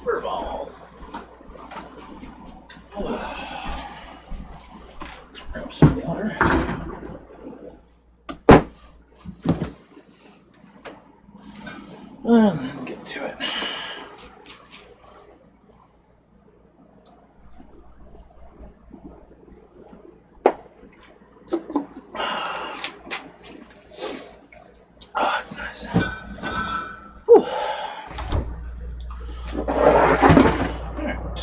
Furball. Let's grab some water. And then get to it. Oh, that's nice. Whew. Alright.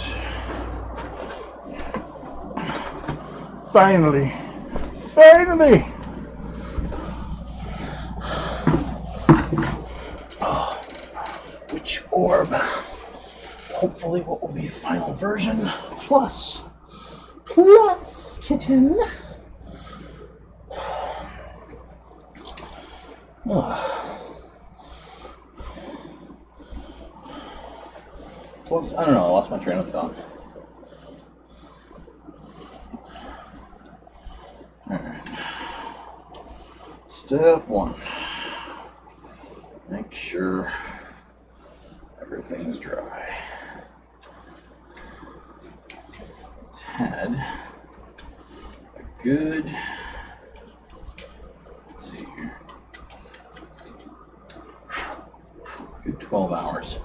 Finally. Wytch orb. Hopefully what will be final version plus kitten. Plus, I don't know, I lost my train of thought. Alright. Step 1. Make sure everything's dry. It's had a good, let's see here, good 12 hours.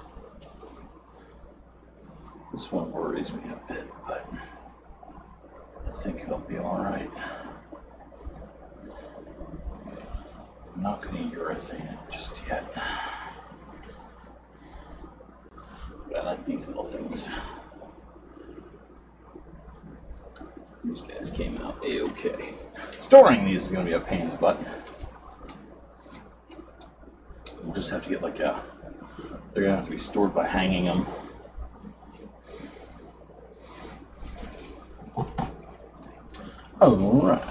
This one worries me a bit, but I think it'll be alright. I'm not going to urethane it just yet. But I like these little things. These guys came out A-okay. Storing these is going to be a pain in the butt. We'll just have to get like a... They're going to have to be stored by hanging them. Alright.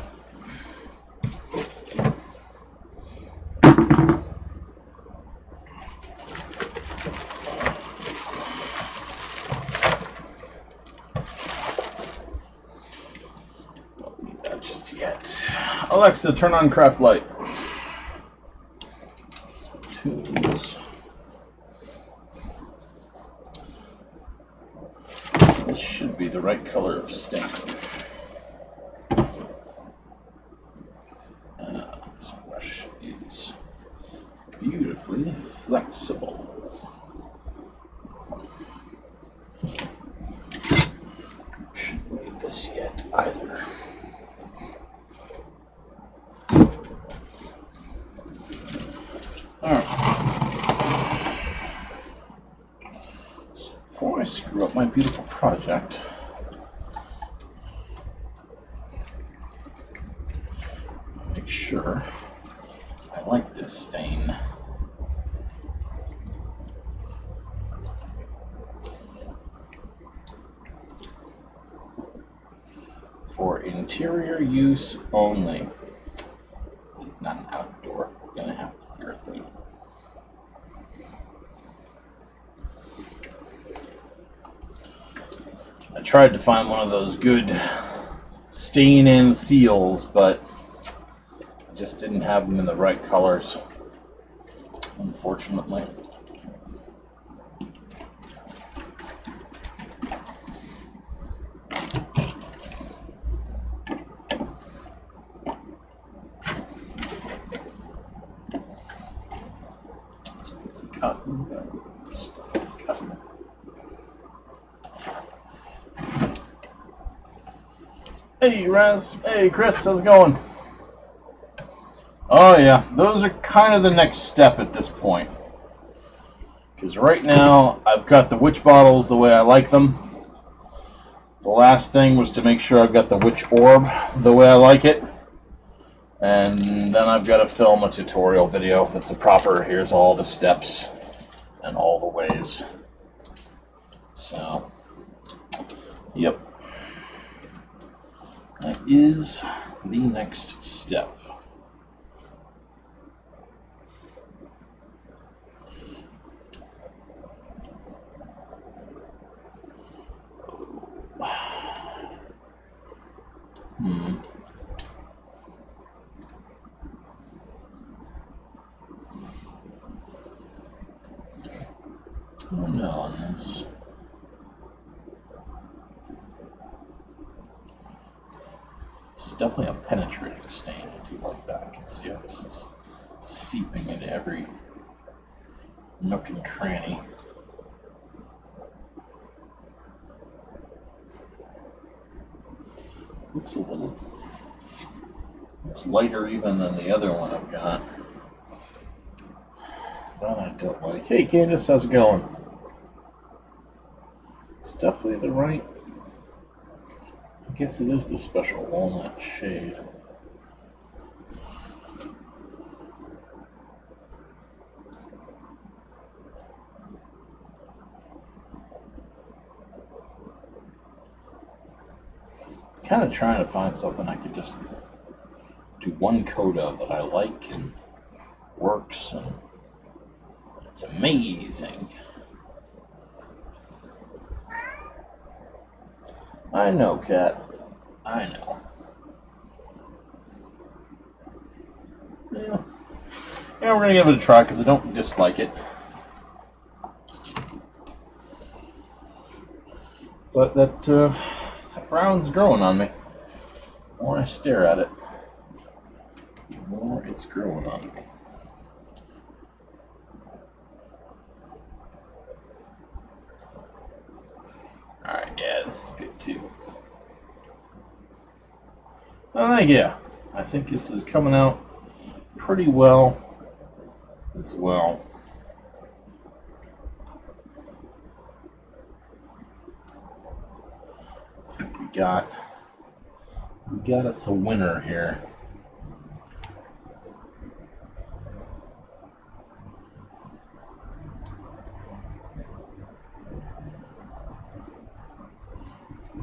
Don't need that just yet. Alexa, turn on craft light. Some tools. This should be the right color of stain. This brush is beautifully flexible. Shouldn't need this yet either. Alright. So before I screw up my beautiful project, make sure I like this stain. For interior use only. It's not an outdoor. We're going to have urethane. I tried to find one of those good stain and seals, but I just didn't have them in the right colors, unfortunately. Hey Raz, hey Chris, how's it going? Oh yeah, those are kind of the next step at this point. Because right now, I've got the Wytch bottles the way I like them. The last thing was to make sure I've got the Wytch orb the way I like it. And then I've got to film a tutorial video that's the proper, here's all the steps and all the ways. So, yep. That is the next step. Oh no, on this. definitely a penetrating stain. I do like that. I can see how this is seeping into every nook and cranny. Looks lighter even than the other one I've got. That I don't like. Hey Candace, how's it going? It's definitely the right. I guess it is the special walnut shade. Kind of trying to find something I could just do one coat of that I like and works, and it's amazing. I know, Kat. I know. Yeah, we're gonna give it a try because I don't dislike it. But that brown's growing on me. The more I stare at it, the more it's growing on me. Alright, yeah, this is good too. Yeah, I think this is coming out pretty well as well. I think we got us a winner here.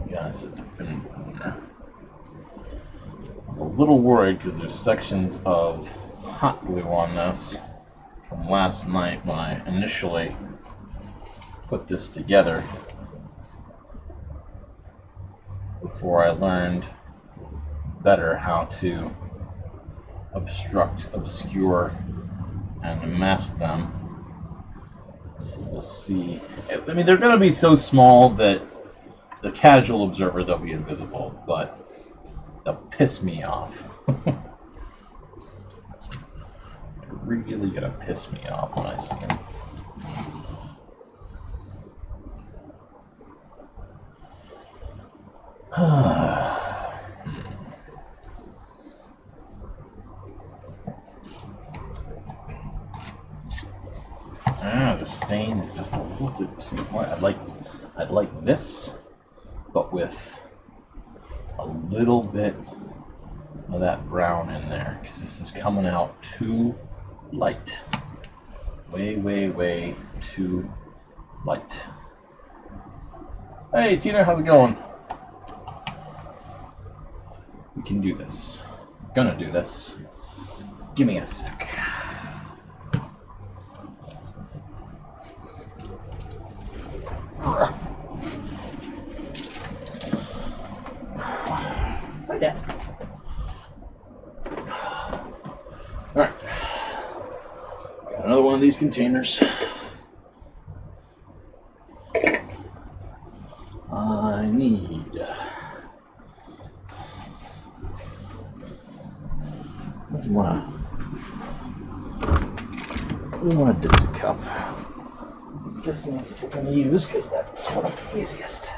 Yeah, it's a definitive winner. I'm a little worried because there's sections of hot glue on this from last night when I initially put this together, before I learned better how to obscure, and mask them. So we'll see. I mean, they're going to be so small that the casual observer, they'll be invisible, but they'll piss me off. They're really going to piss me off when I see them. The stain is just a little bit too white. I'd like this, but with a little bit of that brown in there, because this is coming out too light. Way too light. Hey Tina, how's it going? We can do this. Gonna do this. Give me a sec. Hi, Dad. Alright. Got another one of these containers. I need... What do you want a Dixie cup? I'm guessing that's what we're going to use because that's one of the easiest.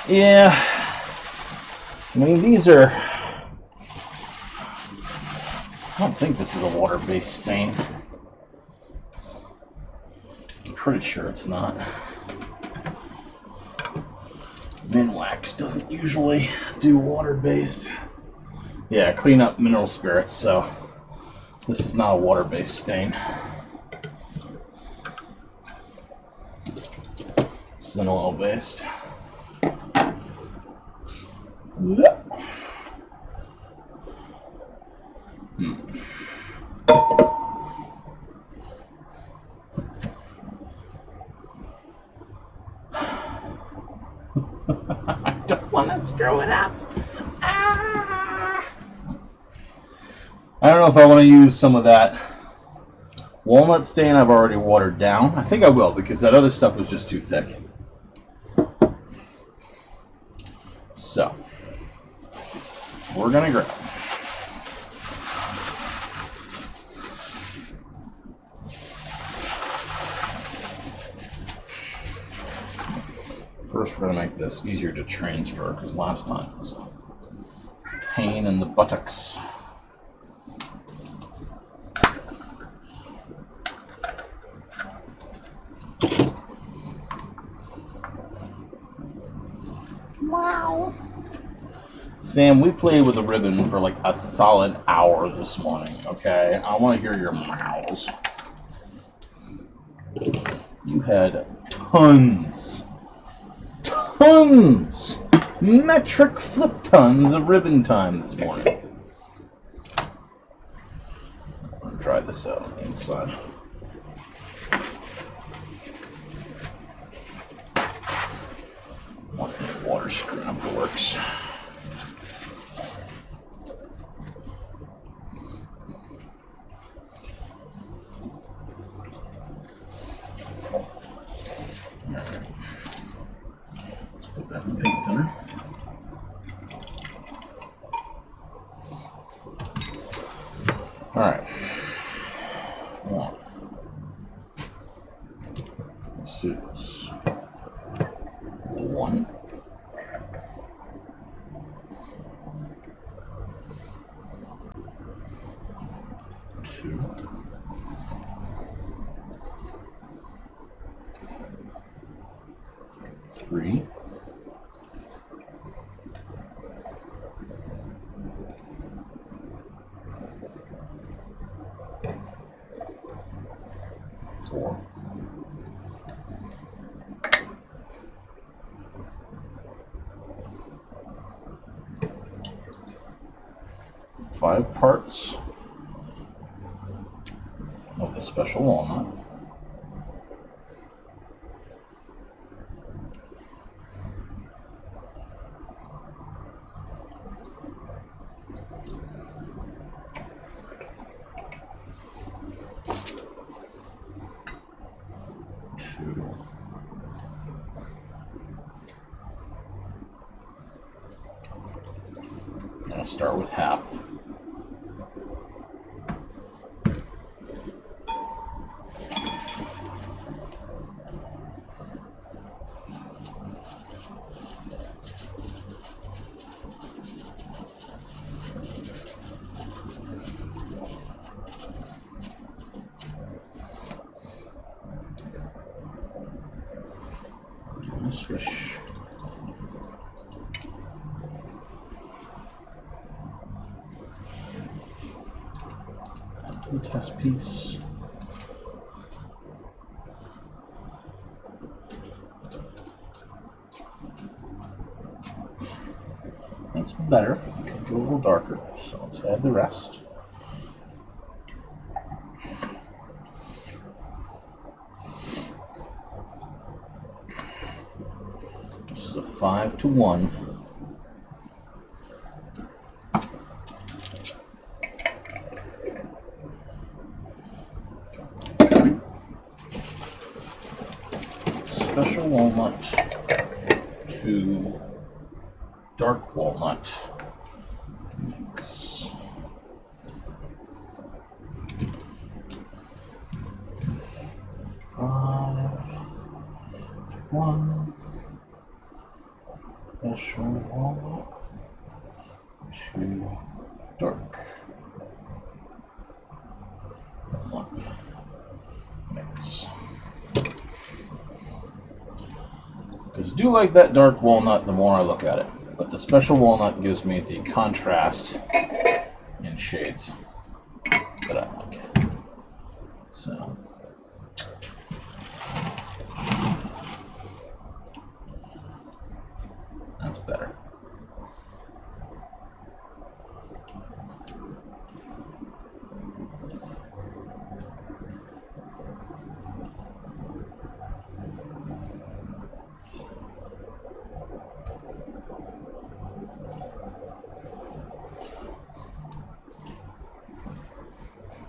Yeah, I mean, these are... I don't think this is a water-based stain. I'm pretty sure it's not. Minwax doesn't usually do water-based. Yeah, clean up mineral spirits, so this is not a water-based stain. This is an oil-based. I don't want to screw it up. Ah! I don't know if I want to use some of that walnut stain I've already watered down. I think I will, because that other stuff was just too thick. So, we're going to grab. First, we're going to make this easier to transfer, because last time it was a pain in the buttocks. Wow. Sam, we played with a ribbon for like a solid hour this morning, okay? I want to hear your mouths. You had tons, metric flip tons of ribbon time this morning. I'm going to try this out on the inside. Water screwing up the works. Alright. Let's put that in paint thinner. Alright. This is 1. 2. 3. 4. 5 parts of the special walnut. I'll start with half. Swish. Add to the test piece. That's better. I could go a little darker, so let's add the rest. This is a 5-to-1. Special walnut to dark walnut mix. One special walnut to dark walnut mix. Because I do like that dark walnut the more I look at it, but the special walnut gives me the contrast in shades that I like. So that's better.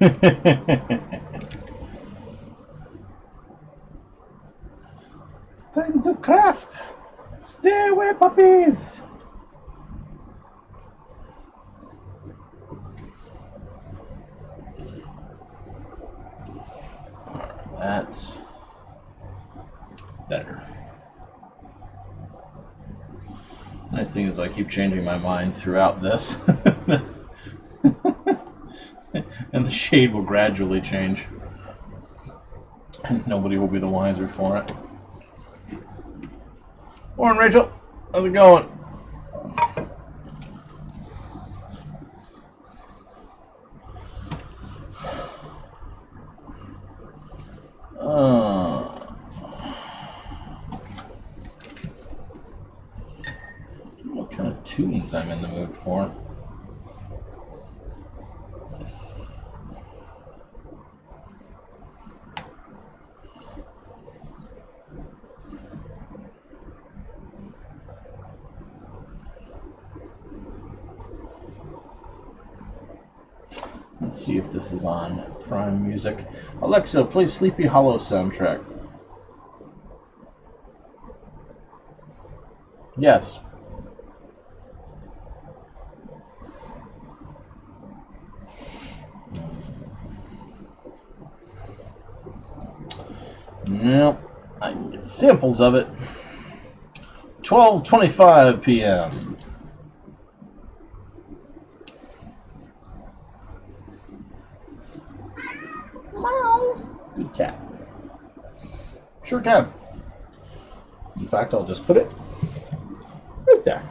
It's time to craft. Stay away, puppies. Alright, that's better. Nice thing is I keep changing my mind throughout this. And the shade will gradually change. And nobody will be the wiser for it. Morning, Rachel. How's it going? What kind of tunes I'm in the mood for? Let's see if this is on Prime Music. Alexa, play Sleepy Hollow soundtrack. Yes. Nope. I can get samples of it. 12:25 p.m. Good cat. Sure can. In fact, I'll just put it right there.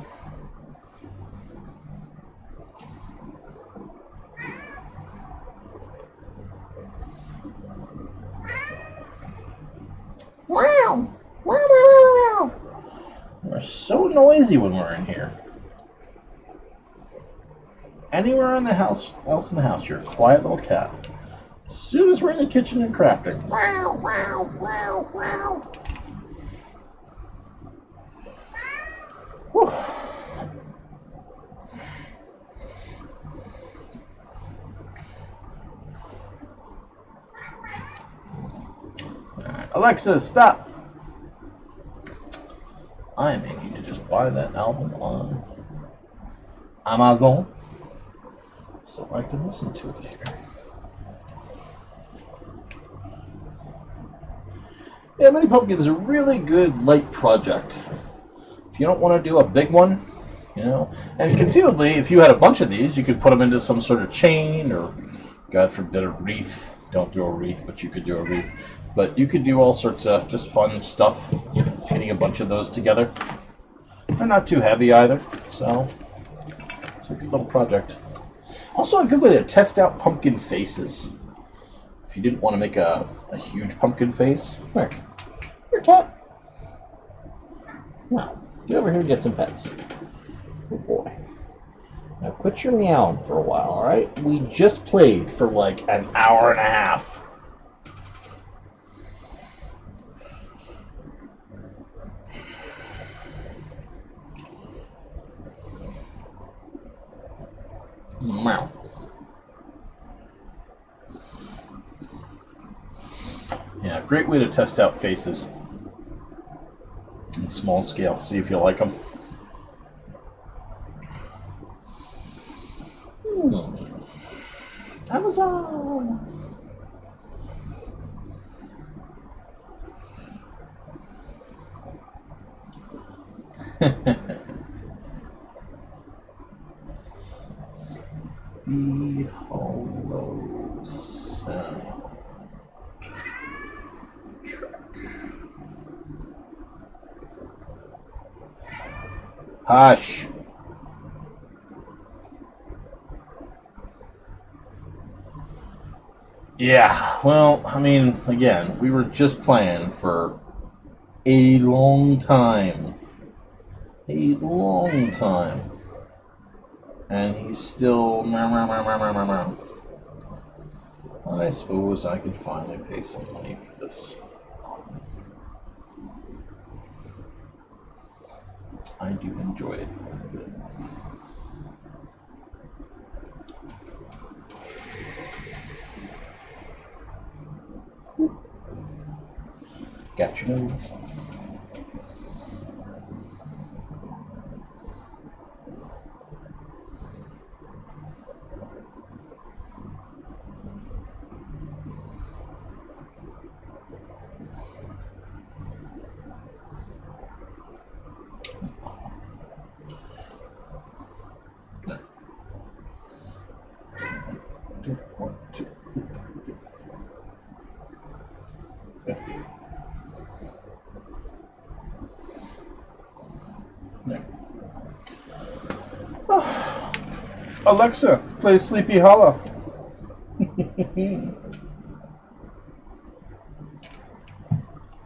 Wow! Wow, wow, wow, wow. We're so noisy when we're in here. Anywhere in the house, else in the house, you're a quiet little cat. As soon as we're in the kitchen and crafting, wow, wow, wow, wow. Whew. Alright, Alexa, stop. I may need to just buy that album on Amazon so I can listen to it here. Yeah, Mini Pumpkin is a really good light project. If you don't want to do a big one, you know, and conceivably, if you had a bunch of these, you could put them into some sort of chain or, God forbid, a wreath. Don't do a wreath, but you could do a wreath. But you could do all sorts of just fun stuff, pinning a bunch of those together. They're not too heavy either, so it's a good little project. Also a good way to test out pumpkin faces. If you didn't want to make a huge pumpkin face, there. Here, cat. Now, get over here and get some pets. Good boy. Now quit your meowing for a while, alright? We just played for like an hour and a half. Meow. Yeah, great way to test out faces in small scale. See if you like them. Amazon. The hollow sound track. Hush. Yeah, well, I mean, again, we were just playing for a long time. A long time. And he's still... I suppose I could finally pay some money for this. I do enjoy it quite a bit. Got your nose. One, two, three. Yeah. Oh. Alexa, play Sleepy Hollow.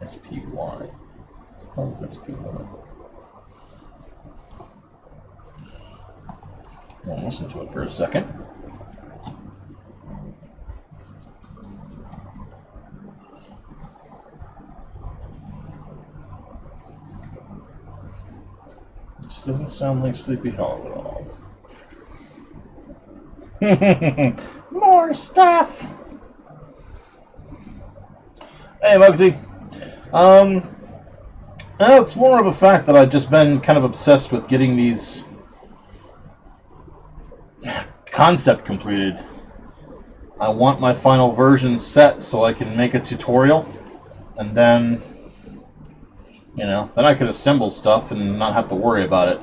SPY. How's SPY? I'll listen to it for a second. This doesn't sound like Sleepy Hollow at all. More stuff! Hey, Muggsy. Well, it's more of a fact that I've just been kind of obsessed with getting these concept completed. I want my final version set so I can make a tutorial, and then, you know, then I could assemble stuff and not have to worry about it.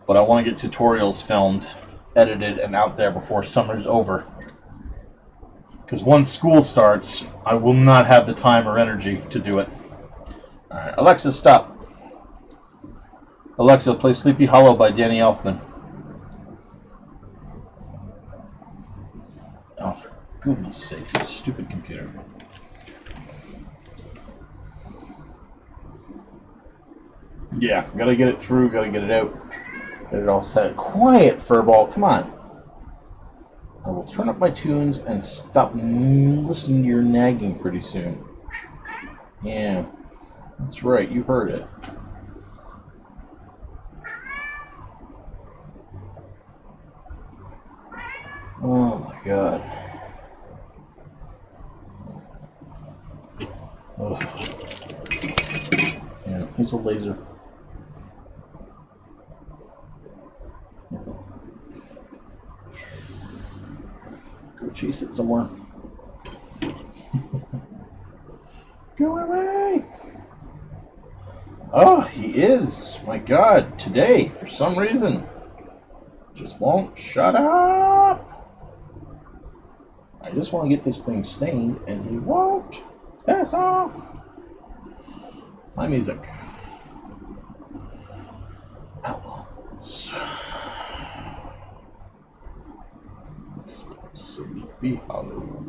But I want to get tutorials filmed, edited, and out there before summer's over. Because once school starts, I will not have the time or energy to do it. Alright, Alexa, stop. Alexa, play Sleepy Hollow by Danny Elfman. Oh, for goodness sake, you stupid computer. Yeah, gotta get it through, gotta get it out. Get it all set. Quiet, Furball, come on. I will turn up my tunes and stop listening to your nagging pretty soon. Yeah, that's right, you heard it. Oh my god. Ugh. Yeah, here's a laser. Go chase it somewhere. Go away! Oh, he is! My god, today, for some reason, just won't shut up! I just want to get this thing stained, and he won't pass off! My music. Outlaws. Sleepy Hollow.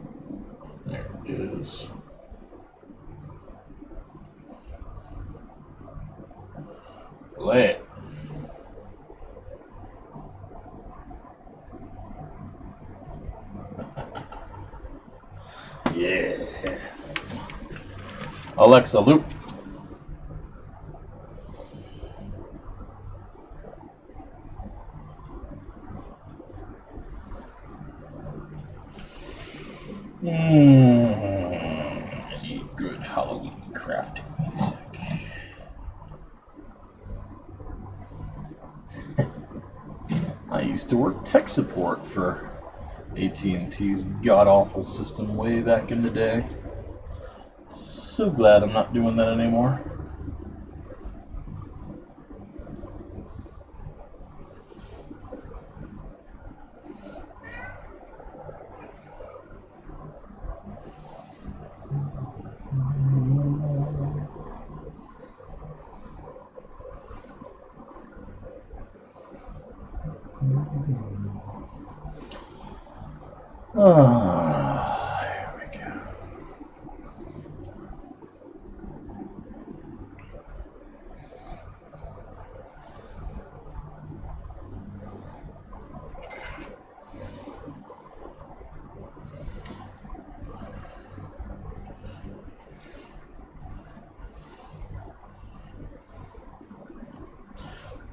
There it is. Play it. Yes. Alexa, loop. I need good Halloween crafting music. I used to work tech support for AT&T's god-awful system way back in the day. So glad I'm not doing that anymore. Here we go.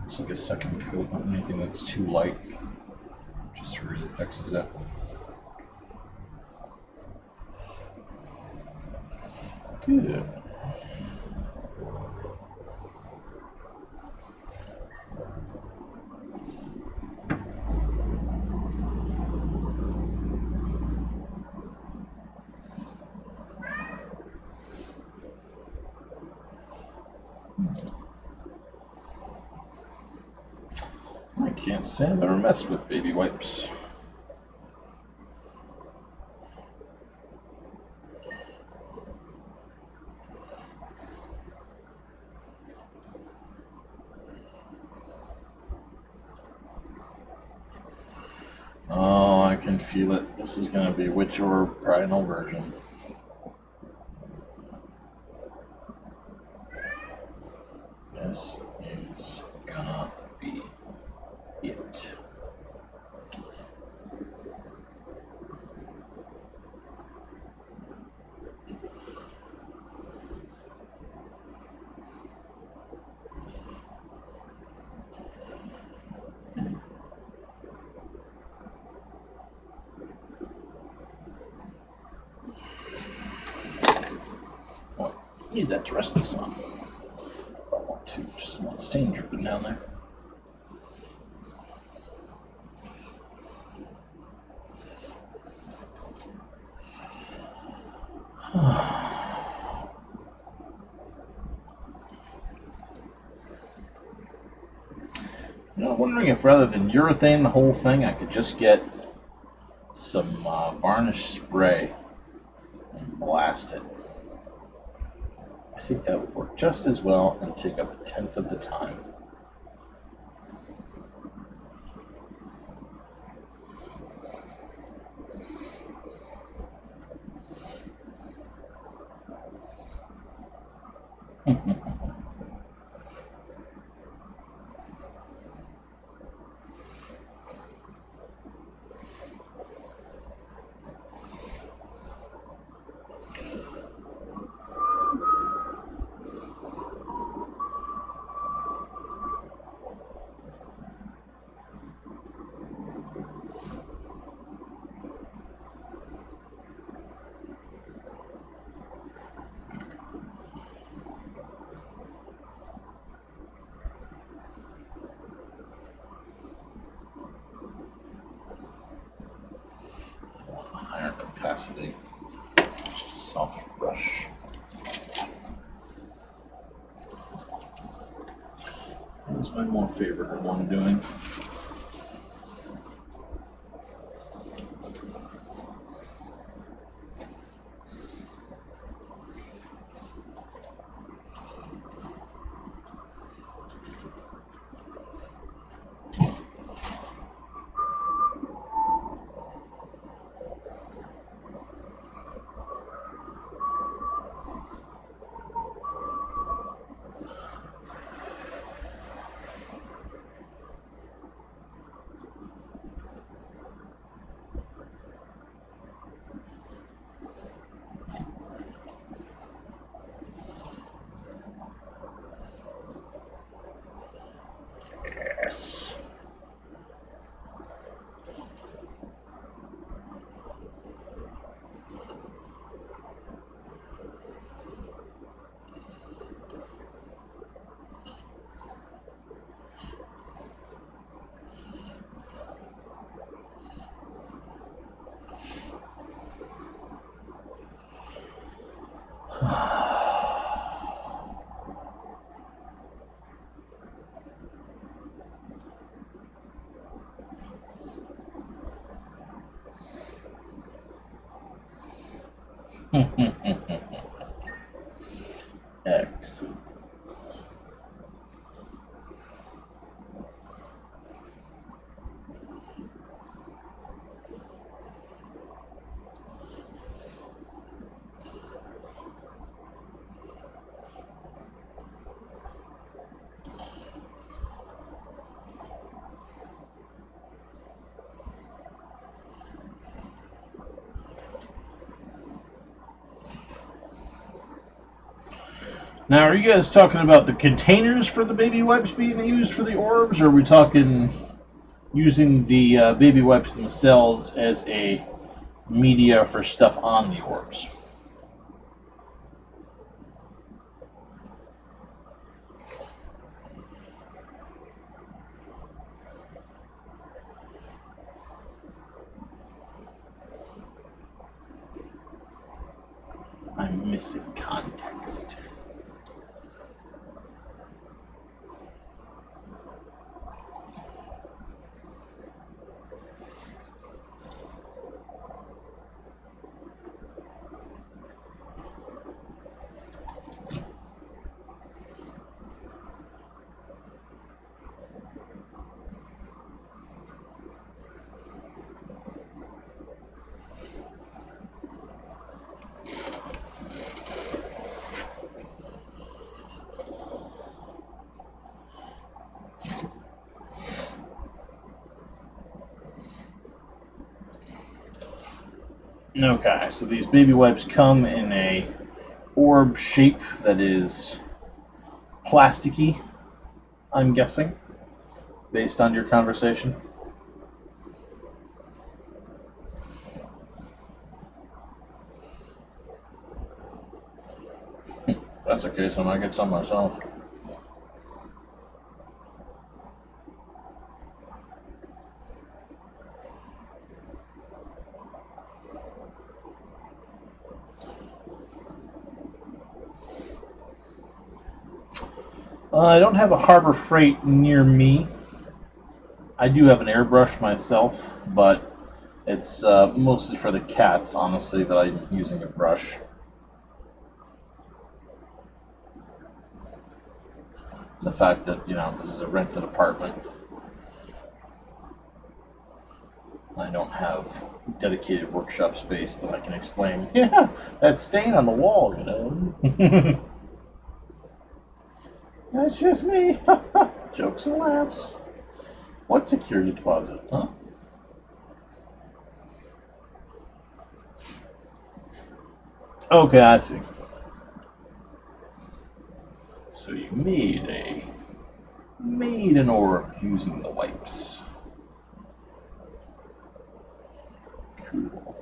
Looks like a second coat on anything that's too light. Just really fixes it. Good. Can't say I've ever messed with baby wipes. Oh, I can feel it. This is going to be Wytch or final version. This is gonna be it. Oh, I need that to rest this on. I want to. Just want stain dripping down there. You know, I'm wondering if rather than urethane the whole thing, I could just get some varnish spray and blast it. I think that would work just as well and take up 1/10 of the time. Higher capacity, soft brush. That's my more favorite one doing. Yes. Excellent. Now, are you guys talking about the containers for the baby wipes being used for the orbs, or are we talking using the baby wipes themselves as a media for stuff on the orbs? I'm missing context. Okay, so these baby wipes come in a orb shape that is plasticky, I'm guessing, based on your conversation. If that's the case, I might get some myself. I don't have a Harbor Freight near me. I do have an airbrush myself, but it's mostly for the cats, honestly, that I'm using a brush. The fact that, this is a rented apartment. I don't have dedicated workshop space that I can explain. Yeah, that stain on the wall, That's just me. Jokes and laughs. What security deposit, huh? Okay, I see. So you made an orb using the wipes. Cool.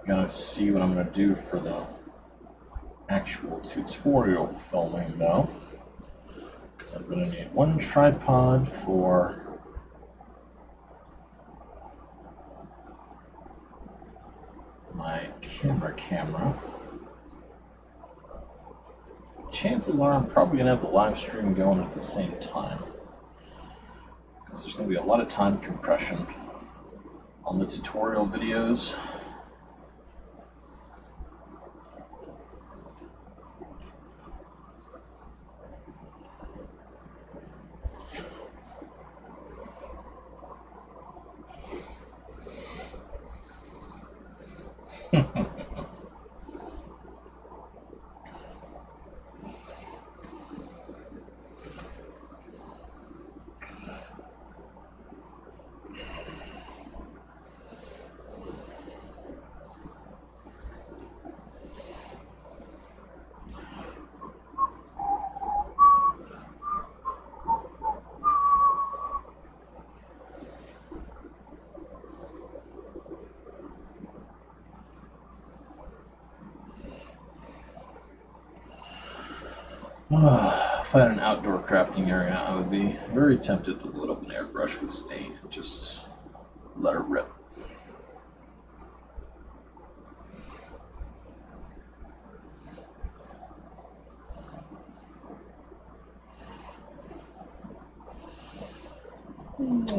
Gotta see what I'm gonna do for the actual tutorial filming though, because I'm gonna need one tripod for my camera. Chances are I'm probably gonna have the live stream going at the same time, because there's gonna be a lot of time compression on the tutorial videos. If I had an outdoor crafting area, I would be very tempted to load up an airbrush with stain and just let her rip.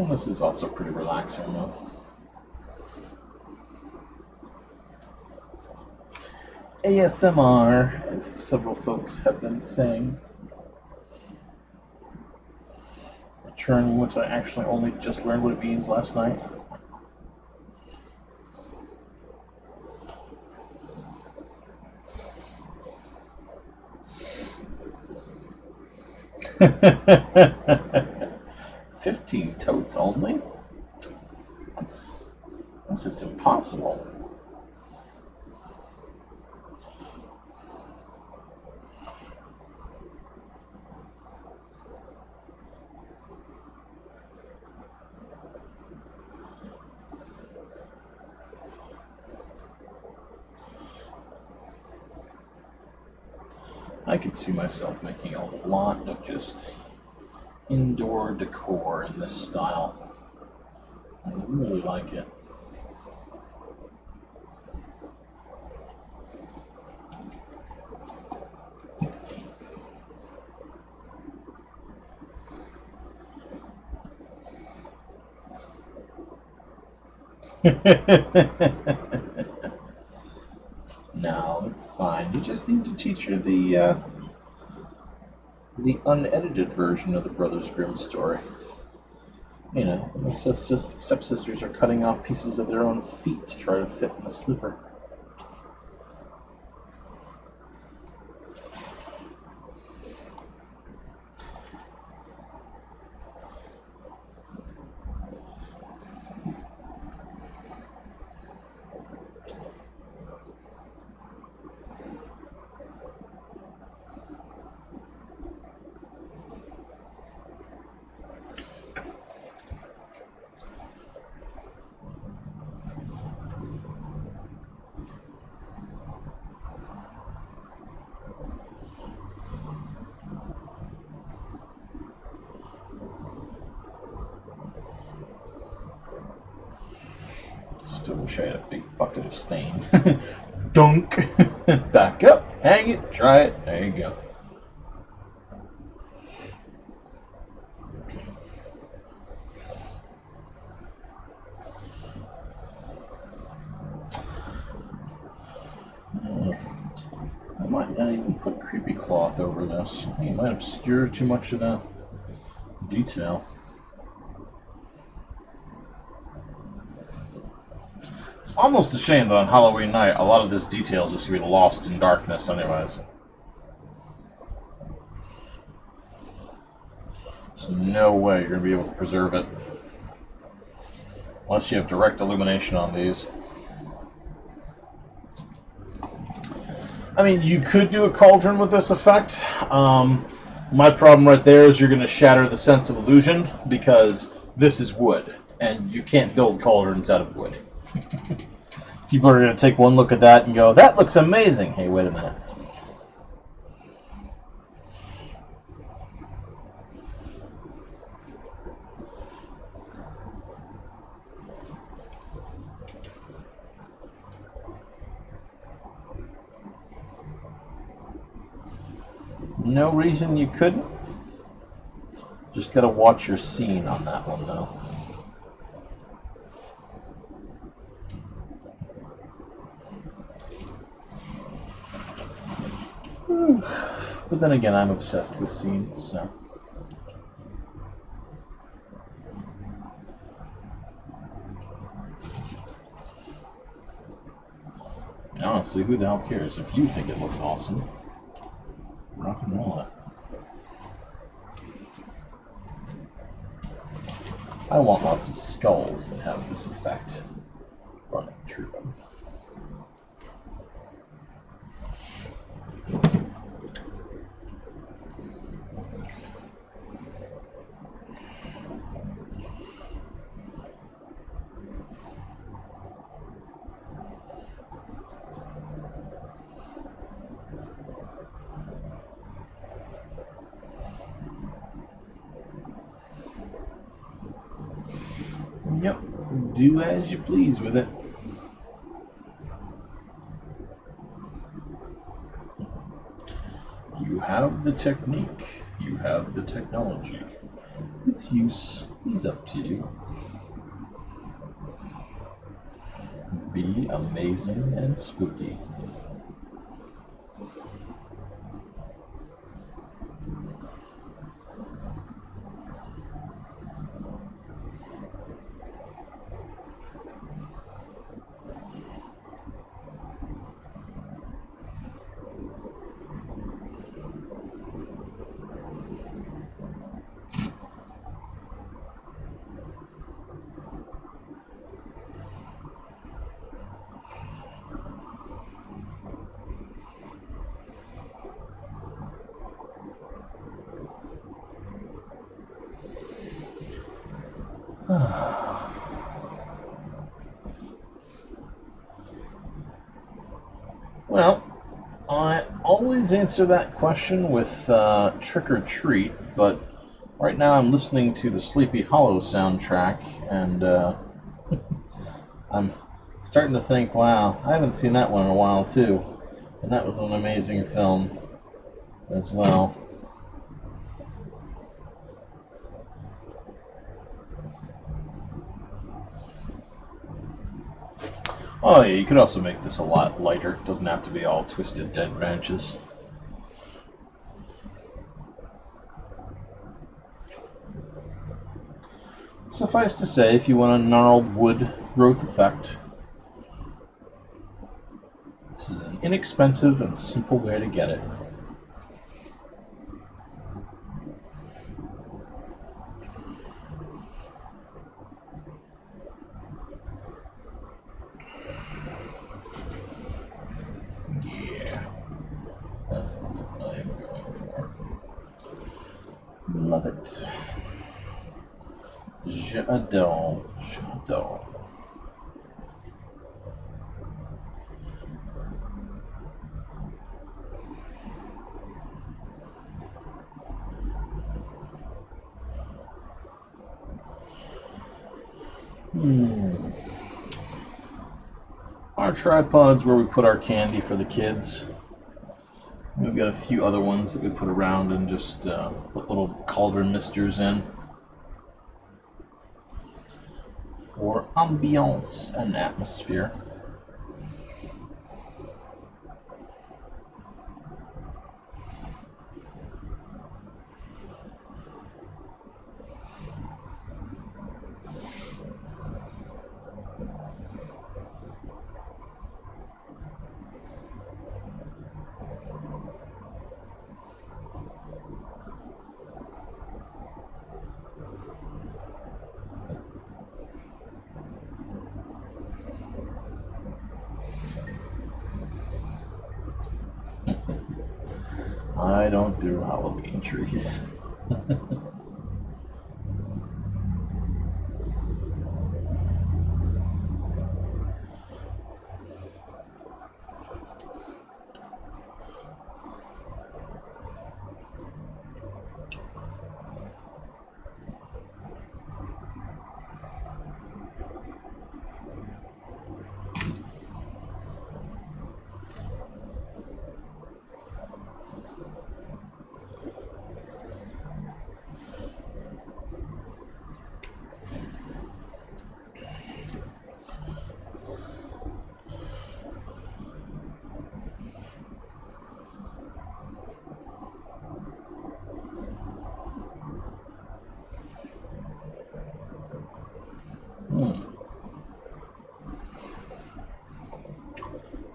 This is also pretty relaxing though. ASMR, as several folks have been saying. A term which I actually only just learned what it means last night. $15 totes only? That's just impossible. I could see myself making a lot of just indoor decor in this style. I really like it. No, it's fine. You just need to teach her the unedited version of the Brothers Grimm story. You know, the stepsisters are cutting off pieces of their own feet to try to fit in the slipper. Still wish I had a big bucket of stain. Dunk! Back up, hang it, try it, there you go. I might not even put creepy cloth over this. I think it might obscure too much of the detail. It's almost a shame that on Halloween night, a lot of this detail is just going to be lost in darkness anyways. There's no way you're going to be able to preserve it. Unless you have direct illumination on these. I mean, you could do a cauldron with this effect. My problem right there is you're going to shatter the sense of illusion, because this is wood, and you can't build cauldrons out of wood. People are going to take one look at that and go, that looks amazing. Hey, wait a minute. No reason you couldn't. Just got to watch your scene on that one, though. But then again, I'm obsessed with scenes, so. And honestly, who the hell cares? If you think it looks awesome, rock and roll it. I want lots of skulls that have this effect running through them. Yep, do as you please with it. You have the technique, you have the technology. Its use is up to you. Be amazing and spooky. Well, I always answer that question with Trick or Treat, but right now I'm listening to the Sleepy Hollow soundtrack, and I'm starting to think, wow, I haven't seen that one in a while too, and that was an amazing film as well. Oh yeah, you could also make this a lot lighter. It doesn't have to be all twisted dead branches. Suffice to say, if you want a gnarled wood growth effect, this is an inexpensive and simple way to get it. Yeah, that's the look I am going for. Love it. J'adore. J'adore. Our tripod's where we put our candy for the kids. We've got a few other ones that we put around and just put little cauldron misters in for ambiance and atmosphere. I don't do Halloween trees.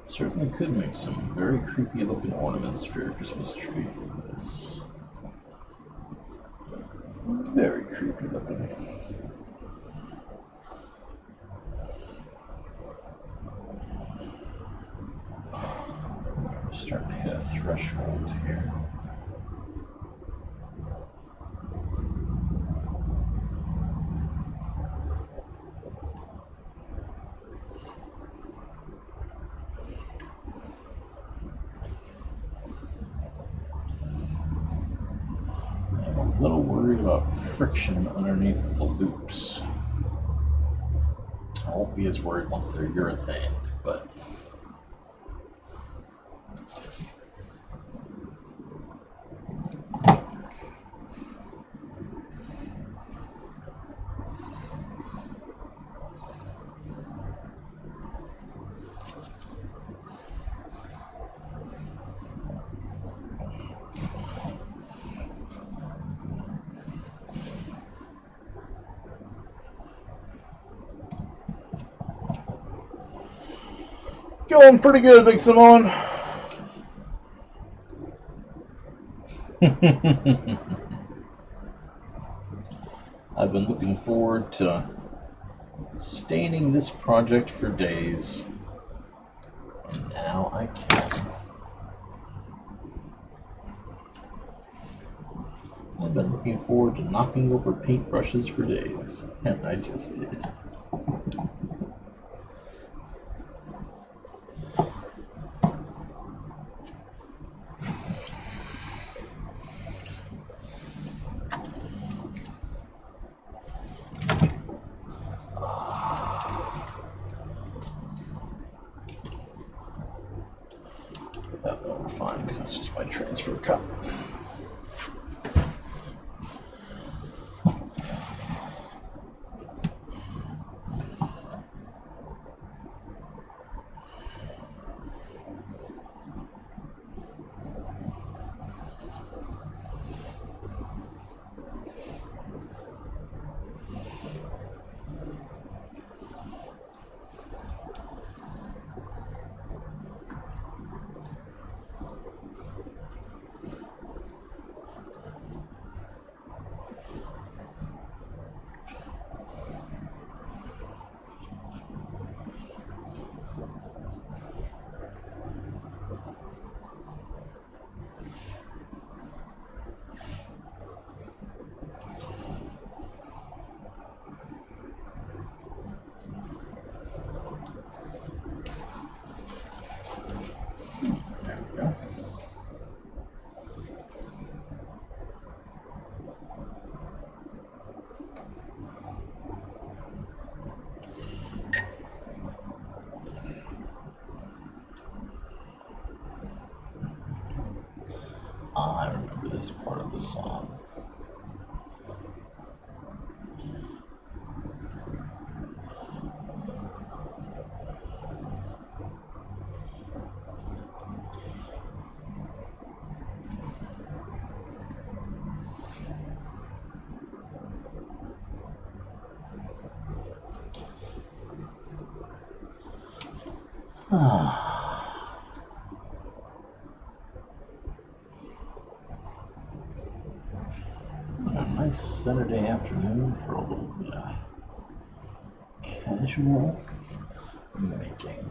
Certainly could make some very creepy looking ornaments for your Christmas tree with this. Very creepy looking. We're starting to hit a threshold here. I'm a little worried about friction underneath the loops. I won't be as worried once they're urethane, but going pretty good, Big Simone. I've been looking forward to staining this project for days, and now I can. I've been looking forward to knocking over paintbrushes for days, and I just did. That one fine, because that's just my transfer cup. I remember this part of the song. A nice Saturday afternoon for a little bit of casual making.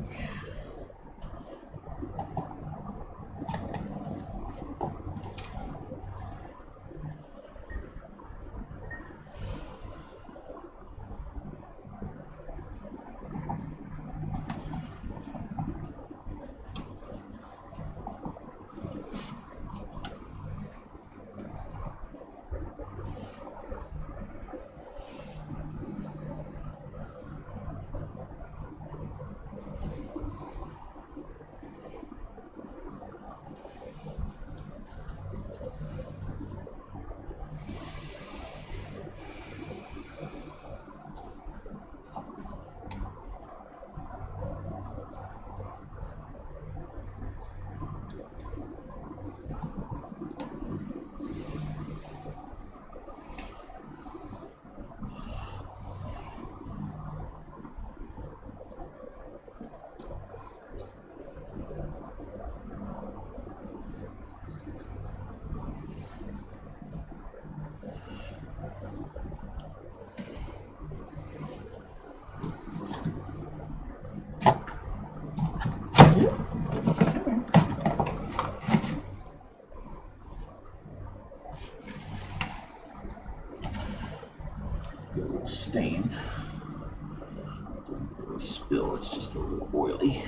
Stain. It doesn't really spill, it's just a little oily.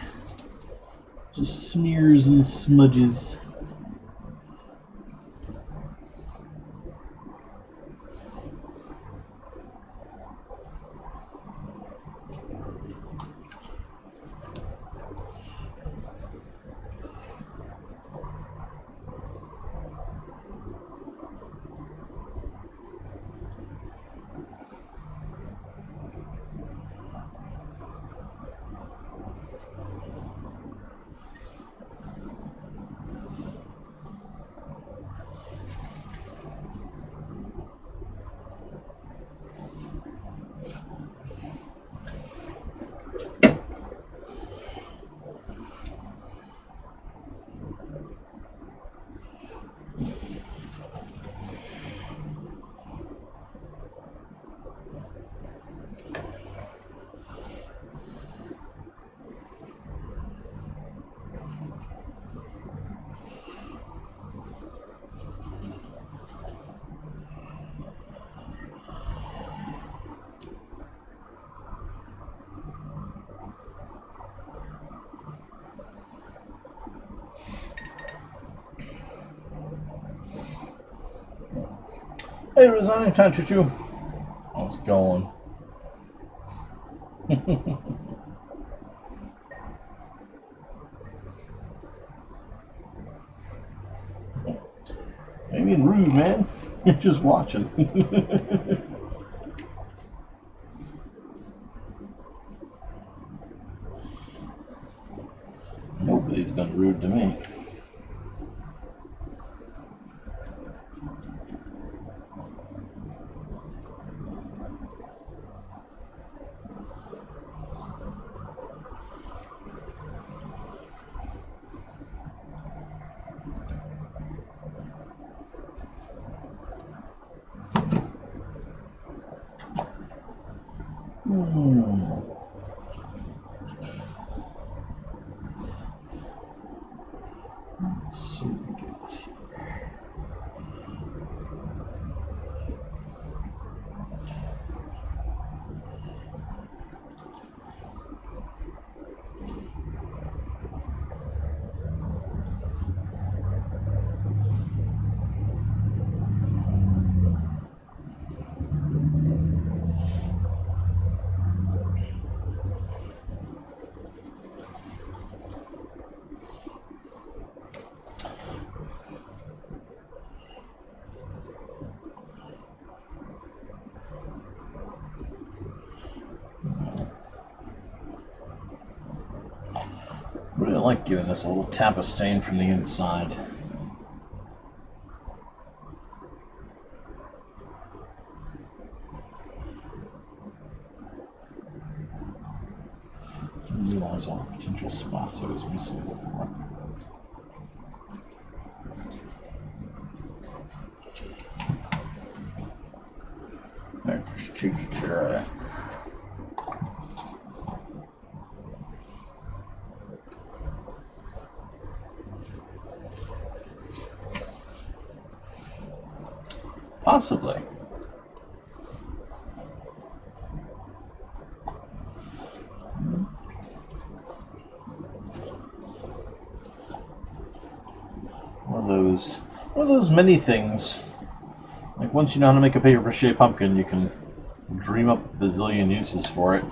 Just smears and smudges. Hey, Rosanna, time to choo. How's it going? I mean, rude, man. You're just watching. Nobody's been rude to me. Let's see what we get here. like giving this a little tap of stain from the inside. Realize all the potential spots I was missing before. That just takes care of that. Possibly. One of those many things. Like once you know how to make a paper mache pumpkin, you can dream up a bazillion uses for it.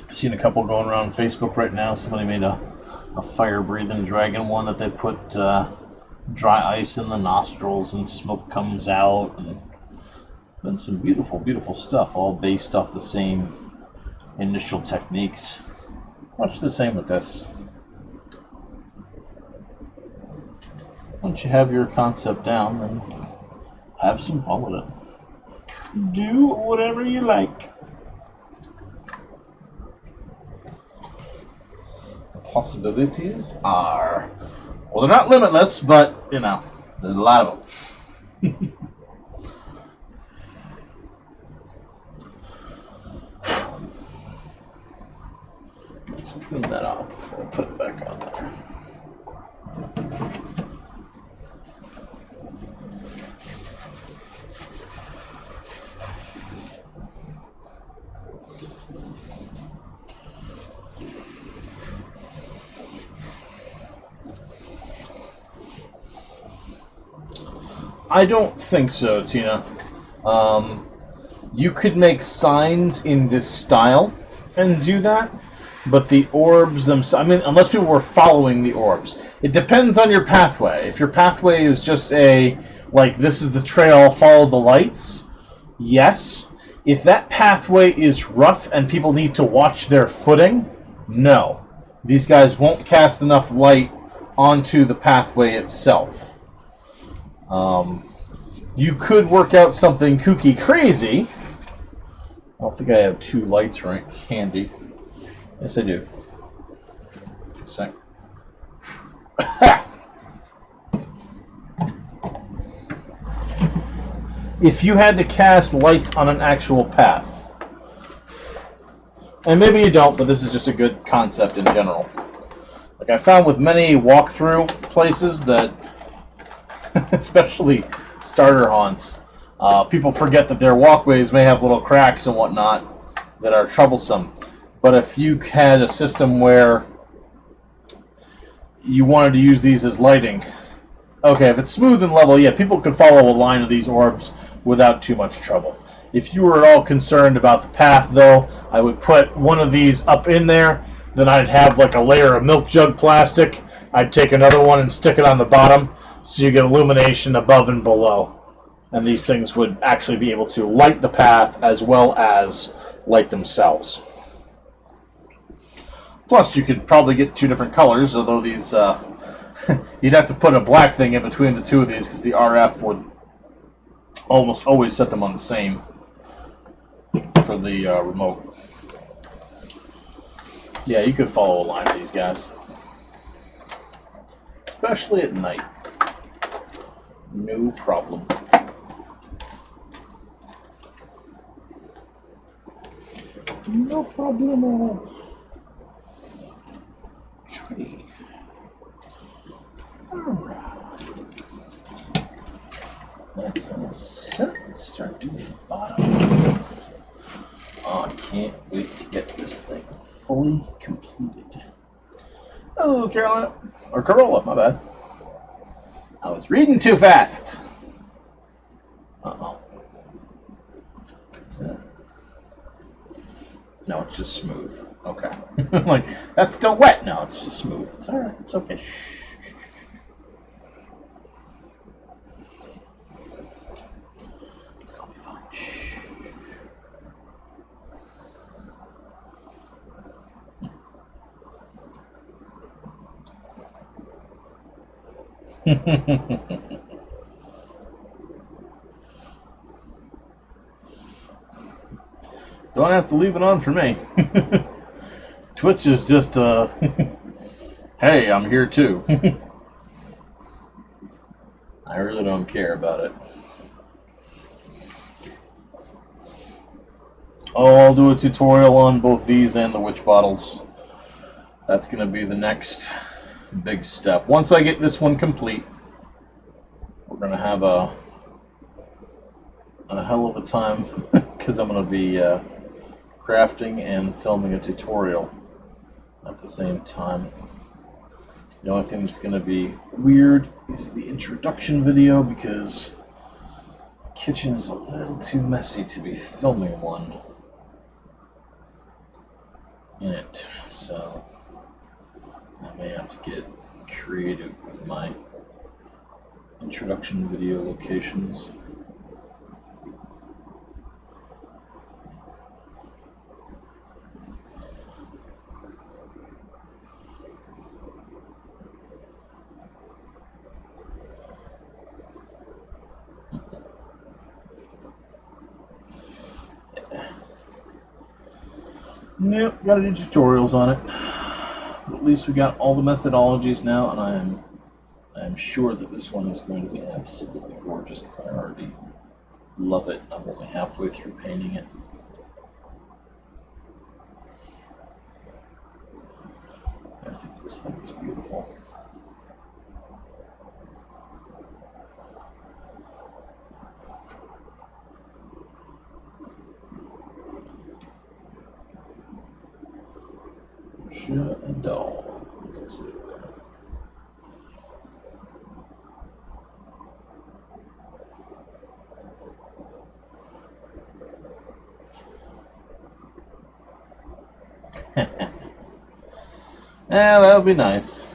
I've seen a couple going around Facebook right now. Somebody made a fire-breathing dragon one that they put dry ice in the nostrils and smoke comes out. And been some beautiful, beautiful stuff, all based off the same initial techniques. Much the same with this. Once you have your concept down, then have some fun with it. Do whatever you like. The possibilities are, well, they're not limitless, but, you know, there's a lot of them. Let's clean that off before I put it back on there. I don't think so, Tina. You could make signs in this style and do that, but the orbs themselves, I mean, unless people were following the orbs. It depends on your pathway. If your pathway is just like, this is the trail, follow the lights, yes. If that pathway is rough and people need to watch their footing, no. These guys won't cast enough light onto the pathway itself. You could work out something kooky crazy. I don't think I have two lights right handy. Yes, I do. Just a sec. If you had to cast lights on an actual path, and maybe you don't, but this is just a good concept in general. Like I found with many walkthrough places that, especially starter haunts, people forget that their walkways may have little cracks and whatnot that are troublesome. But if you had a system where you wanted to use these as lighting, okay, if it's smooth and level, yeah, people could follow a line of these orbs without too much trouble. If you were at all concerned about the path, though, I would put one of these up in there, then I'd have like a layer of milk jug plastic. I'd take another one and stick it on the bottom, so you get illumination above and below. And these things would actually be able to light the path as well as light themselves. Plus, you could probably get two different colors, although these, you'd have to put a black thing in between the two of these because the RF would almost always set them on the same for the remote. Yeah, you could follow a line of these guys. Especially at night. No problem. No problemo. Tree. Alright. Let's start doing the bottom. Oh, I can't wait to get this thing fully completed. Hello, Carolina. Or Corolla, my bad. I was reading too fast. Uh-oh. Is that? No, it's just smooth. Okay. Like, that's still wet. No, it's just smooth. It's alright. It's okay. Shh. It's gonna be fine. Shh. Don't have to leave it on for me. Twitch is just, hey, I'm here too. I really don't care about it. Oh, I'll do a tutorial on both these and the Wytch bottles. That's going to be the next big step. Once I get this one complete, we're going to have a hell of a time because I'm going to be crafting and filming a tutorial at the same time. The only thing that's going to be weird is the introduction video because the kitchen is a little too messy to be filming one in it, so I may have to get creative with my introduction video locations. Nope, gotta do tutorials on it. But at least we got all the methodologies now, and I'm sure that this one is going to be absolutely gorgeous because I already love it. I'm only halfway through painting it. I think this thing is beautiful. J'adore, as I say there. Yeah, that would be nice.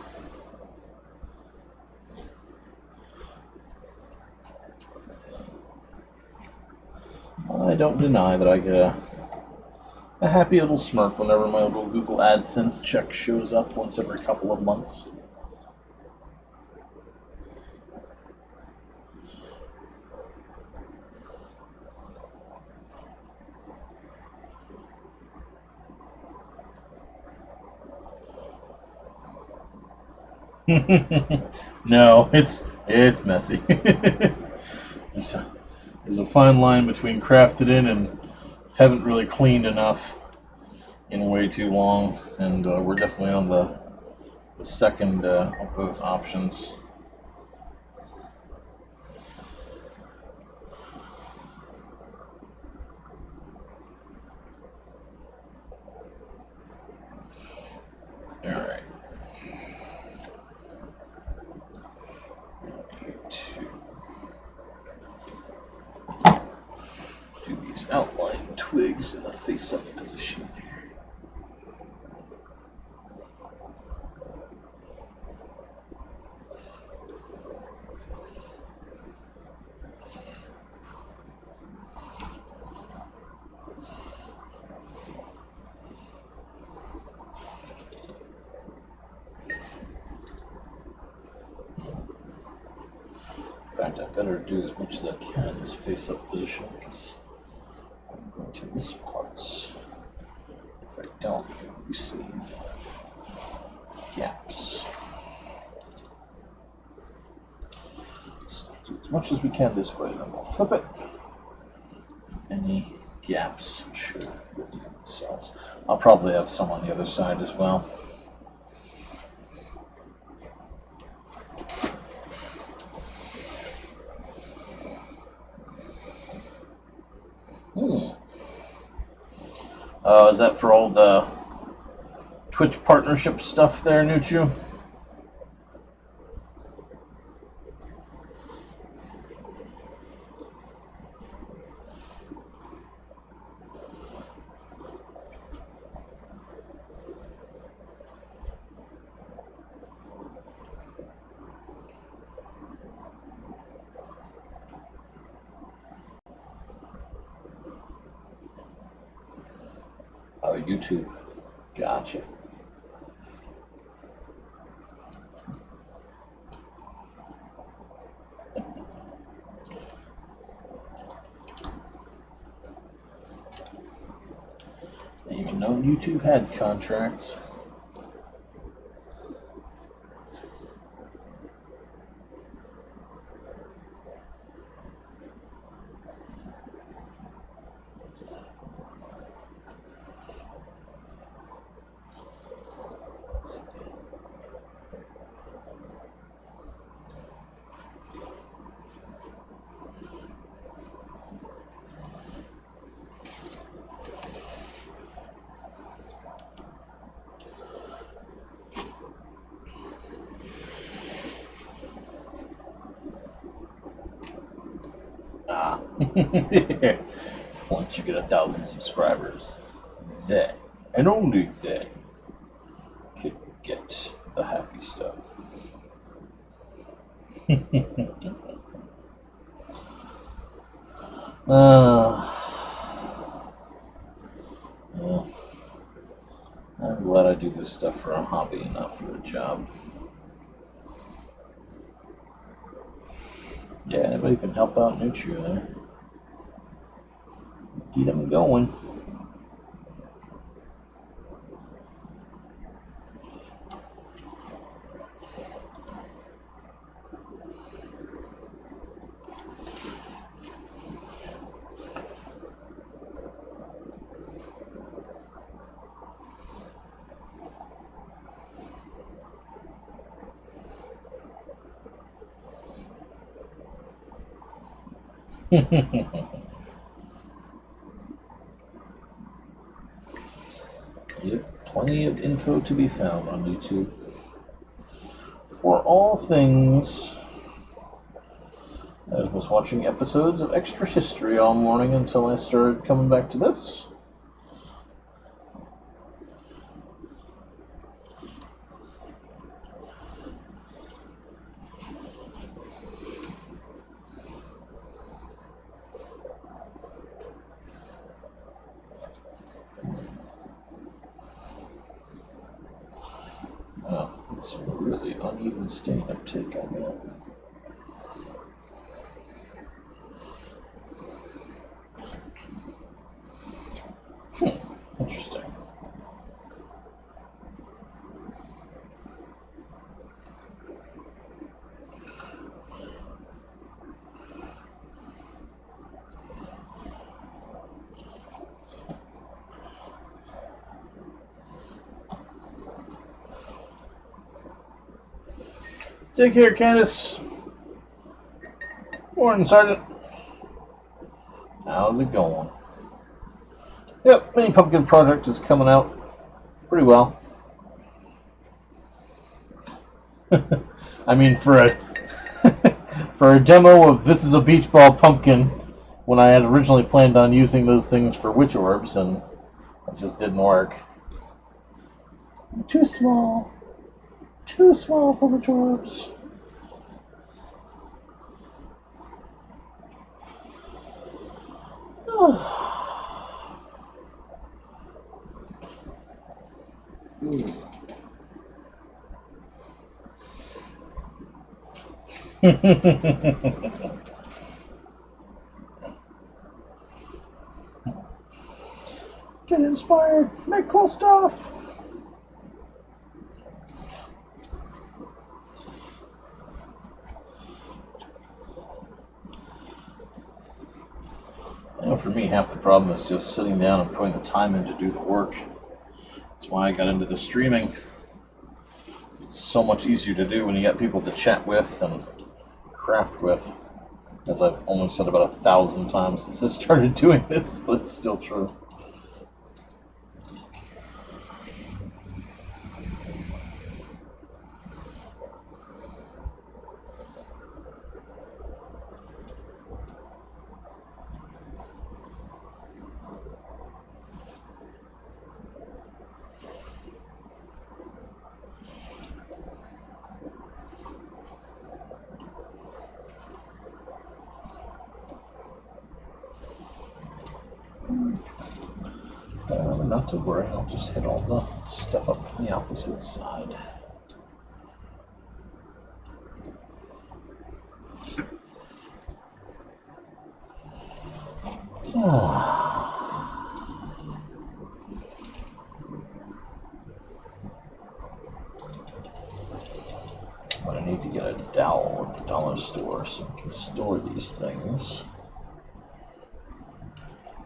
I don't deny that I get a happy little smirk whenever my little Google AdSense check shows up once every couple of months. No, it's messy. there's a fine line between crafted in and haven't really cleaned enough in way too long, and we're definitely on the second of those options. All right. Do these outline twigs in a face-up position. In fact, I better do as much as I can in this face-up position because I'm going to miss parts. If I don't, you see gaps. So do as much as we can this way, then we'll flip it. Any gaps should redeem themselves. I'll probably have some on the other side as well. Is that for all the Twitch partnership stuff there, Nuchu? Oh, YouTube. Gotcha. know YouTube had contracts. Once you get 1,000 subscribers, then, and only then, can you get the happy stuff. Well, I'm glad I do this stuff for a hobby and not for a job. Yeah, anybody can help out Nutria there. Get them going. Yep, plenty of info to be found on YouTube for all things. I was watching episodes of Extra History all morning until I started coming back to this. Oh, it's a really uneven stain uptake on that. Interesting. Take care, Candace. Morning, Sergeant. How's it going? Yep, Mini Pumpkin Project is coming out pretty well. I mean, for a for a demo of this is a beach ball pumpkin, when I had originally planned on using those things for witch orbs, and it just didn't work. Too small. Too small for witch orbs. Get inspired. Make cool stuff. I know for me, half the problem is just sitting down and putting the time in to do the work. That's why I got into the streaming. It's so much easier to do when you got people to chat with and craft with. As I've only said about 1,000 times since I started doing this, but it's still true. Not to worry, I'll just hit all the stuff up on the opposite side. door so we can store these things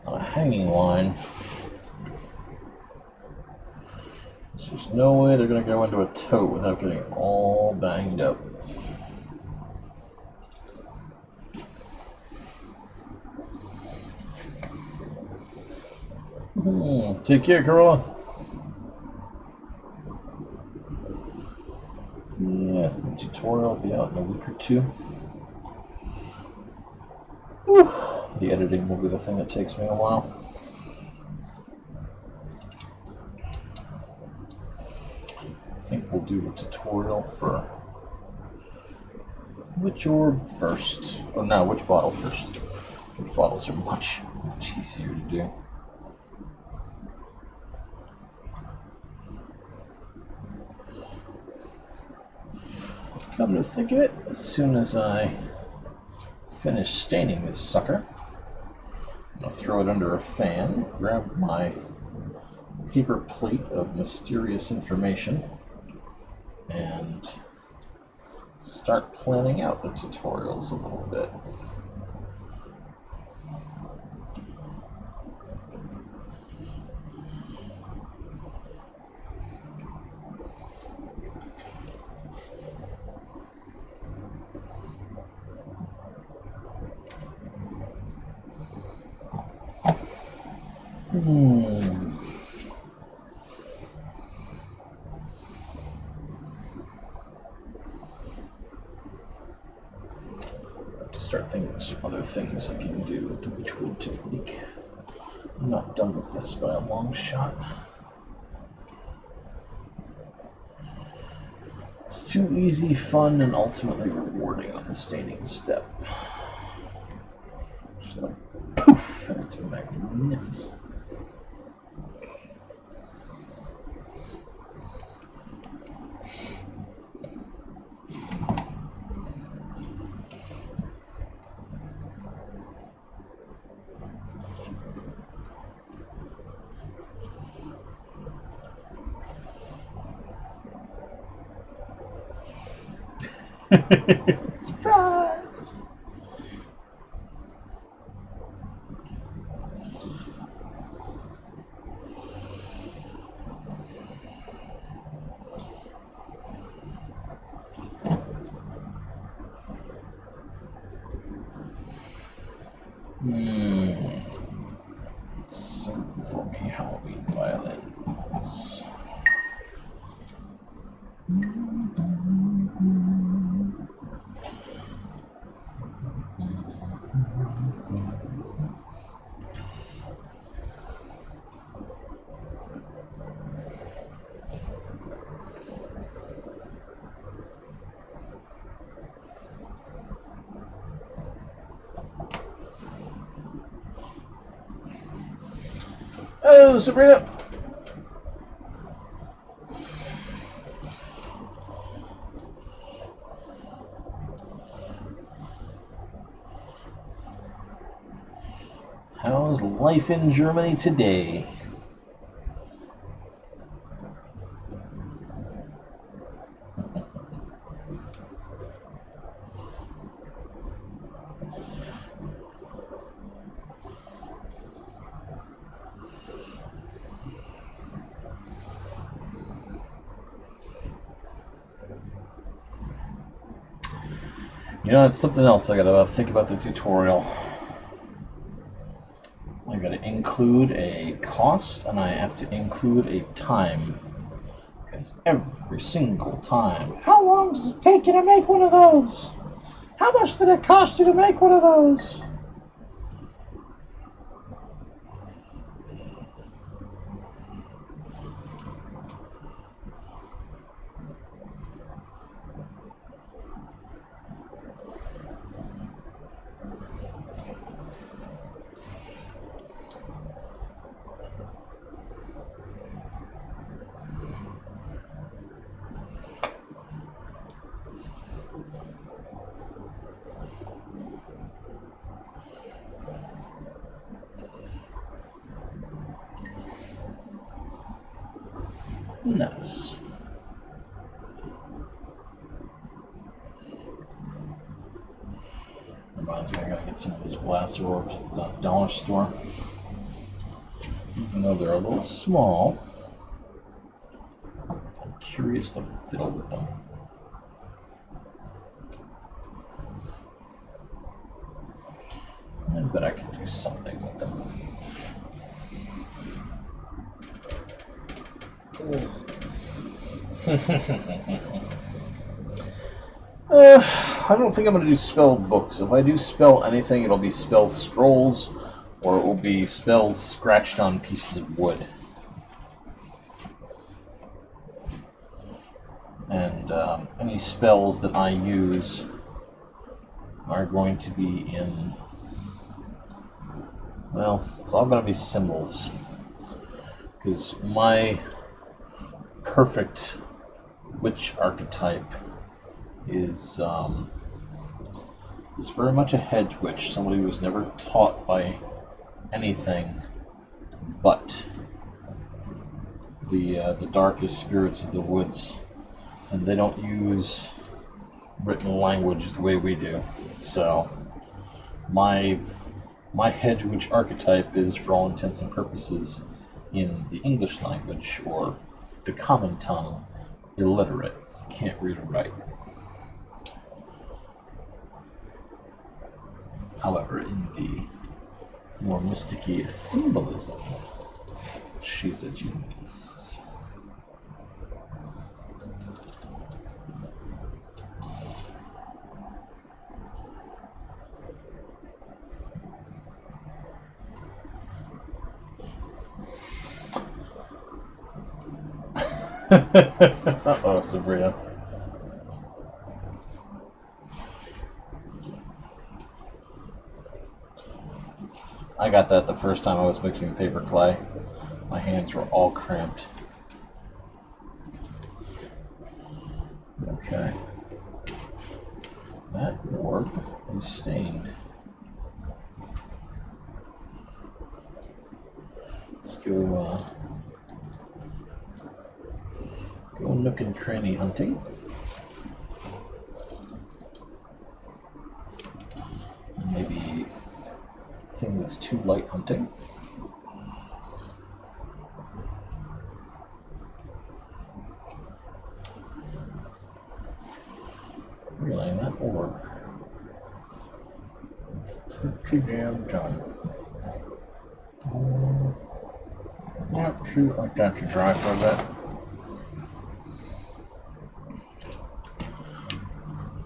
on a hanging line. So there's no way they're going to go into a tote without getting all banged up. Take care, Corolla. Yeah, the tutorial will be out in a week or two. Whew. The editing will be the thing that takes me a while. I think we'll do a tutorial for which orb first. Oh no, which bottle first. Which bottles are much easier to do. Come to think of it, as soon as I finish staining this sucker, I'm going to throw it under a fan, grab my paper plate of mysterious information, and start planning out the tutorials a little bit. Start thinking of some other things I can do with the Wytch technique. I'm not done with this by a long shot. It's too easy, fun, and ultimately rewarding on the staining step. Just like poof, and it's magnificent. Surprise! Sing for me, Halloween violins. Oh, Sabrina! How's life in Germany today? You know, it's something else I gotta think about the tutorial. I gotta include a cost and I have to include a time. Because every single time, how long does it take you to make one of those? How much did it cost you to make one of those? Nice. reminds me, I gotta get some of those glass orbs at the dollar store. Even though they're a little small, I'm curious to fiddle with them. I bet I can do something with them. I don't think I'm going to do spell books. If I do spell anything, it'll be spell scrolls, or it will be spells scratched on pieces of wood. And any spells that I use are going to be in, well, it's all going to be symbols. Because my perfect witch archetype is very much a hedge witch, somebody who was never taught by anything but the darkest spirits of the woods, and they don't use written language the way we do. So my hedge witch archetype is, for all intents and purposes, in the English language, or the common tongue, illiterate, can't read or write. However, in the more mysticky symbolism, she's a genius. Uh-oh, Sabrina. I got that the first time I was mixing paper clay. My hands were all cramped. Okay. That orb is stained. Let's go nook and cranny hunting. Maybe a thing that's too light hunting. Really, that orb. Pretty damn done. Yep, shoot, like that to dry for a bit.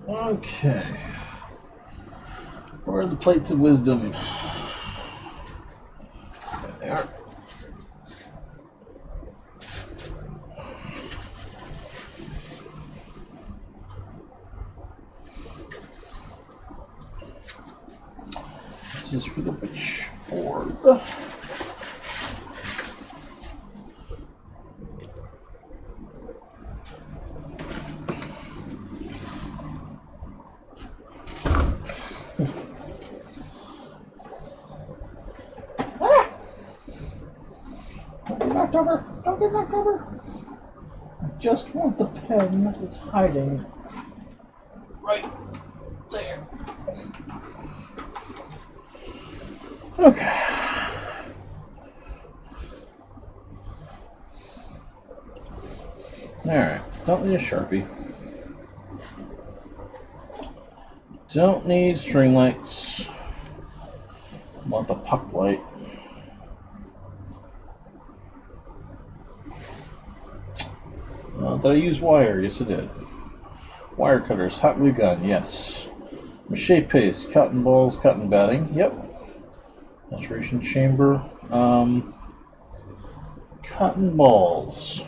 Okay. Where are the plates of wisdom? There they are. This is for the witch orb. Don't get knocked over. I just want the pen that's hiding right there. Okay. Alright, don't need a Sharpie. Don't need string lights. Want the puck light. Did I use wire? Yes, I did. Wire cutters, hot glue gun, yes. Mache paste, cotton balls, cotton batting, yep. Saturation chamber. Cotton balls.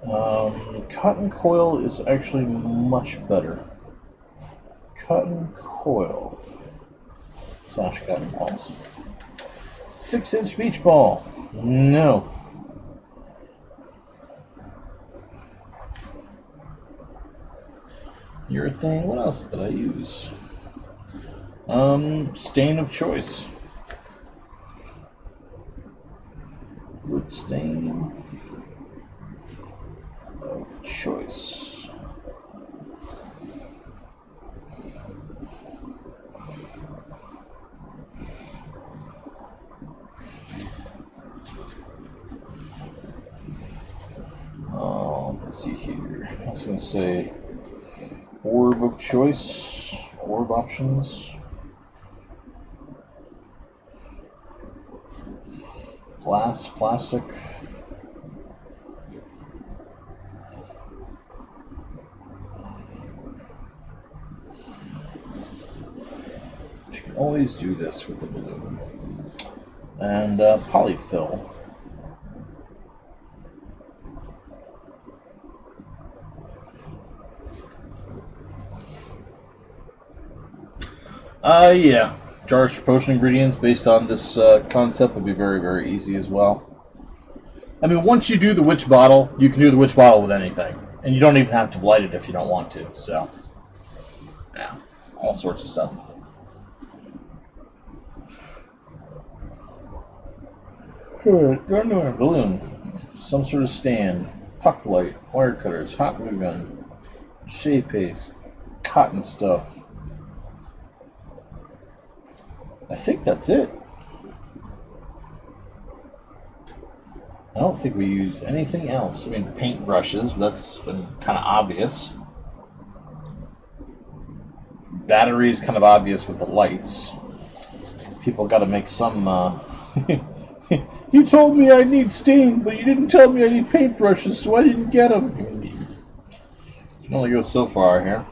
Cotton coil is actually much better. Cotton coil. / cotton balls. 6-inch beach ball. No. Urethane. What else did I use? Stain of choice. Wood stain of choice. was going to say orb of choice, orb options. Glass, plastic. You can always do this with the balloon. And polyfill. Yeah. Jars for potion ingredients based on this concept would be very, very easy as well. I mean, once you do the witch bottle, you can do the witch bottle with anything. And you don't even have to light it if you don't want to. So, yeah. All sorts of stuff. Balloon. Some sort of stand. Puck light. Wire cutters. Hot glue gun. Shea paste. Cotton stuff. I think that's it. I don't think we used anything else. I mean, paint brushes, but that's been kind of obvious. Batteries, kind of obvious with the lights. People got to make some... You told me I need stain, but you didn't tell me I need paintbrushes, so I didn't get them. You can only go so far here.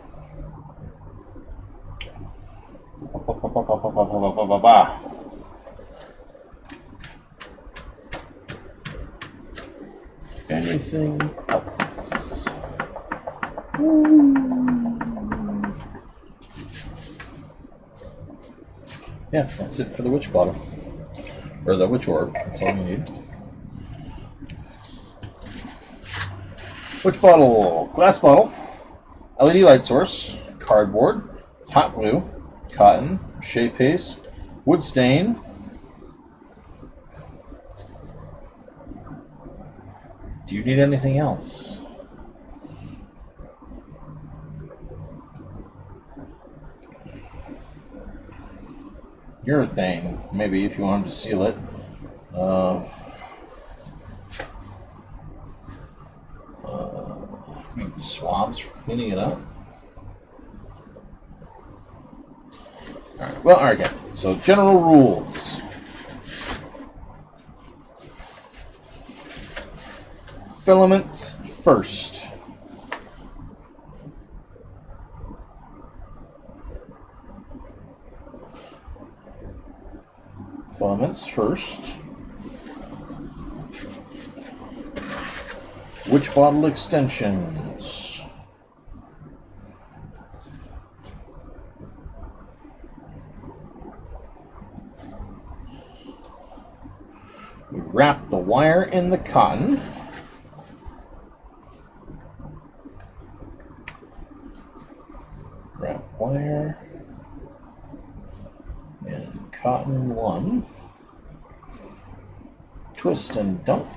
Anything else? Yeah, that's it for the witch bottle. Or the witch orb. That's all you need. Witch bottle, glass bottle, LED light source, cardboard, hot glue, cotton, shea paste, wood stain, do you need anything else? Urethane, maybe if you wanted to seal it. Swabs for cleaning it up. Alright, well, alright, so general rules. Filaments first. Filaments first. Witch bottle extensions. We wrap the wire in the cotton. Wrap wire in cotton 1. Twist and dunk.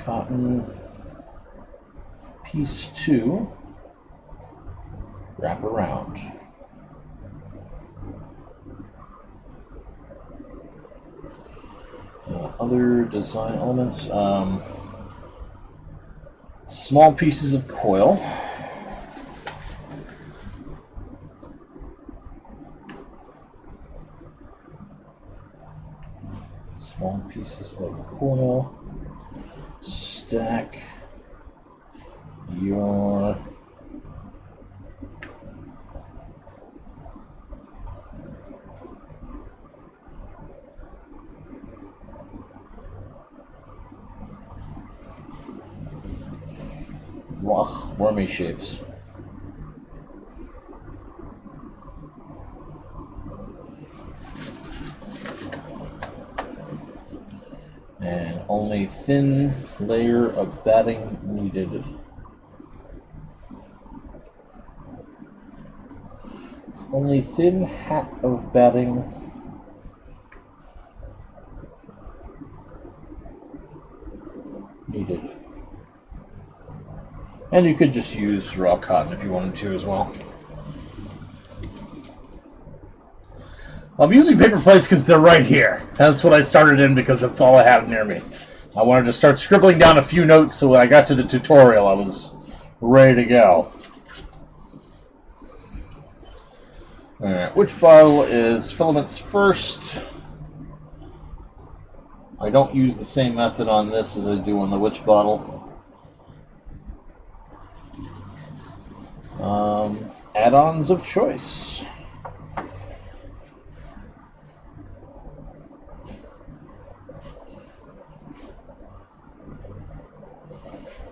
Cotton piece 2, wrap around. Other design elements, small pieces of coil. Small pieces of coil. Stack your wormy shapes. And only thin layer of batting needed. Only thin hat of batting needed. And you could just use raw cotton if you wanted to as well. I'm using paper plates because they're right here. That's what I started in because that's all I have near me. I wanted to start scribbling down a few notes so when I got to the tutorial I was ready to go. Alright, which bottle is filaments first? I don't use the same method on this as I do on the Wytch bottle. Add-ons of choice.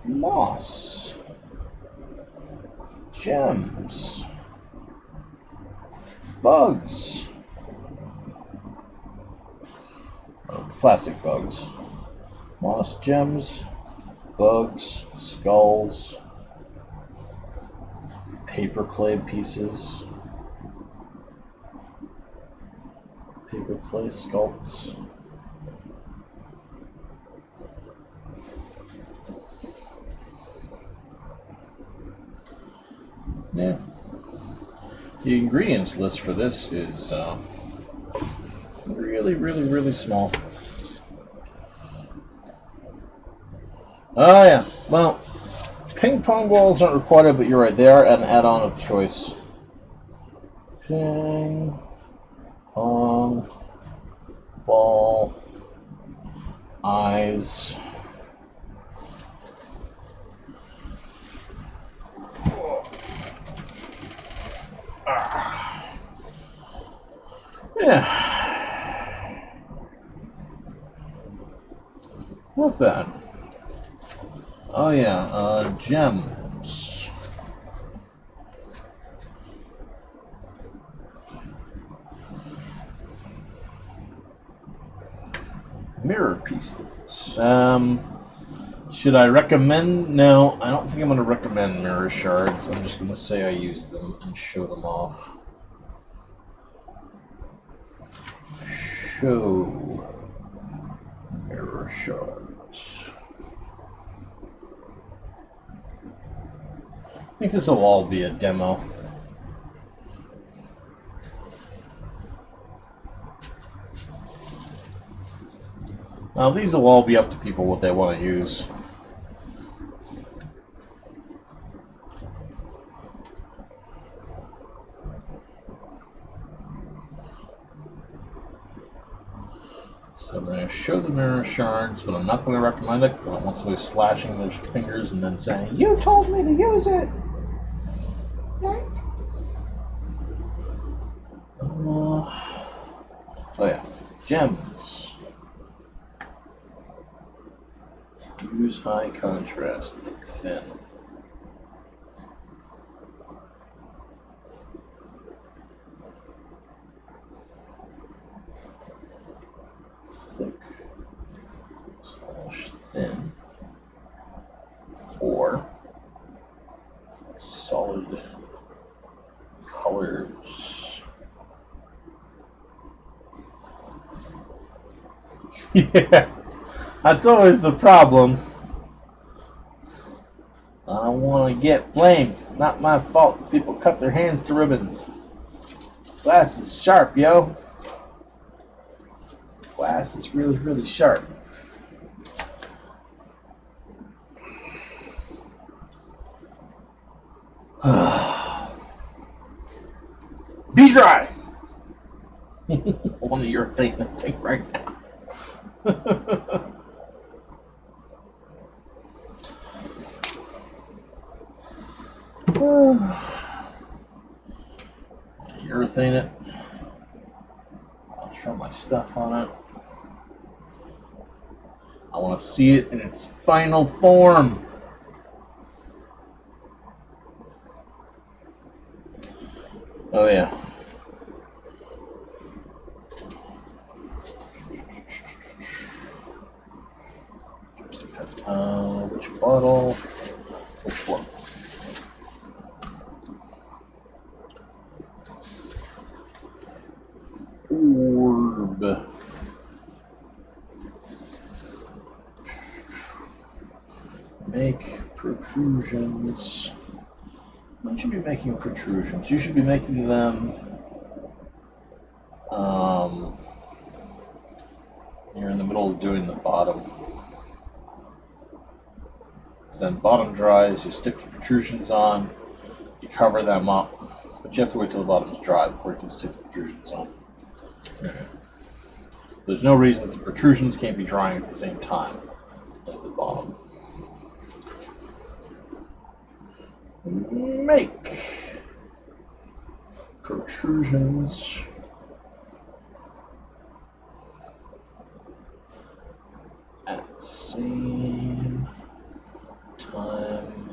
Moss. Gems. Bugs. Plastic bugs. Moss, gems, bugs, skulls, paper clay pieces, paper clay sculpts. Yeah. The ingredients list for this is really small. Oh yeah, well, ping pong balls aren't required, but you're right, they are an add-on of choice. Ping pong ball eyes. Yeah. Not bad. Oh yeah, gems. Mirror pieces. Should I recommend? No, I don't think I'm going to recommend mirror shards. I'm just going to say I use them and show them off. Show mirror shards. I think this will all be a demo. Now these will all be up to people what they want to use. So I'm going to show the mirror shards, but I'm not going to recommend it because I don't want somebody slashing their fingers and then saying, "You told me to use it!" Oh yeah, gems. Use high contrast, thick, thin. Thick / thin, or solid colors. Yeah, that's always the problem. I don't want to get blamed. Not my fault. People cut their hands to ribbons. Glass is sharp, yo. Glass is really sharp. Be dry. I want to urethane that thing right now. Urethane it. I'll throw my stuff on it. I want to see it in its final form. Oh yeah. Which bottle? Which one? Orb. Make protrusion. protrusions. When should you be making protrusions? You should be making them you're in the middle of doing the bottom. So then bottom dries, you stick the protrusions on, you cover them up, but you have to wait till the bottom's dry before you can stick the protrusions on. There's no reason that the protrusions can't be drying at the same time as the bottom. Make protrusions at same time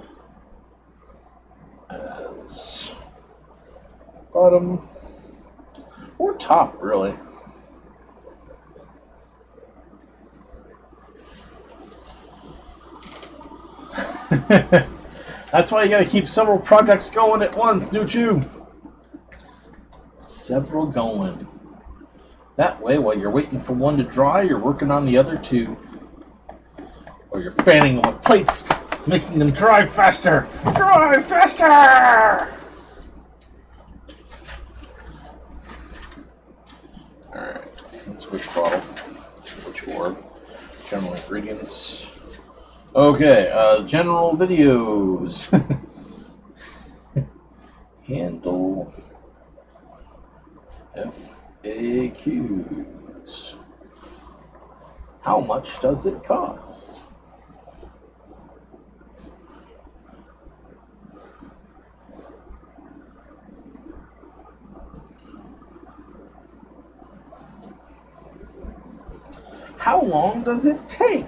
as bottom or top, really. That's why you gotta keep several projects going at once, don't you? Several going. That way, while you're waiting for one to dry, you're working on the other two. Or you're fanning them with plates, making them dry faster. Dry faster! Alright, let's switch bottle. Which orb? General ingredients. Okay, general videos. Handle FAQs. How much does it cost? How long does it take?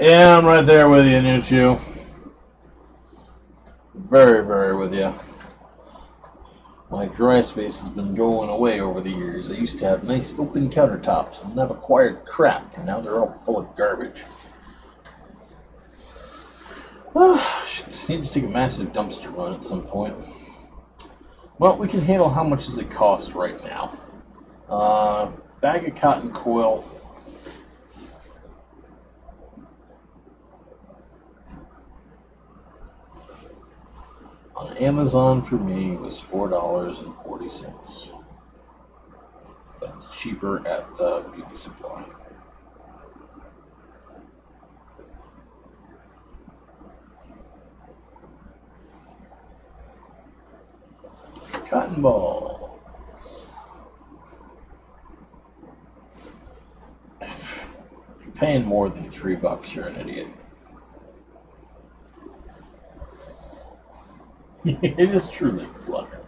Yeah, I'm right there with you, Nuchu. Very, very with you. My dry space has been going away over the years. I used to have nice open countertops and I've acquired crap, and now they're all full of garbage. Need to take a massive dumpster run at some point. Well, we can handle how much does it cost right now. Bag of cotton coil. On Amazon for me was $4.40. But it's cheaper at the beauty supply. Cotton balls. If you're paying more than $3, you're an idiot. It is truly clutter.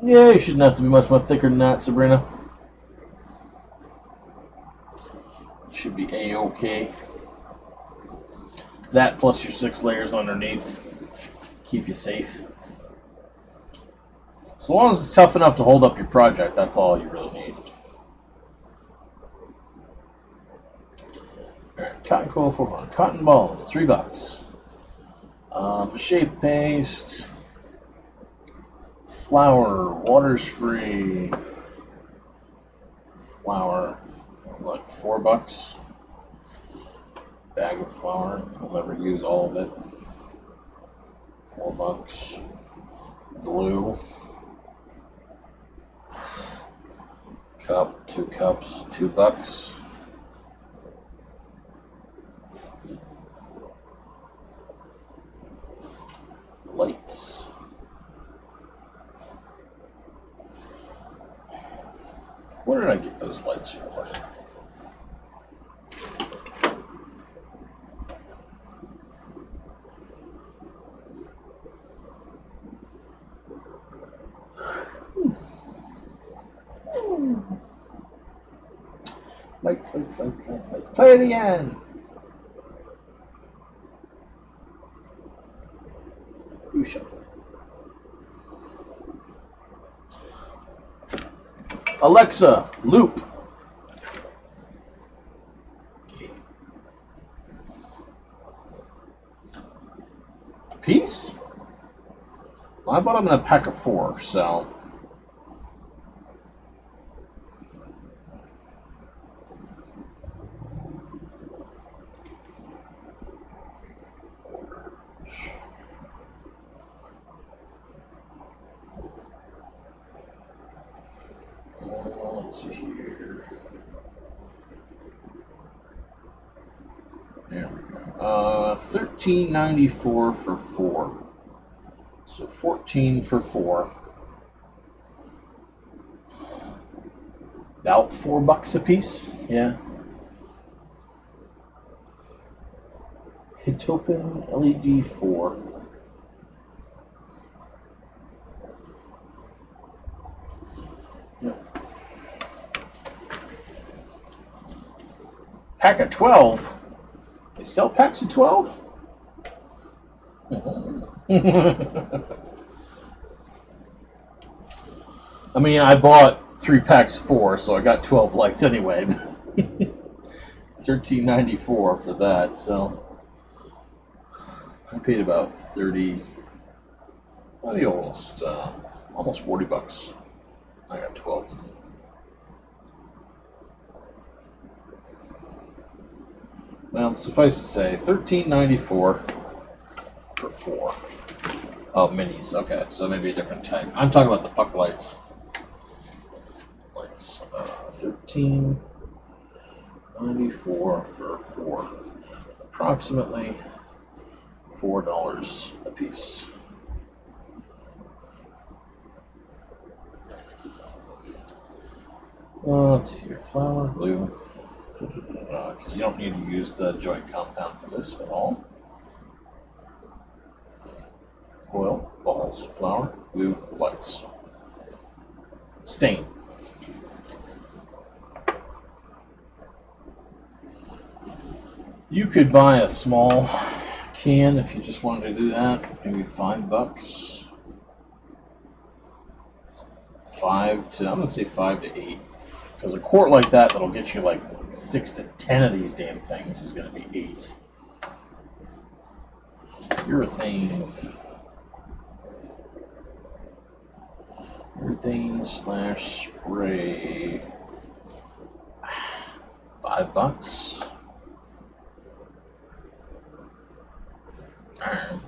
Yeah, you shouldn't have to be much thicker than that, Sabrina. It should be A-okay. That plus your 6 layers underneath keep you safe. As long as it's tough enough to hold up your project, that's all you really need. Alright, cotton coil 400. Cotton balls, $3. Shape paste. Flour, water's free. Flour, like $4. Bag of flour. I'll never use all of it. $4. Glue. Cup, 2 cups, $2. Lights. Where did I get those lights for? Lights. Play it again. You shuffle. Alexa, loop. piece? Well, I bought them in a pack of 4, so... Let's see here. There we go. $13.94 for 4. So 14 for 4. About $4 a piece. Yeah. Hit open LED 4. Yep. Pack of 12. They sell packs of 12? I mean, I bought 3 packs of 4, so I got 12 lights anyway. $13.94 for that, so I paid about 30, maybe almost $40. I got 12. Well, suffice to say, $13.94 for 4. Oh, minis. Okay, so maybe a different type. I'm talking about the puck lights. Lights. $13.94 for 4. Approximately $4 a piece. Let's see here. Flower, blue. Because you don't need to use the joint compound for this at all. Oil, balls, flour, blue, lights. Stain. You could buy a small can if you just wanted to do that. Maybe $5. 5 to, I'm gonna say 5 to 8. Because a quart like that, that'll get you like 6 to 10 of these damn things, is gonna be 8. Urethane. Urethane / spray. $5. Alright.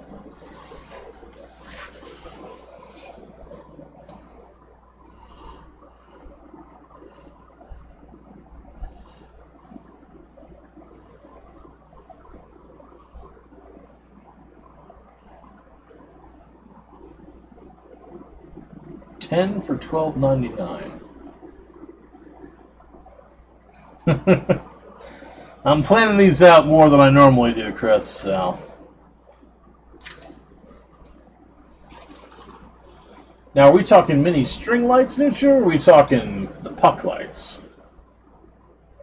$10 for $12.99. I'm planning these out more than I normally do, Chris, so. Now, are we talking mini string lights, Nutra, or are we talking the puck lights?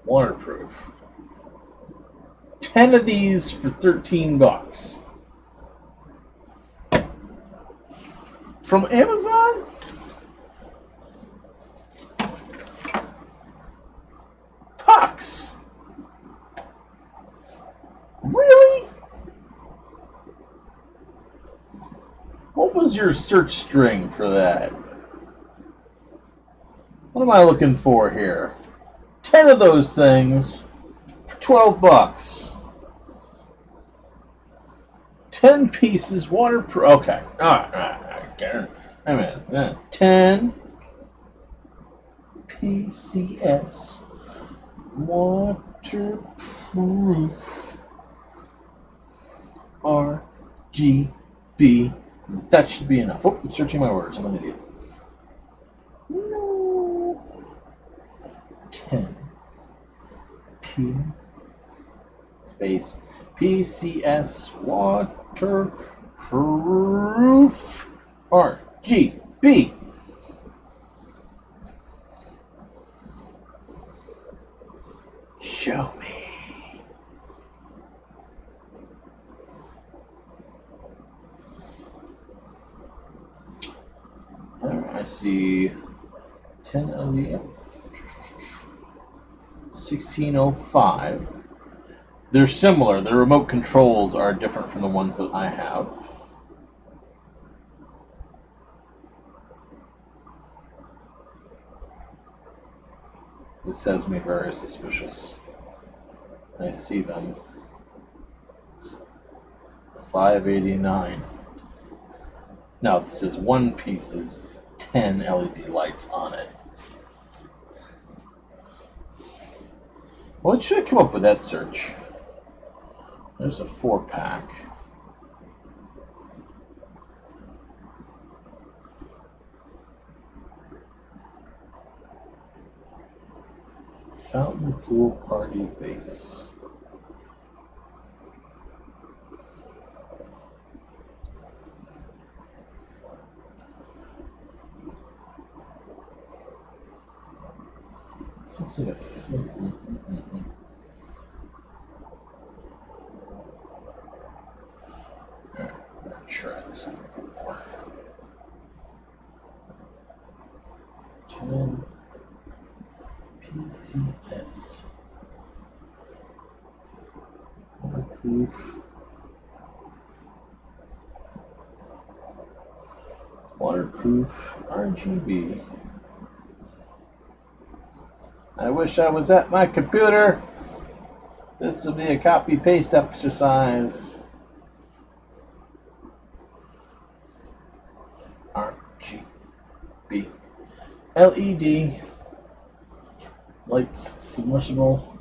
Waterproof. 10 of these for $13. From Amazon? Pucks? Really? What was your search string for that? What am I looking for here? 10 of those things for $12. 10 pieces waterproof. Okay. Alright. Wait a minute. 10 PCS waterproof RGB. That should be enough. Oh, I'm searching my words. I'm an idiot. No. 10 P space PCS waterproof RGB. Show me. I see 10 LED. 1605. They're similar. The remote controls are different from the ones that I have. This has me very suspicious. I see them. 589. Now this says one piece is 10 LED lights on it. What should I come up with that search? There's a 4-pack. Fountain pool party vase. This looks like a. Alright, I'm gonna try this a little bit more. 10 PCS. Waterproof. Waterproof RGB. I wish I was at my computer. This will be a copy-paste exercise. RGB. LED. Lights, submersible.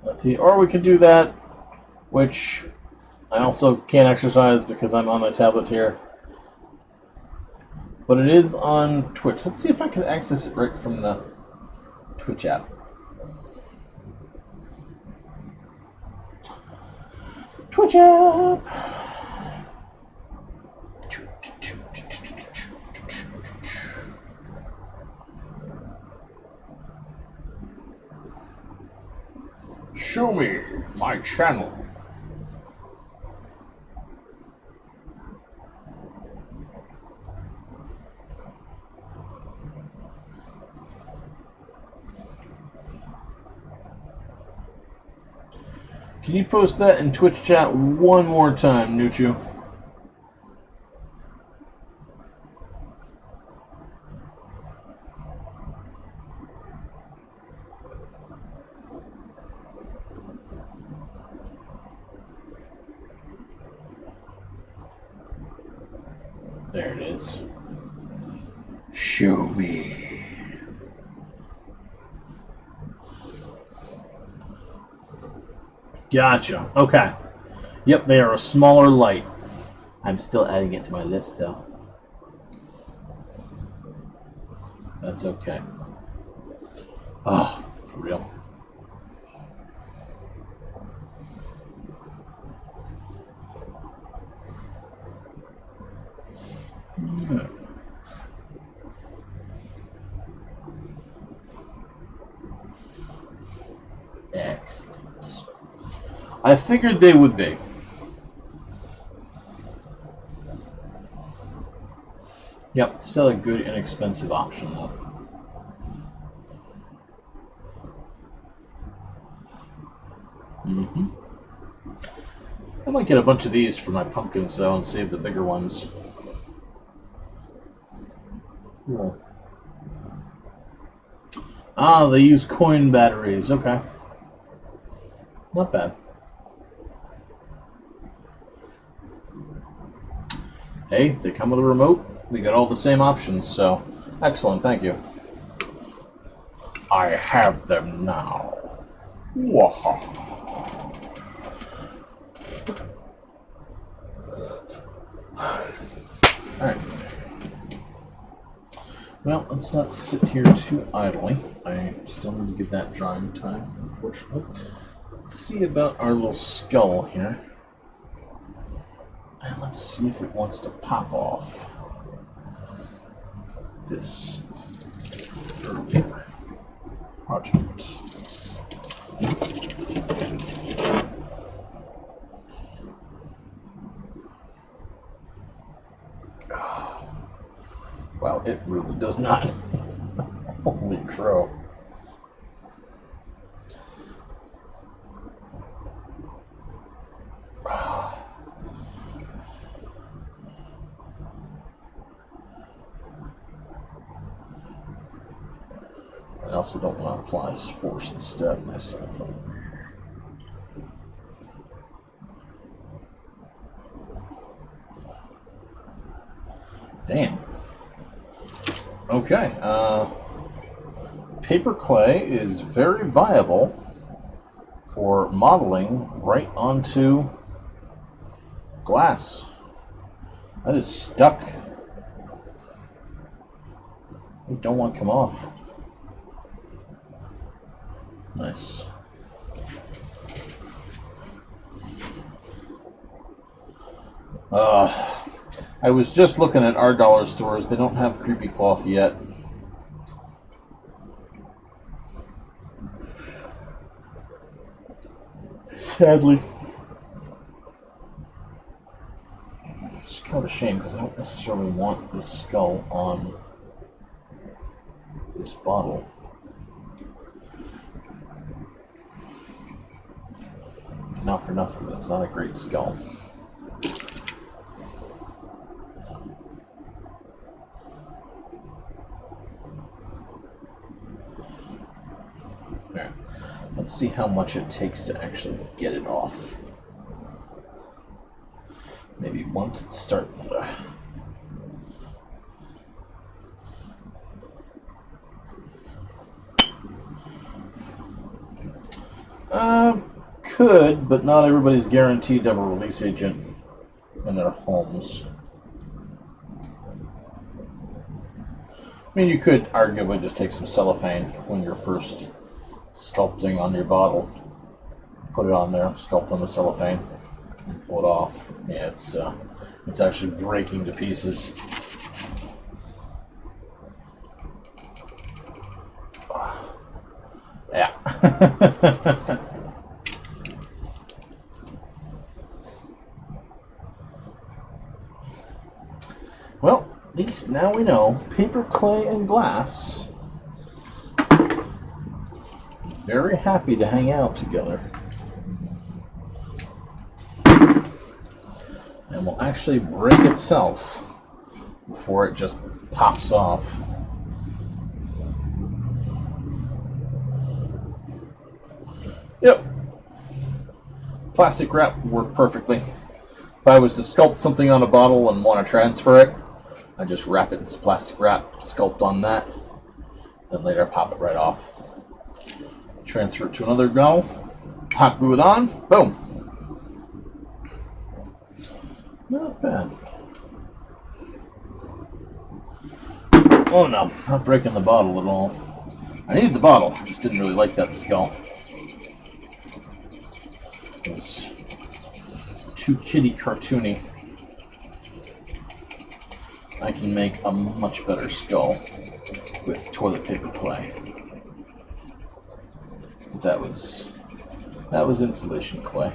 Let's see. Or we could do that, which I also can't exercise because I'm on my tablet here. But it is on Twitch. Let's see if I can access it right from the Twitch app. Twitch app. Show me my channel. Can you post that in Twitch chat one more time, Nuchu? There it is. Show me. Gotcha. Okay. Yep, they are a smaller light. I'm still adding it to my list, though. That's okay. Oh, for real. Yeah. Excellent. I figured they would be. Yep, still a good inexpensive option though. I might get a bunch of these for my pumpkins though and save the bigger ones. Cool. Ah, they use coin batteries. Okay. Not bad. Hey, they come with a remote. We got all the same options, so excellent, thank you. I have them now. Alright. Well, let's not sit here too idly. I still need to give that drying time, unfortunately. Let's see about our little skull here. And let's see if it wants to pop off this earlier project. Wow, it really does not. Holy crow. also don't want to apply force instead myself. Damn. Okay. Paper clay is very viable for modeling right onto glass. That is stuck. I don't want to come off. Nice. I was just looking at our dollar stores. They don't have creepy cloth yet. Sadly. It's kind of a shame because I don't necessarily want this skull on this bottle. Not for nothing, but it's not a great skull. Alright, let's see how much it takes to actually get it off. Maybe once it's starting to... Could, but not everybody's guaranteed to have a release agent in their homes. I mean, you could arguably just take some cellophane when you're first sculpting on your bottle. Put it on there, sculpt on the cellophane, and pull it off. Yeah, it's actually breaking to pieces. Yeah. Well, at least now we know paper, clay, and glass very happy to hang out together. And will actually break itself before it just pops off. Yep. Plastic wrap worked perfectly. If I was to sculpt something on a bottle and want to transfer it, I just wrap it in plastic wrap, sculpt on that, then later pop it right off. Transfer it to another bottle, hot glue it on, boom. Not bad. Oh no, not breaking the bottle at all. I needed the bottle, I just didn't really like that skull. It was too kitty cartoony. I can make a much better skull with toilet paper clay. That was insulation clay.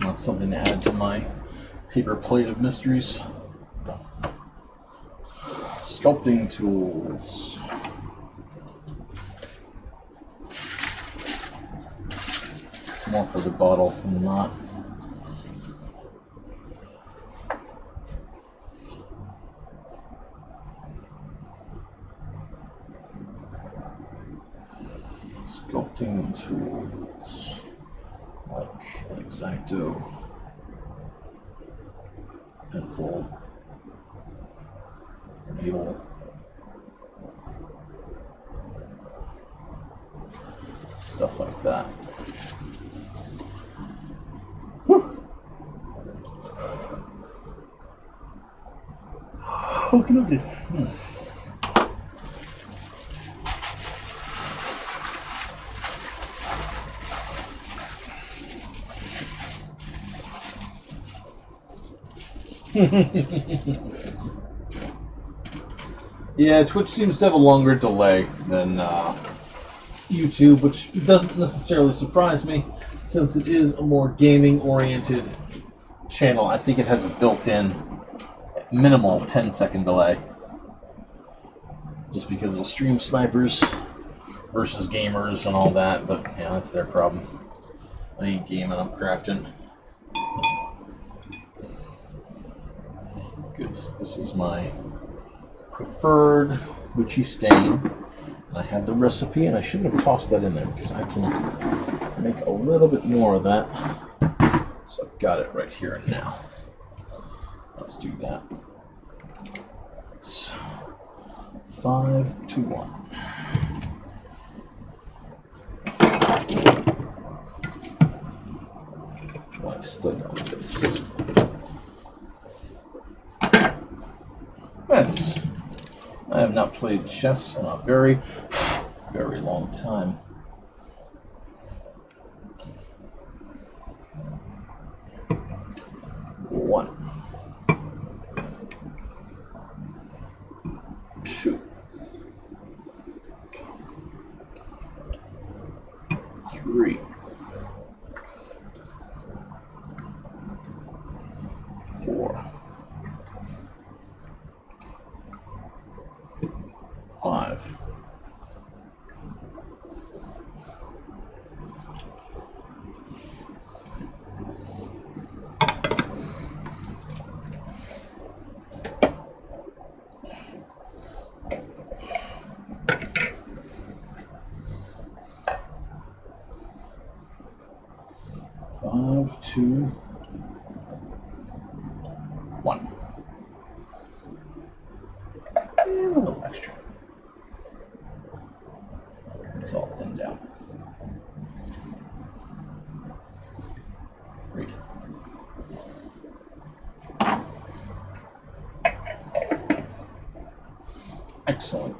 That's something to add to my paper plate of mysteries. Sculpting tools. More for the bottle than not. Sculpting tools. Like an X-Acto, pencil, needle, stuff like that. Okay. Yeah, Twitch seems to have a longer delay than YouTube, which doesn't necessarily surprise me since it is a more gaming-oriented channel. I think it has a built-in minimal 10-second delay. Just because of stream snipers versus gamers and all that, but yeah, that's their problem. I ain't gaming, I'm crafting. Good. This is my preferred witchy stain. I have the recipe, and I shouldn't have tossed that in there because I can make a little bit more of that. So I've got it right here and now. Let's do that. It's 5 to 1. Well, I've still got this. Yes. I have not played chess in a very, very long time. One. 2. 3. 4. 5. 5, 2, 1. And a little extra. It's all thinned out. Great. Excellent.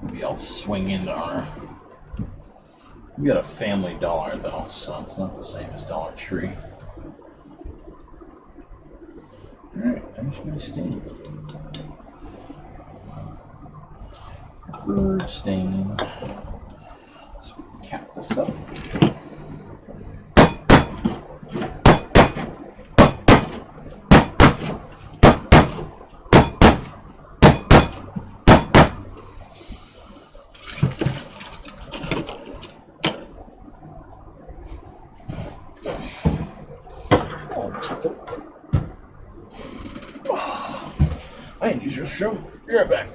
Maybe I'll swing into our... We got a Family Dollar though, so it's not the same as Dollar Tree. Alright, there's my stain. Preferred stain. So we can cap this up. I didn't use your shoe. Be right back.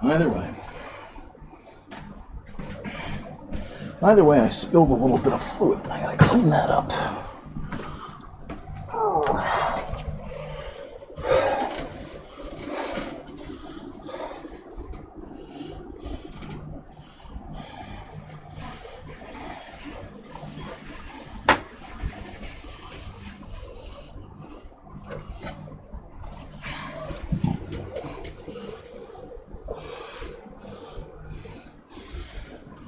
Either way, I spilled a little bit of fluid. I gotta clean that up.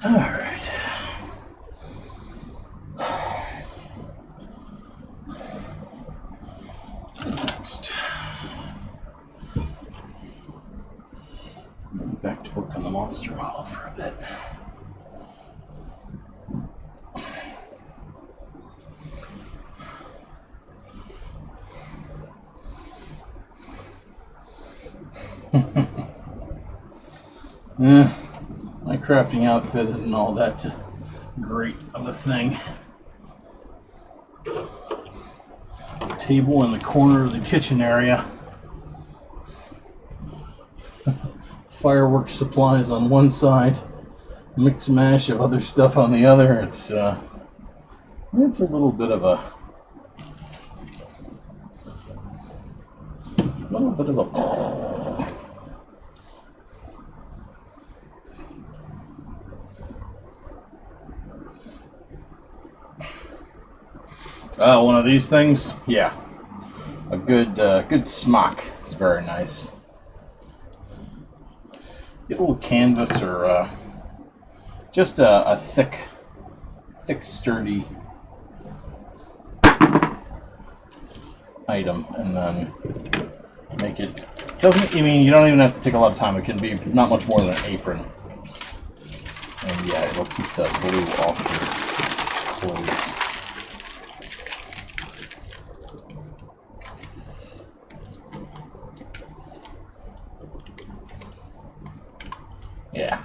All right. Next. Back to work on the monster model for a bit. My crafting outfit isn't all that great of a thing. Table in the corner of the kitchen area. Fireworks supplies on one side, mix mash of other stuff on the other. It's a little bit of a one of these things, yeah. A good smock is very nice. Get a little canvas or just a thick, sturdy item, and then make it. Doesn't. I mean, you don't even have to take a lot of time. It can be not much more than an apron, and yeah, it'll keep the glue off your clothes. Yeah.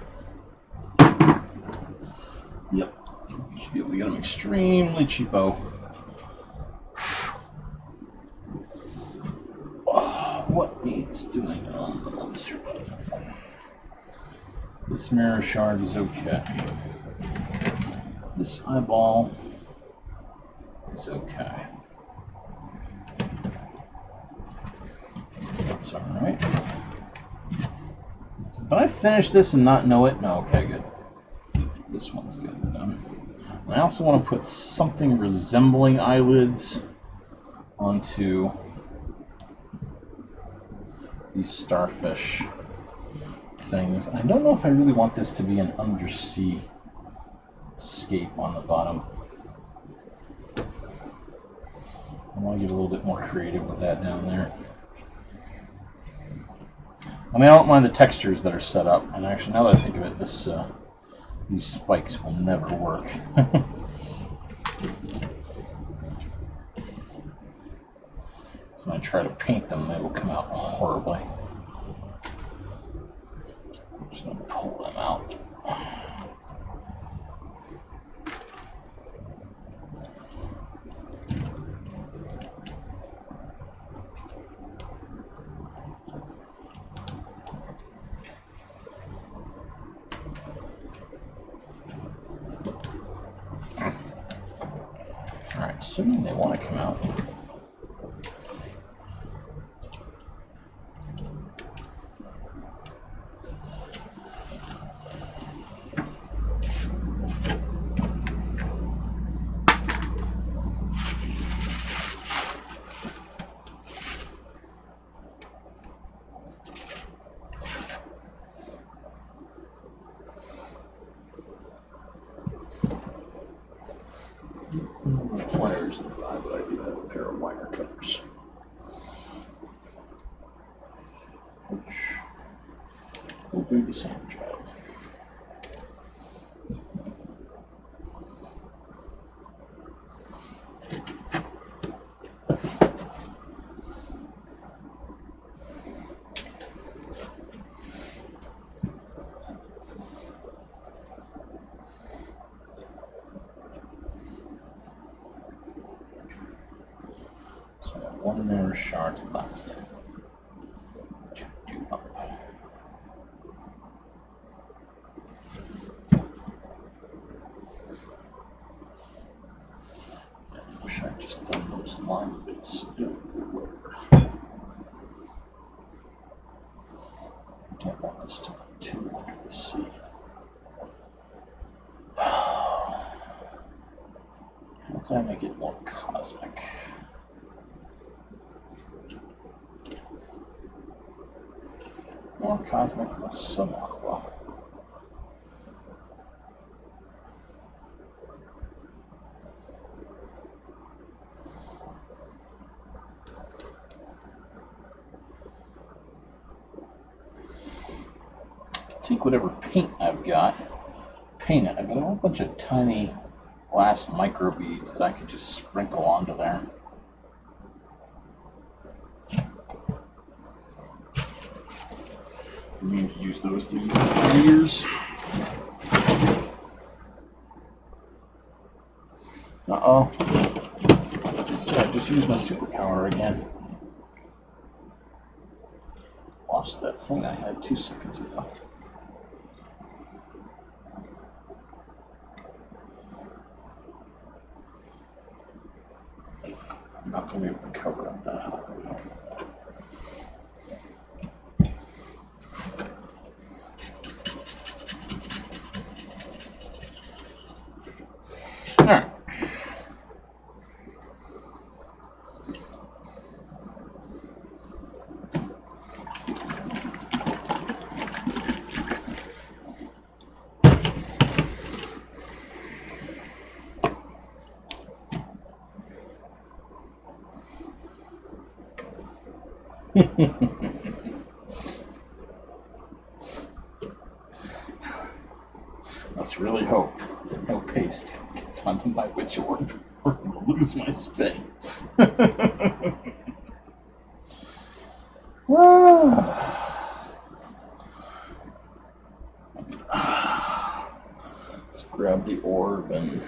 Yep. Should be able to get them extremely cheapo. Oh, what needs doing on the monster? This mirror shard is okay. This eyeball is okay. That's alright. Did I finish this and not know it? No, okay, good. This one's gonna be done. And I also want to put something resembling eyelids onto these starfish things. I don't know if I really want this to be an undersea scape on the bottom. I want to get a little bit more creative with that down there. I mean, I don't mind the textures that are set up, and actually, now that I think of it, these spikes will never work. So when I try to paint them, they will come out horribly. I'm just going to pull them out. Alright, assuming they want to come out. Pliers and but I do have a pair of wire cutters, which will do the same job. One mirror shard left to do up. line bits everywhere. Tap out this to the 2 under the C. How can I make it more cosmic? More cosmic, less sub-aqua. Take whatever paint I've got, paint it. I've got a whole bunch of tiny glass micro beads that I could just sprinkle onto there. I mean to use those things in years. Uh-oh. See, I just used my superpower again. Lost that thing I had 2 seconds ago. I'm not going to be able to cover up that hot glue. All right. Let's really hope no paste gets onto my Wytch orb or I'm going to lose my spin. Let's grab the orb and...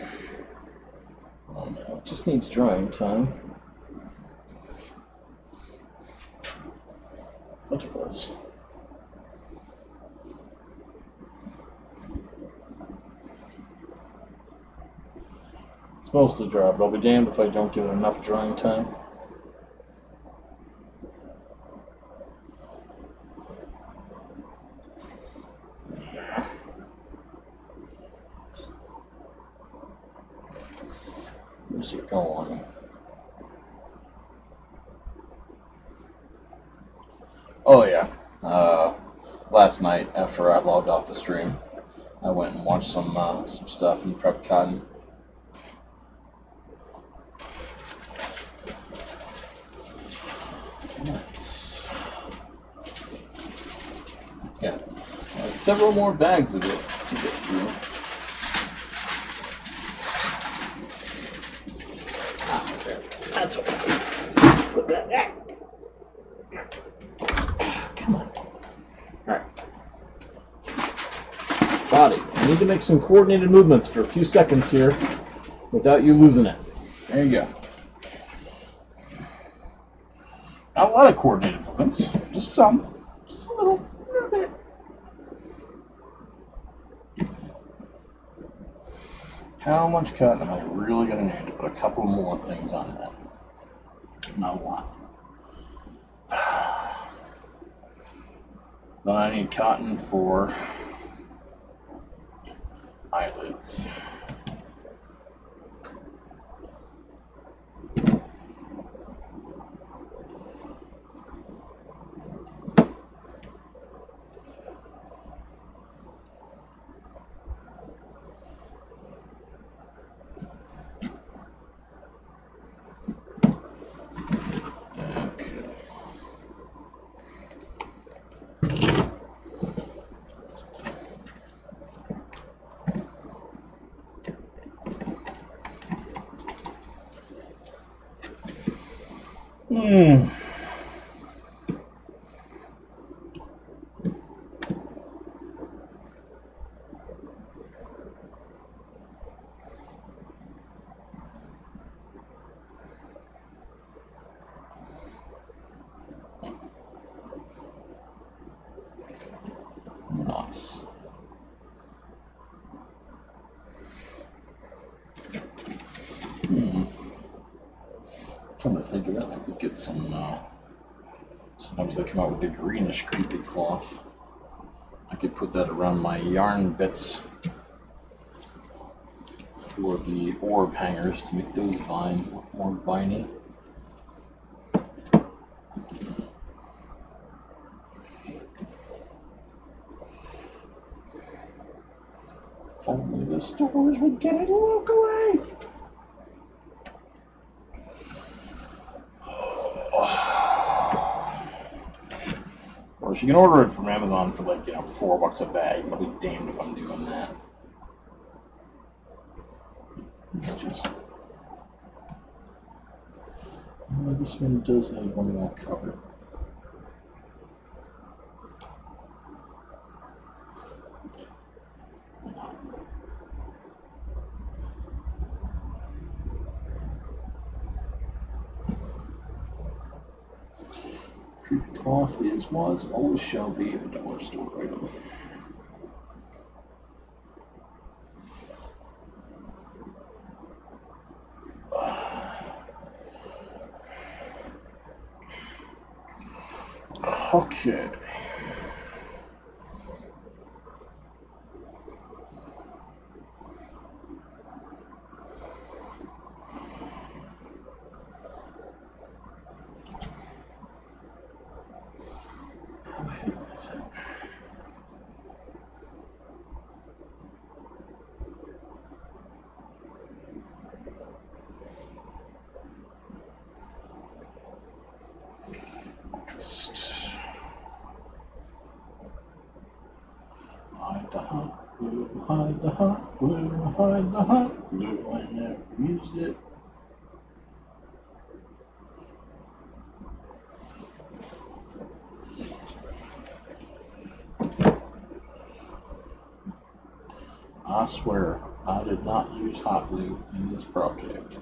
oh no, it just needs drying time. Bunch of us. It's mostly dry, but I'll be damned if I don't give it enough drying time. Where's it going? Oh yeah. Last night after I logged off the stream, I went and watched some stuff and prepped cotton. Yeah, several more bags of it to get through. Ah, there. That's what I need. Put that back. Come on. Alright. Body. I need to make some coordinated movements for a few seconds here without you losing it. There you go. Not a lot of coordinated movements, just some. Just a little bit. How much cotton am I really going to need to put a couple more things on that? Not a lot. Then I need cotton for eyelids. Nice. Come to think of it, I could get some. Sometimes they come out with the greenish creepy cloth. I could put that around my yarn bits for the orb hangers to make those vines look more viney. If only the stores would get it to walk away. Or you can order it from Amazon for like, $4 a bag. I'll be damned if I'm doing that. It's just... this one does have one more cover. Creepy cloth was, always shall be a dollar store item. Okay. How heavy is it? Twist. Hide the hot glue, hide the hot glue, hide the hot glue. I never used it. I swear, I did not use hot glue in this project.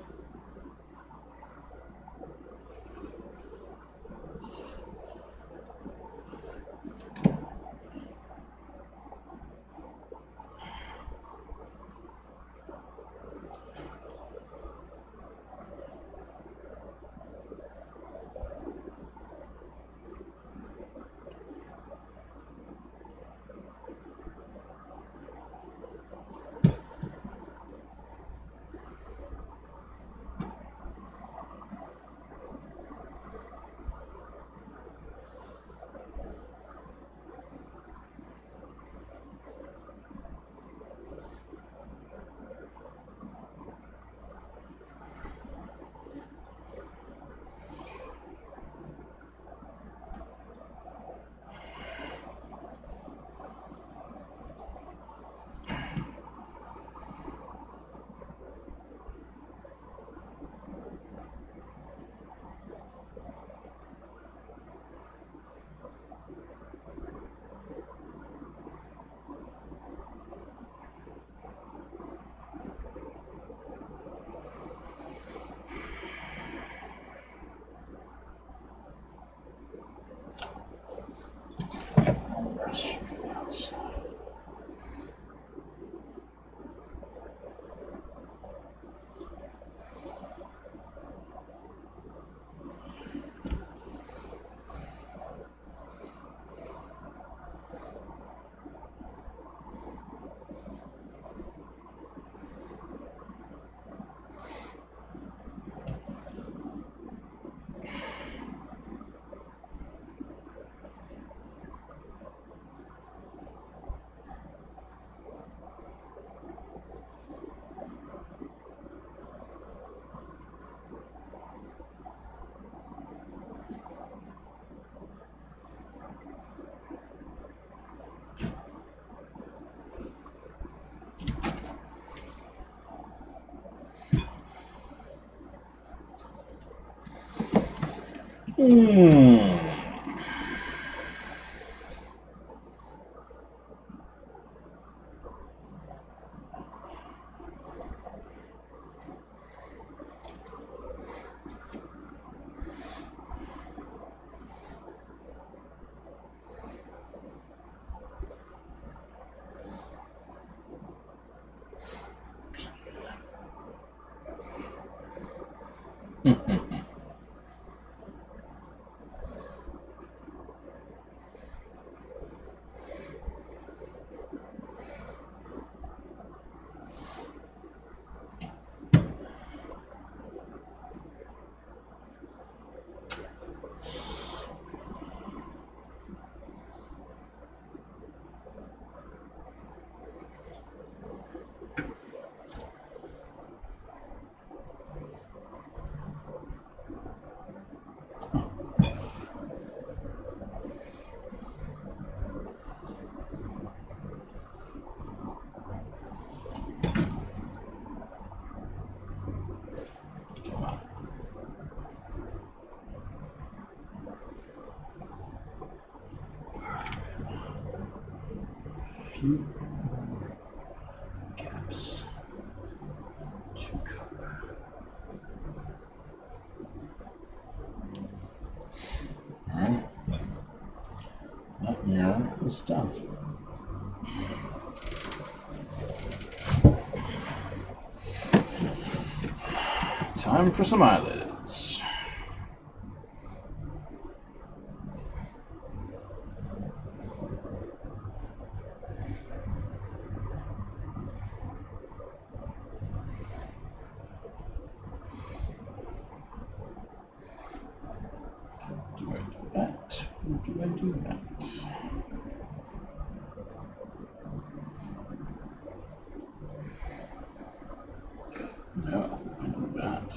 2 more caps to cover. Alright. That mirror is done. Time for some eyelids. Do I do that? Or do I do that? No, I do that.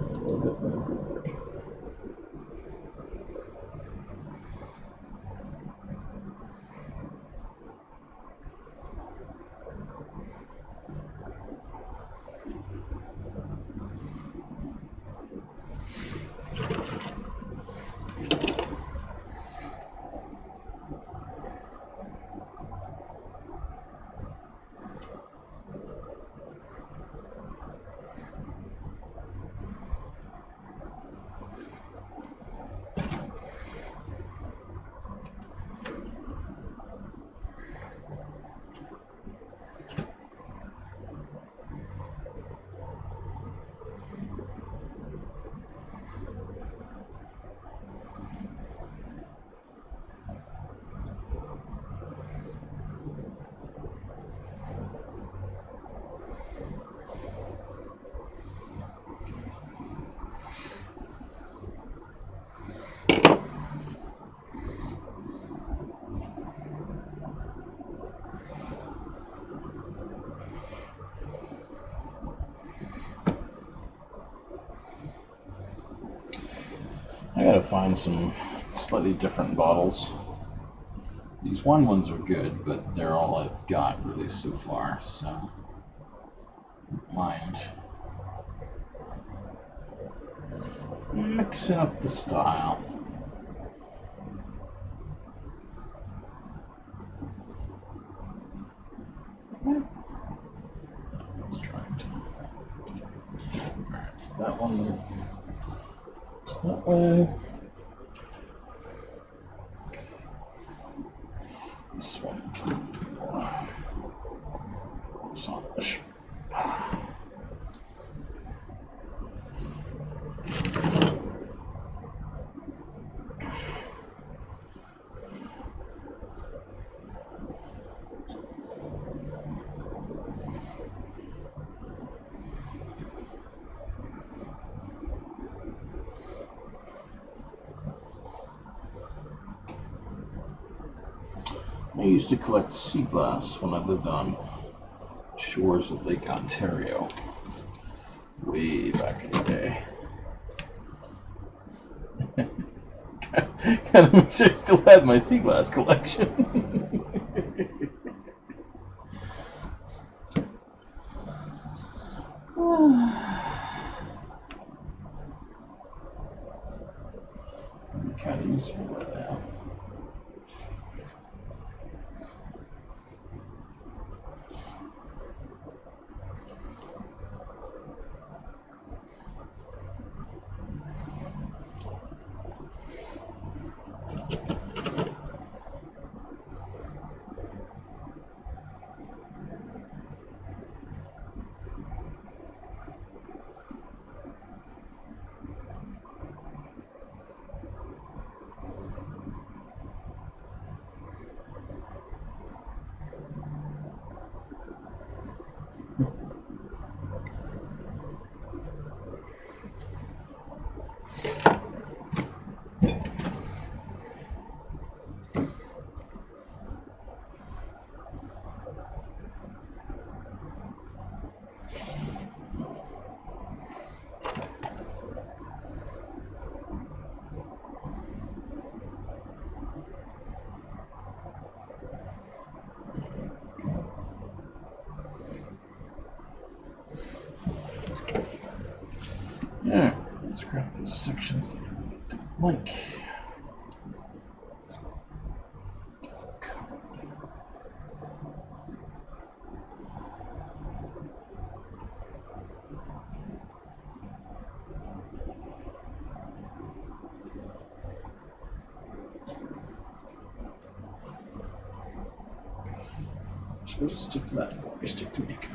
A little bit more blurry. I gotta find some slightly different bottles. These ones are good, but they're all I've got really so far, so don't mind mixing up the style. Let's try it. Alright, so that one is that way. This one horizontal-ish. I used to collect sea glass when I lived on shores of Lake Ontario, way back in the day. Kind of wish I still had my sea glass collection. Kind of useful right now. sections like. Supposed to stick to that, or stick to Mika.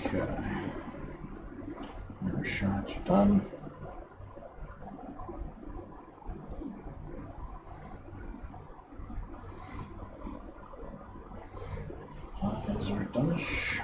Okay. Your shots are done. Eyes are done-ish.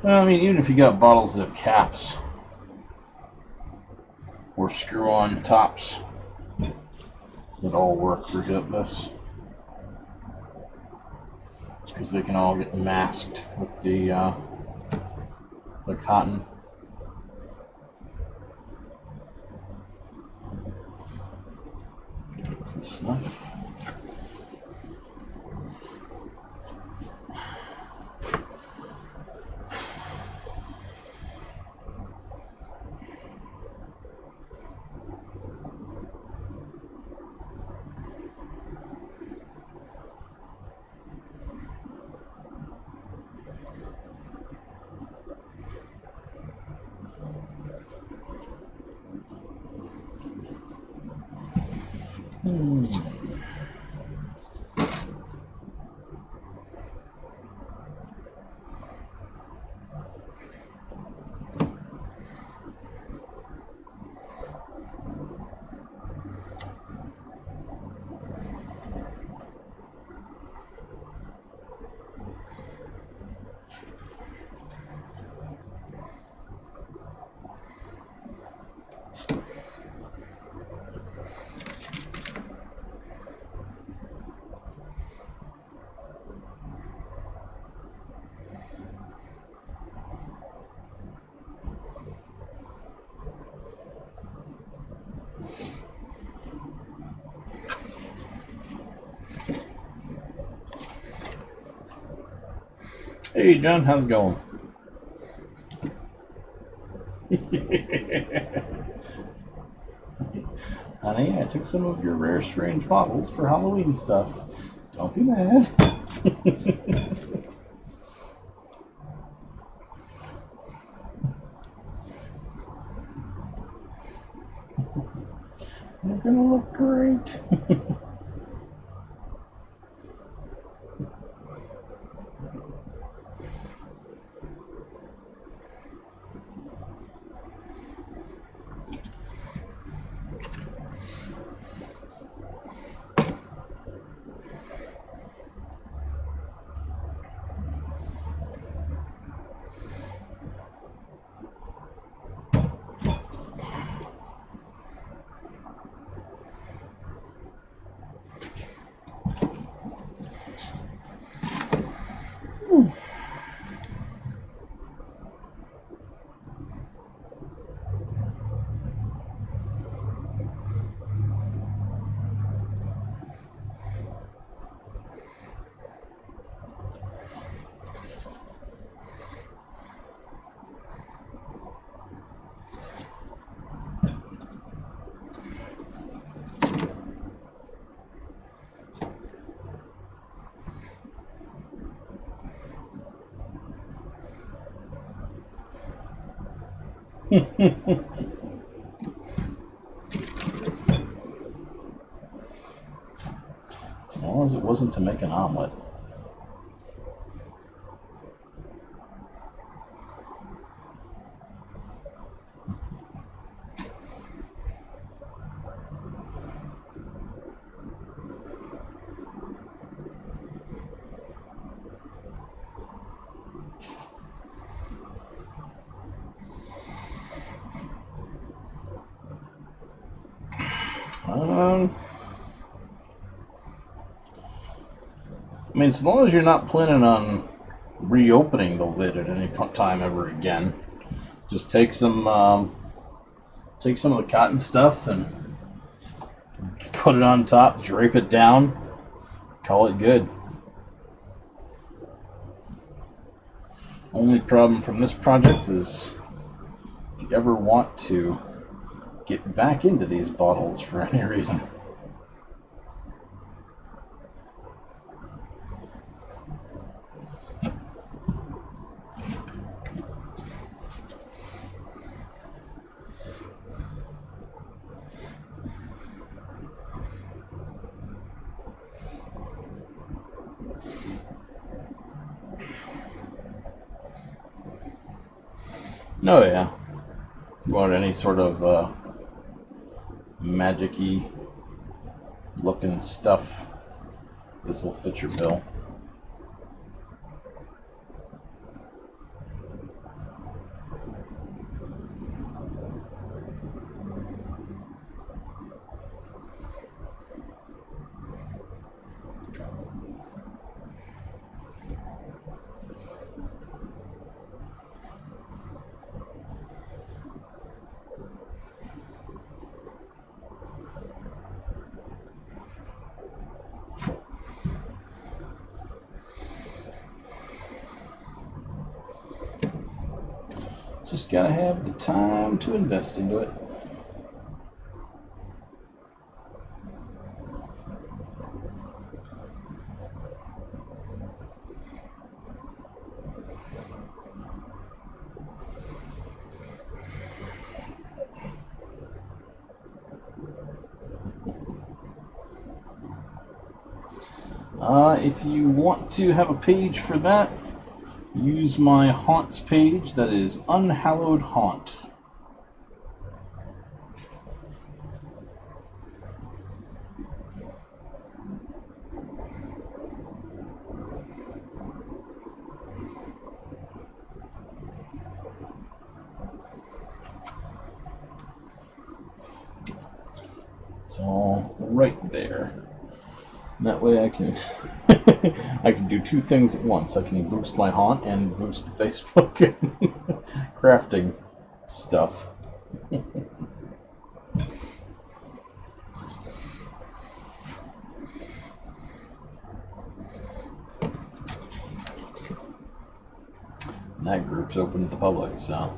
I mean, even if you got bottles that have caps or screw-on tops, that all work for this, because they can all get masked with the cotton. Close enough. Hey John, how's it going? Honey, I took some of your rare strange bottles for Halloween stuff. Don't be mad. They're gonna look great. wasn't to make an omelet. I mean, as long as you're not planning on reopening the lid at any time ever again, just take some of the cotton stuff and put it on top, drape it down, call it good. Only problem from this project is if you ever want to get back into these bottles for any reason. Oh yeah. You want any sort of magic-y looking stuff, this will fit your bill. Just gotta have the time to invest into it. If you want to have a page for that, use my haunts page. That is Unhallowed Haunt. It's all right there. That way I can I can do two things at once. I can boost my haunt and boost the Facebook crafting stuff. And that group's open to the public, so.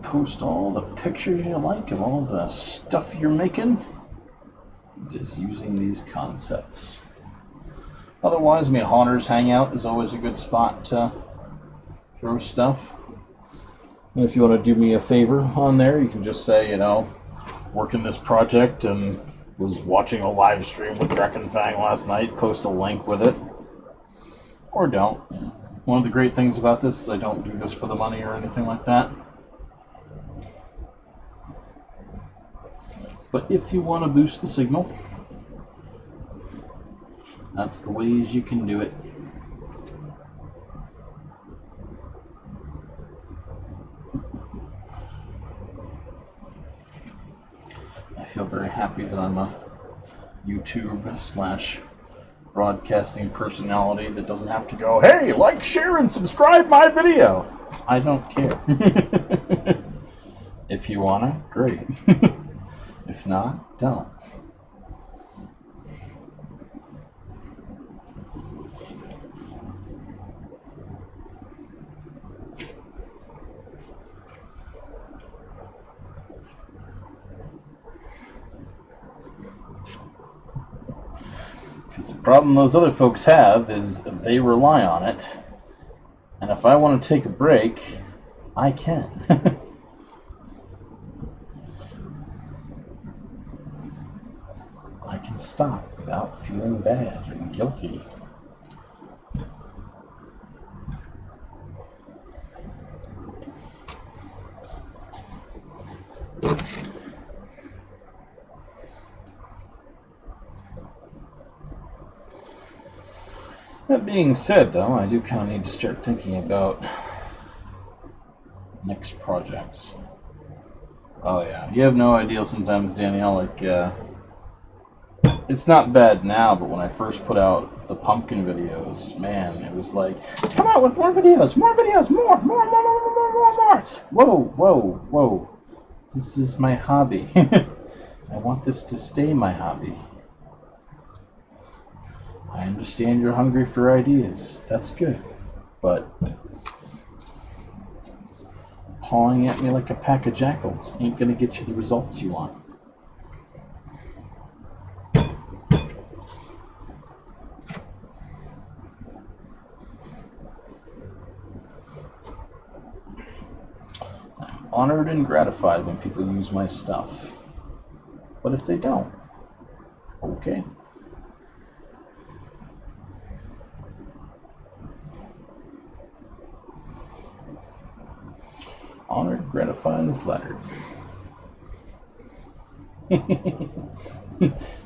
Post all the pictures you like of all the stuff you're making. Just using these concepts. Otherwise, I mean, Haunters Hangout is always a good spot to throw stuff. And if you want to do me a favor on there, you can just say, you know, working this project and was watching a live stream with Dreckenfang last night, post a link with it. Or don't. One of the great things about this is I don't do this for the money or anything like that. But if you want to boost the signal, that's the ways you can do it. I feel very happy that I'm a YouTube / broadcasting personality that doesn't have to go, hey, like, share, and subscribe my video. I don't care. If you wanna, great. If not, don't. problem those other folks have is they rely on it, and if I want to take a break, I can. I can stop without feeling bad and guilty. That being said, though, I do kind of need to start thinking about next projects. Oh yeah, you have no idea sometimes, Danielle, like, it's not bad now, but when I first put out the pumpkin videos, man, it was like, come out with more videos, more! Whoa, whoa, whoa. This is my hobby. I want this to stay my hobby. I understand you're hungry for ideas. That's good. But pawing at me like a pack of jackals ain't gonna get you the results you want. I'm honored and gratified when people use my stuff. But if they don't, okay. Honored, gratified, and flattered.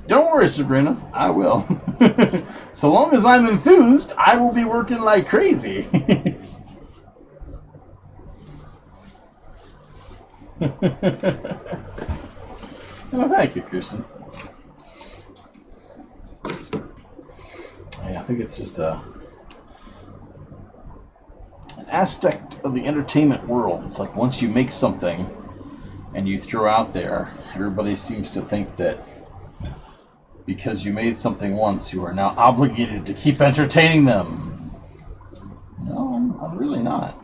Don't worry, Sabrina. I will. So long as I'm enthused, I will be working like crazy. Oh, thank you, Kirsten. Yeah, I think it's just an aspect of the entertainment world. It's like once you make something and you throw out there, everybody seems to think that because you made something once, you are now obligated to keep entertaining them. No, I'm really not.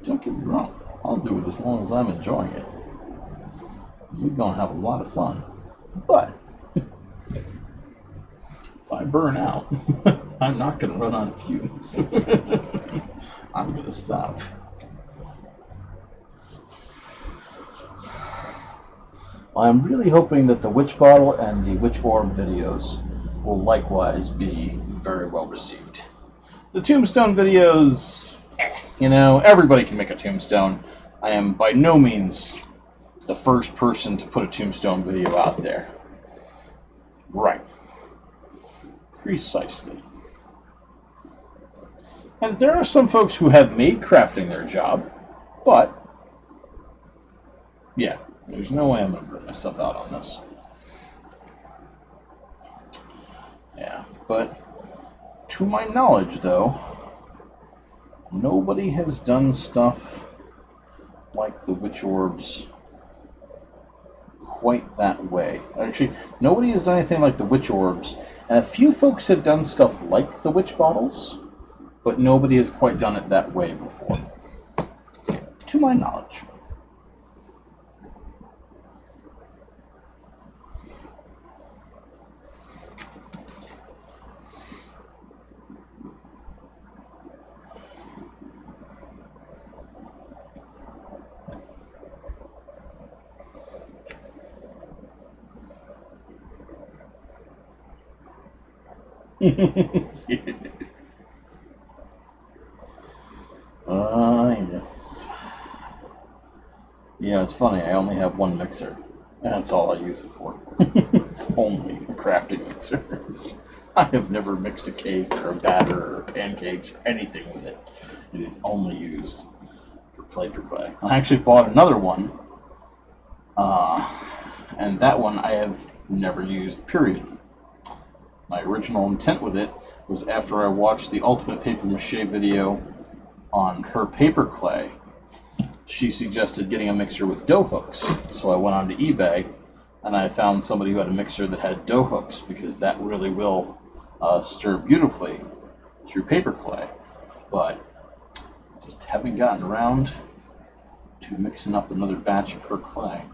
Don't get me wrong, I'll do it as long as I'm enjoying it. We're going to have a lot of fun. But if I burn out, I'm not going to run on fumes. I'm going to stop. Well, I'm really hoping that the Wytch Bottle and the Wytch Orb videos will likewise be very well received. The Tombstone videos, you know, everybody can make a tombstone. I am by no means the first person to put a tombstone video out there. Right. Precisely. And there are some folks who have made crafting their job, but yeah, there's no way I'm going to burn myself out on this. Yeah, but to my knowledge, though, nobody has done stuff like the Wytch Orbs quite that way. Actually, nobody has done anything like the Wytch Orbs, and a few folks have done stuff like the Wytch Bottles, but nobody has quite done it that way before, to my knowledge. Yes. Yeah, it's funny. I only have one mixer. That's all I use it for. It's only a crafting mixer. I have never mixed a cake or a batter or pancakes or anything with it. It is only used for play. I actually bought another one, and that one I have never used, period. My original intent with it was after I watched the Ultimate Paper Mache video on her paper clay, she suggested getting a mixer with dough hooks. So I went onto eBay and I found somebody who had a mixer that had dough hooks, because that really will stir beautifully through paper clay. But it just haven't gotten around to mixing up another batch of her clay.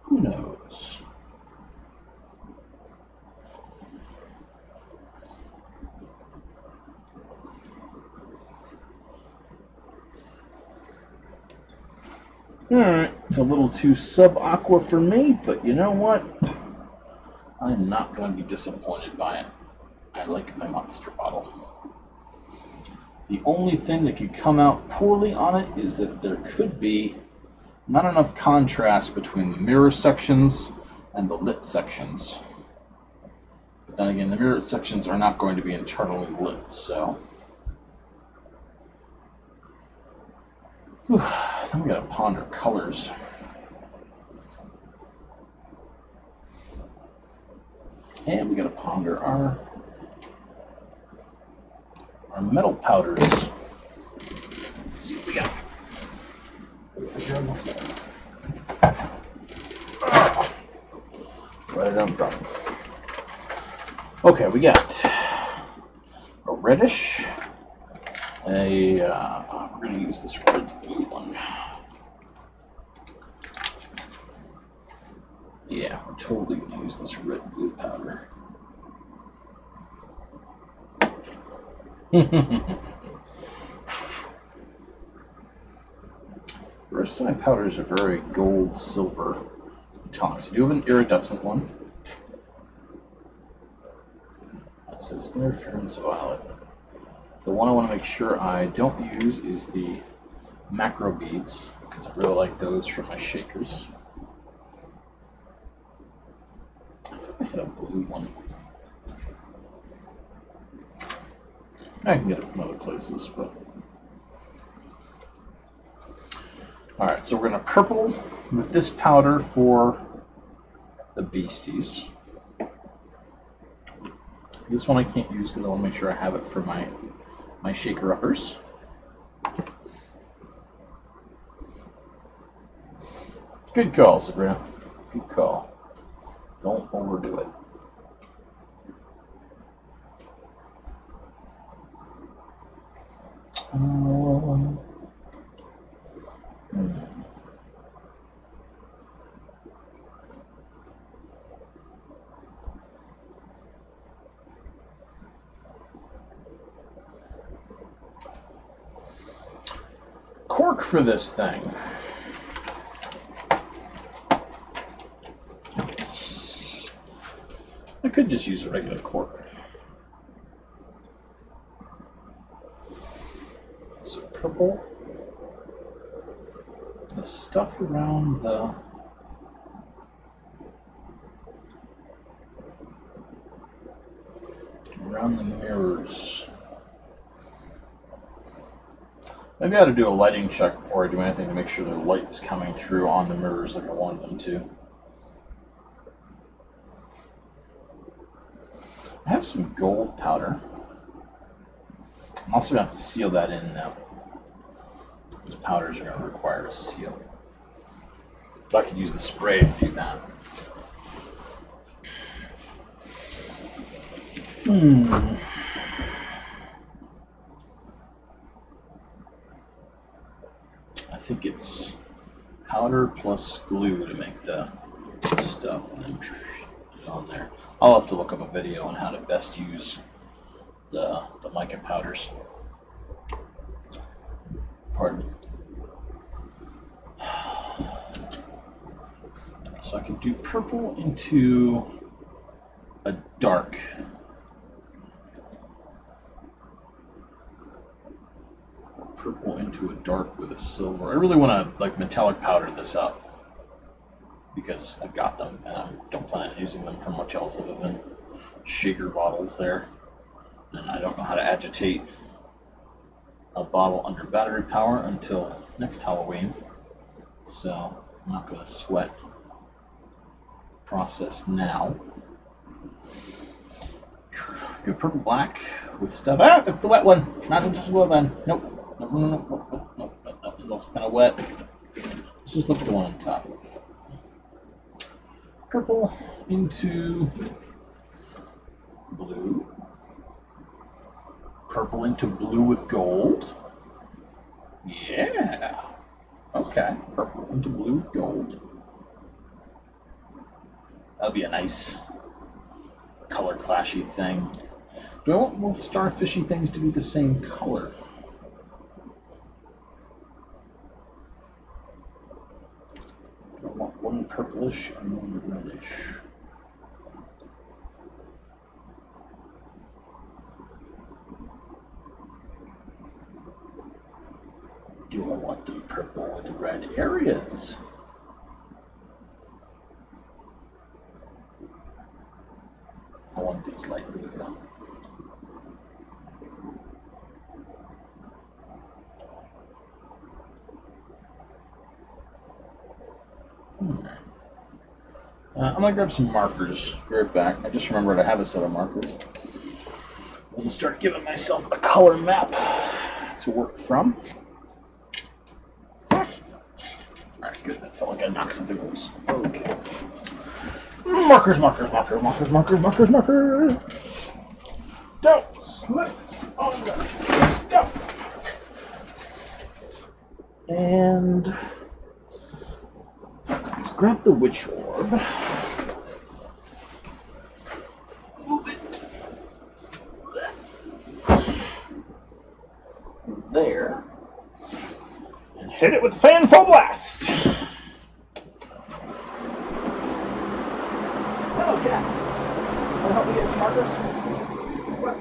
Who knows? Alright, it's a little too sub-aqua for me, but you know what? I'm not going to be disappointed by it. I like my monster bottle. The only thing that could come out poorly on it is that there could be not enough contrast between the mirror sections and the lit sections. But then again, the mirror sections are not going to be internally lit, so... Whew. Then we gotta ponder colors. And we gotta ponder our metal powders. Let's see what we got. Let it drop. Okay, we got a reddish. We're gonna use this red blue one. Yeah, we're totally gonna use this red blue powder. The rest of my powders are very gold silver tones. I do have an iridescent one. That says interference violet. The one I want to make sure I don't use is the macro beads, because I really like those for my shakers. I thought I had a blue one. I can get it from other places, but... Alright, so we're going to purple with this powder for the beasties. This one I can't use because I want to make sure I have it for my shaker uppers. Good call, Sabrina. Good call. Don't overdo it. Cork for this thing. I could just use a regular cork. So purple. The stuff around the mirrors. Maybe I ought to do a lighting check before I do anything to make sure the light is coming through on the mirrors like I wanted them to. I have some gold powder. I'm also going to have to seal that in now. Those powders are going to require a seal. But I could use the spray to do that. I think it's powder plus glue to make the stuff, and then put it on there. I'll have to look up a video on how to best use the mica powders. Pardon me. So I can do purple into a dark. Purple into a dark with a silver. I really want to like metallic powder this up because I've got them and I don't plan on using them for much else other than shaker bottles there. And I don't know how to agitate a bottle under battery power until next Halloween. So I'm not going to sweat process now. Go purple black with stuff. Ah, that's the wet one. Not just the wet one. Nope. No. That one's also kind of wet. Let's just look at the one on top. Purple into blue. purple into blue with gold. Yeah. Okay, purple into blue with gold. That'll be a nice color clashy thing. Do I want both starfishy things to be the same color? Do I want one purplish and one reddish? Do I want them purple with red areas? I want these light blue though. I'm going to grab some markers. Be right back. I just remembered I have a set of markers. I'm going to start giving myself a color map to work from. Alright, good. That felt like I knocked something loose. Okay. Markers, markers, markers, markers, markers, markers, markers. Don't slip on that. Go. And let's grab the Wytch orb. Move it. There. And hit it with a fan full blast. Hello, cat. Want to help me get some markers? What?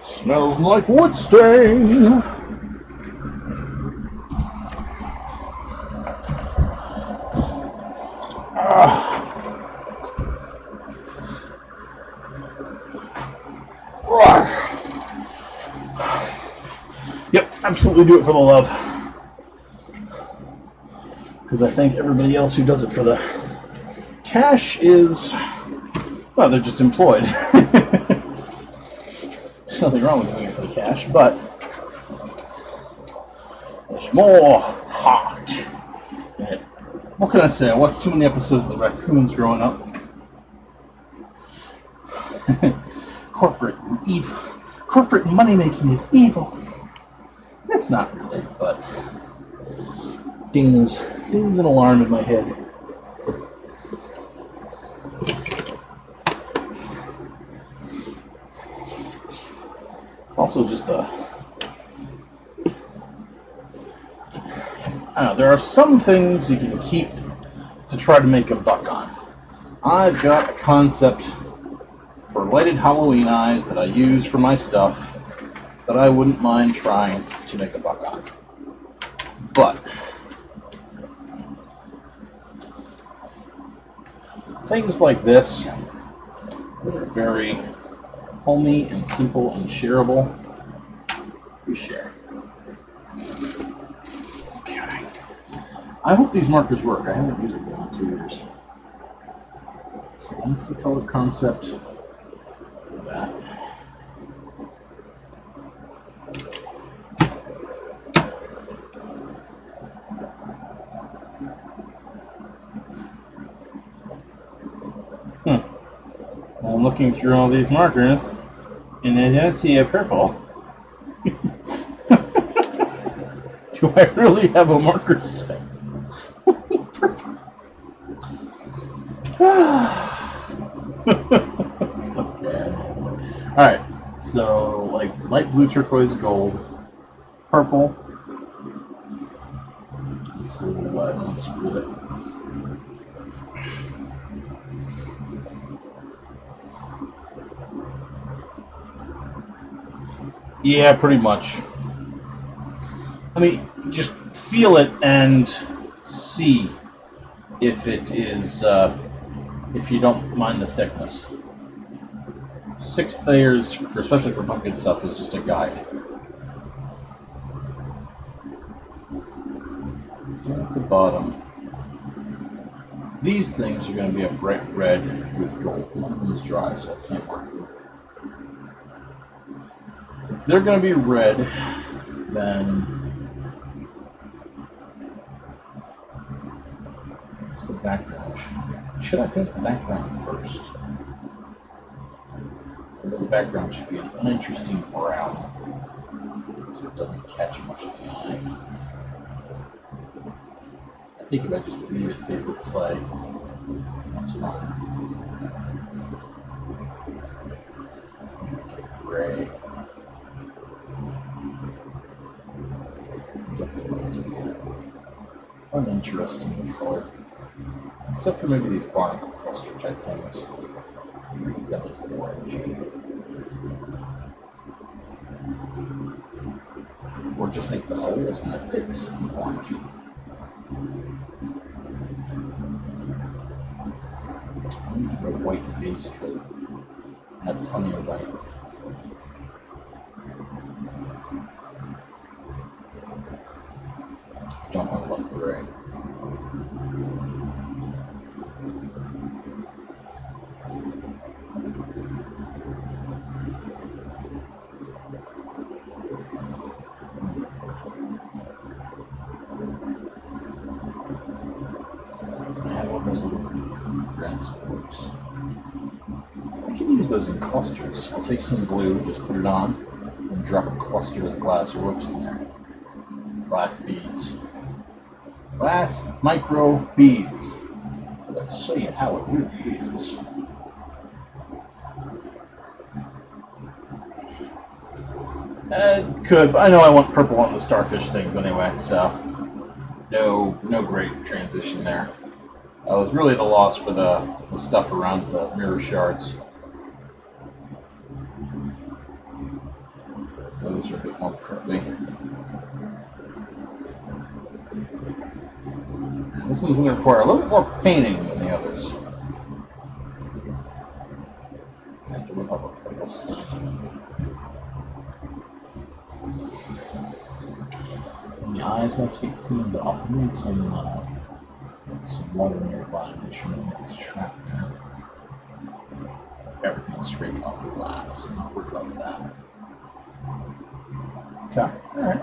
Smells like wood stain. Yep, absolutely do it for the love. Because I think everybody else who does it for the cash is, well, they're just employed. There's nothing wrong with doing it for the cash, but there's more heart in it. What can I say? I watched too many episodes of the Raccoons growing up. Corporate money making is evil. It's not really, but dings an alarm in my head. Also just I don't know, there are some things you can keep to try to make a buck on. I've got a concept for lighted Halloween eyes that I use for my stuff that I wouldn't mind trying to make a buck on. But things like this that are very homey and simple and shareable, we share. Okay. I hope these markers work. I haven't used them in 2 years. So that's the color concept for that. I'm looking through all these markers, and I don't see a purple. Do I really have a marker set? It's not bad. Alright, so like light blue, turquoise, gold, purple. Let's see what else with it. Yeah, pretty much. I mean, just feel it and see if it is, if you don't mind the thickness. 6 layers, especially for pumpkin stuff, is just a guide. Down at the bottom, these things are going to be a bright red with gold. One of them is dry, so I can't mark them. If they're going to be red, then what's the background? Should I paint the background first? The background should be an uninteresting brown, so it doesn't catch much of the eye. I think if I just leave it paper clay, that's fine. Gray. Definitely going to be an uninteresting color, except for maybe these barnacle cluster type things. Make that look orangey. Or just make the holes in the pits orangey. I need a white base coat. I have plenty of white. Don't have a lot of gray. Those little grass works. I can use those in clusters. I'll take some glue, just put it on, and drop a cluster of glass orbs in there. Glass beads. Glass micro beads. Let's show you how it really is. Could, but I know I want purple on the starfish things anyway, so no great transition there. I was really at a loss for the stuff around the mirror shards. Those are a bit more curly. This one's going to require a little bit more painting than the others. I have to whip up a purple stain. And the eyes have to get cleaned off. I need some water nearby, make sure nothing's trapped there. Everything's straight off the glass, I'm not worried about that. Okay, alright.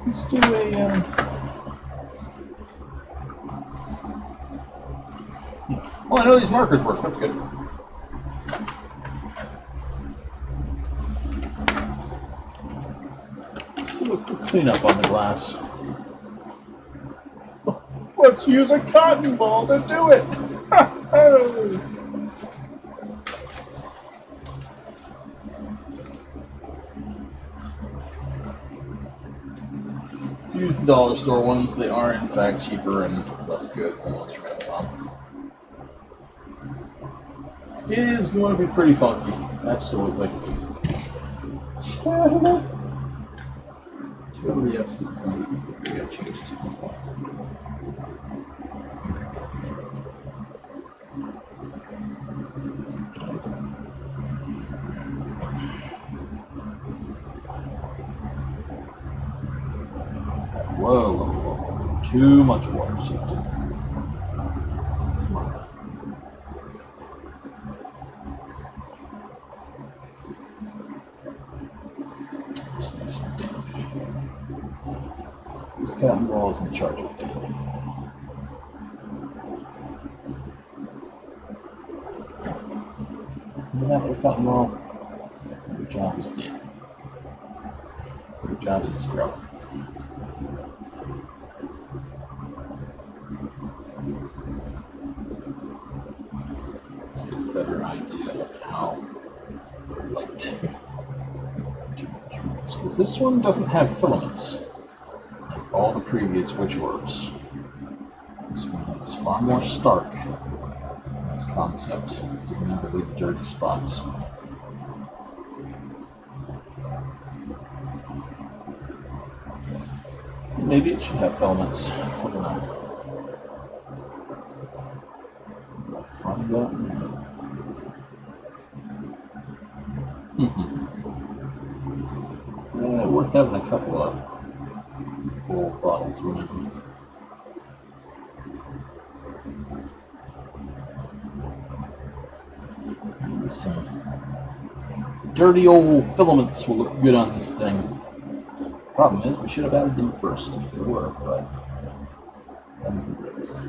Let's do a, well, I know these markers work, that's good. Let's do a quick cleanup on the glass. Let's use a cotton ball to do it! Let's use the dollar store ones. They are, in fact, cheaper and less good than those from Amazon. It is going to be pretty funky. Absolutely. Totally, absolutely funky. We got changed. Whoa. Too much water seeped in. Come on. Just need some damp. This cotton ball is in charge of damp. That little cotton ball. Your job is damp. Your job is scrub. Let's get a better idea of how light to go through this. Because this one doesn't have filaments, like all the previous Wytch works. This one is far more stark in its concept. It doesn't have the big dirty spots. Maybe it should have filaments. I don't know. From that. Worth having a couple of full bottles running. Some dirty old filaments will look good on this thing. Problem is, we should have added them first if they were, but that was the breaks.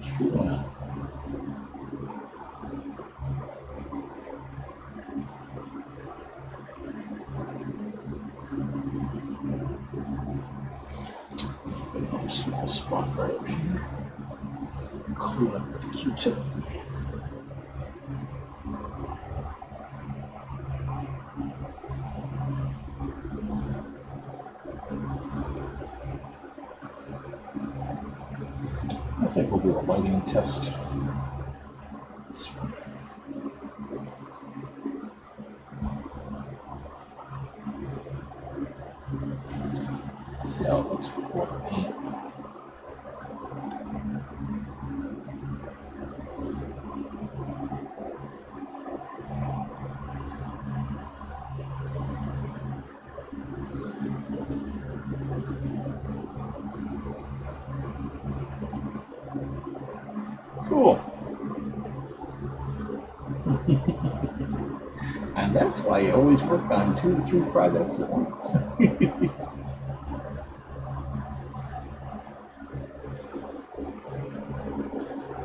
True. Got a small spot right up here. Clean up with a Q-tip. I think we'll do a lighting test. This one. See how it looks before the paint. Cool. And that's why you always work on 2 to 3 projects at once.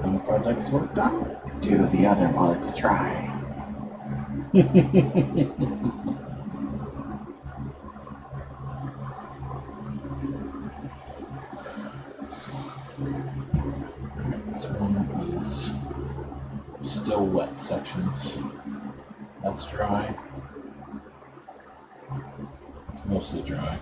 One project's worked on, do the other while it's dry. This one is still wet sections. That's dry. It's mostly dry.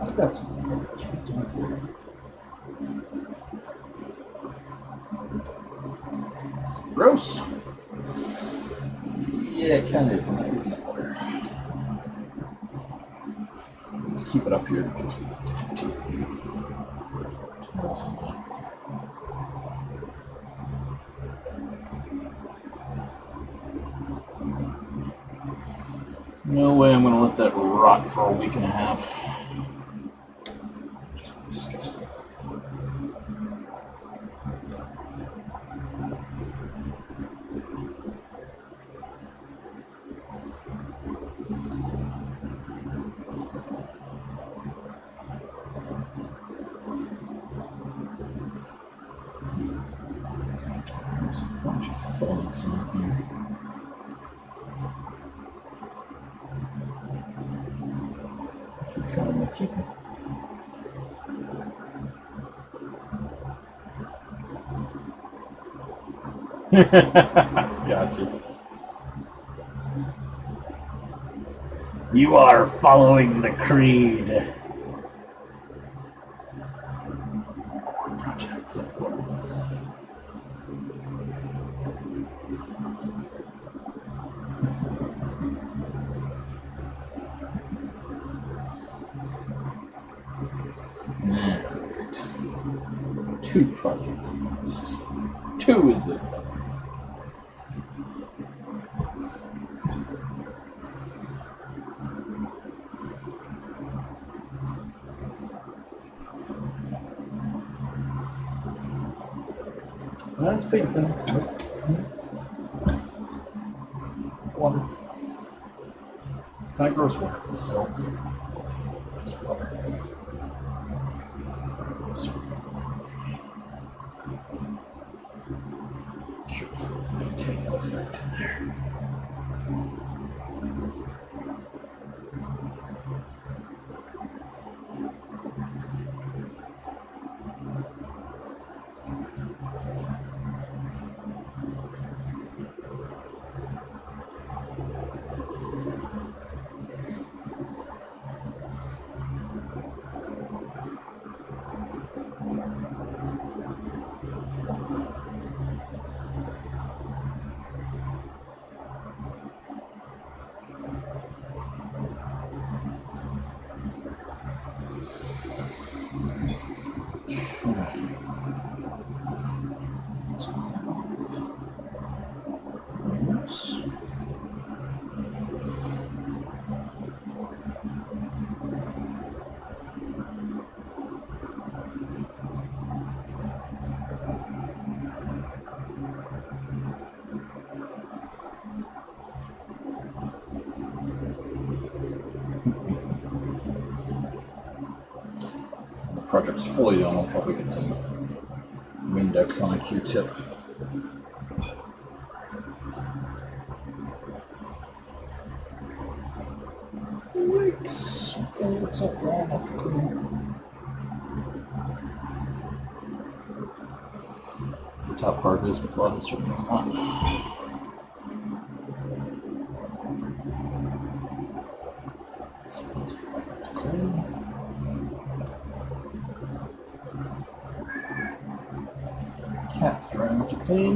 I've got some. Gross. Yeah, it kind of is, isn't it? Let's keep it up here because we tend to. No way I'm going to let that rot for a week and a half. Just disgusting. There's a bunch of filaments in here. Kind of keeping. Gotcha. You are following the creed. More projects at once. Alright. 2 projects at least. 2 is the That's paint thinner. Water. Kind of gross water, but still. Just water. Careful, maintain that effect in there. The project's fully done. I'll probably get some Windex on a Q-tip. Yikes! Okay, what's up, dry enough to clean. The top part is, but the bottom certainly not. This one's dry enough to clean. Cat's dry enough to clean.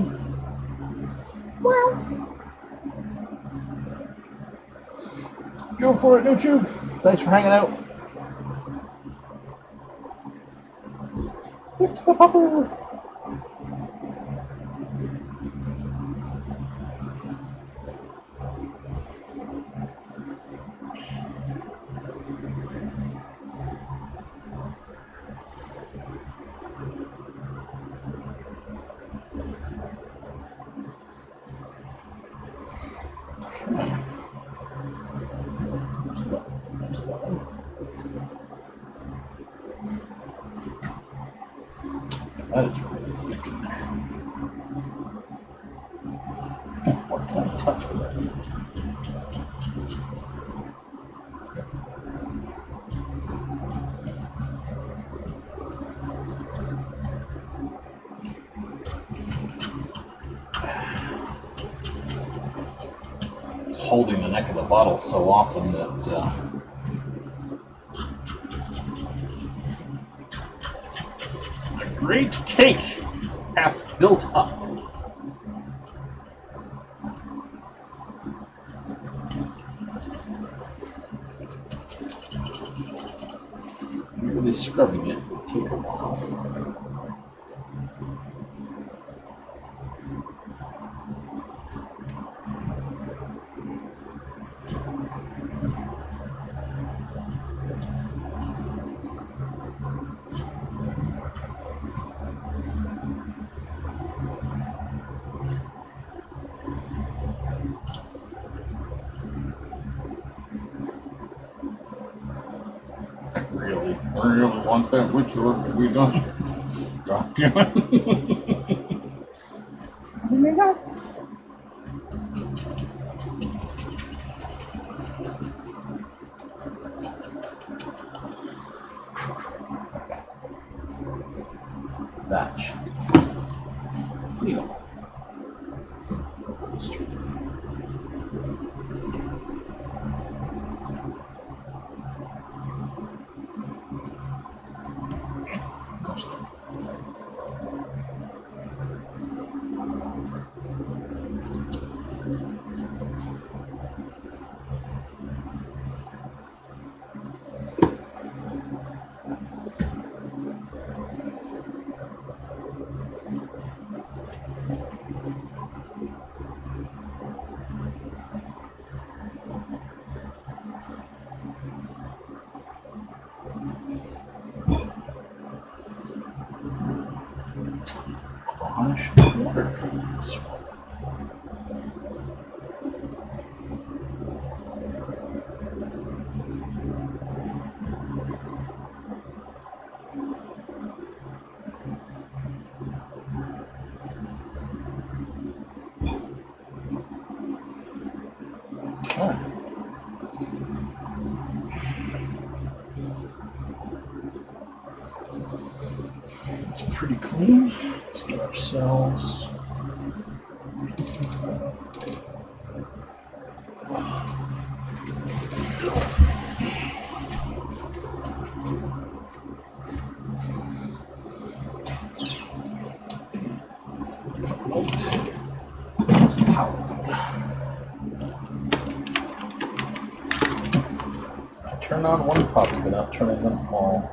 Well, go for it, YouTube. Thanks for hanging out. Fix the pupper. That is really thick in there. What can I touch with it? It's holding the neck of the bottle so often that a great cake hath built up. Really scrubbing it would take a while. I really want that witch work to be done. God damn it. I mean, that's... That should be cleanable. Flash water treatments. Okay. It's pretty clean. Let's get ourselves turn on one puck without turning them all.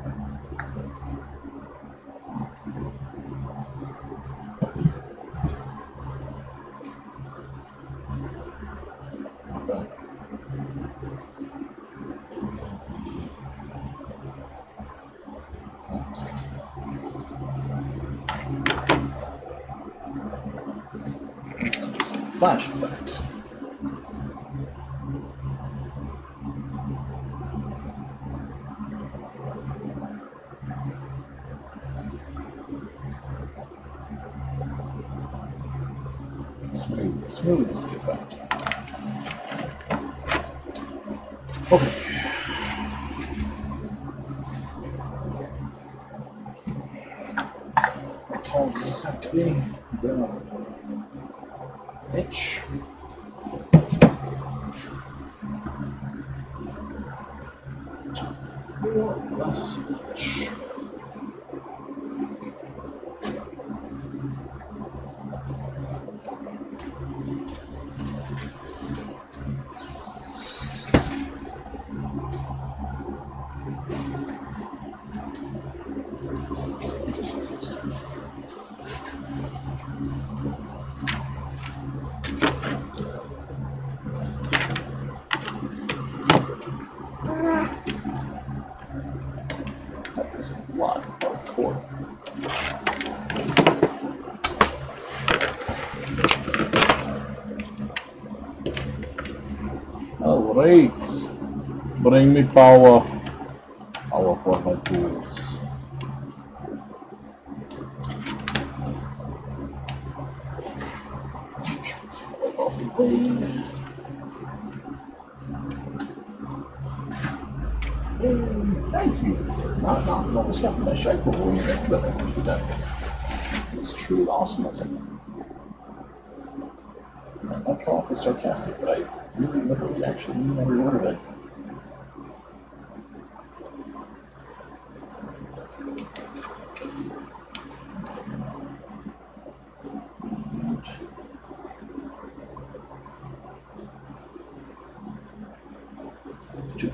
Let's do some flash effect. Smooth is the effect. Okay. How tall does this have to be? Inch. Or less inch. That is a lot of cord. Alright. Bring me power. Power for my tools. Thank you for not knocking all the stuff in my shape before you make but that is truly awesome of it. I'm not trying to be sarcastic, but I really literally actually mean every word of it. Two.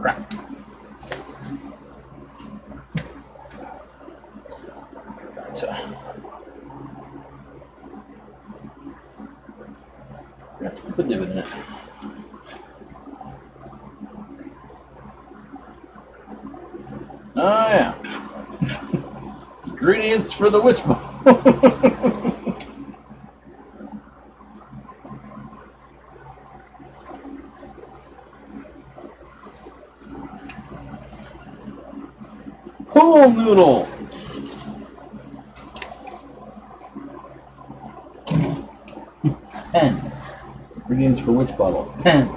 Crap. Put the divot in it. Oh yeah. Ingredients for the Wytch ball. Pool noodle. Pen. Ingredients for Wytch bottle. Pen.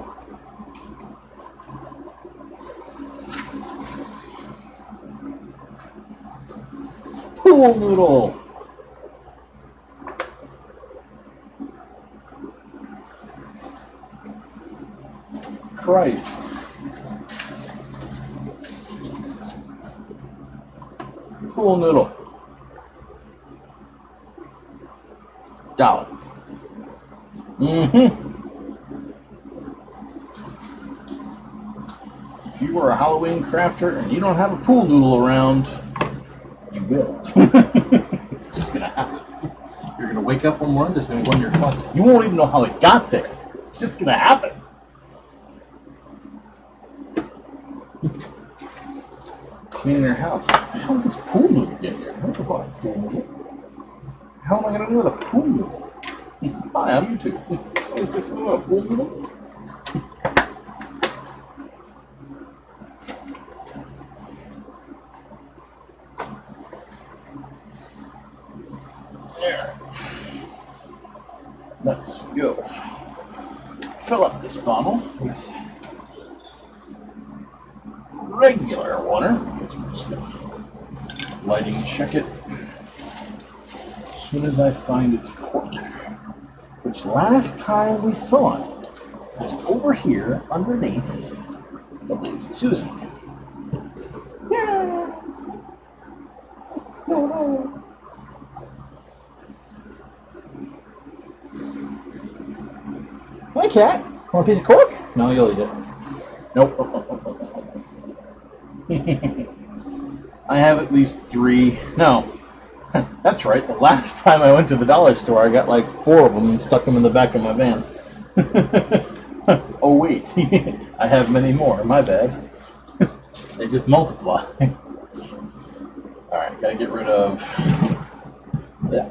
Pool noodle. Christ. Pool noodle. Dollar. If you were a Halloween crafter and you don't have a pool noodle around, you will. It's just gonna happen. You're You're going to wake up one morning, it's going to go in your closet. You won't even know how it got there. It's just going to happen. Cleaning your house. How did this pool noodle get here? I never bought a pool noodle. How am I going to do with a pool noodle? Hi, I'm YouTube. So is this a pool noodle? There. Let's go. Fill up this bottle with regular water, because we're just going to lighting check it as soon as I find its cork, which last time we saw it was over here underneath the Lazy Susan. Yeah, it's still there. Hi, cat. Want a piece of cork? No, you'll eat it. Nope. I have at least 3. No, that's right. The last time I went to the dollar store, I got like 4 of them and stuck them in the back of my van. Oh wait, I have many more. My bad. They just multiply. All right, gotta get rid of. Yeah,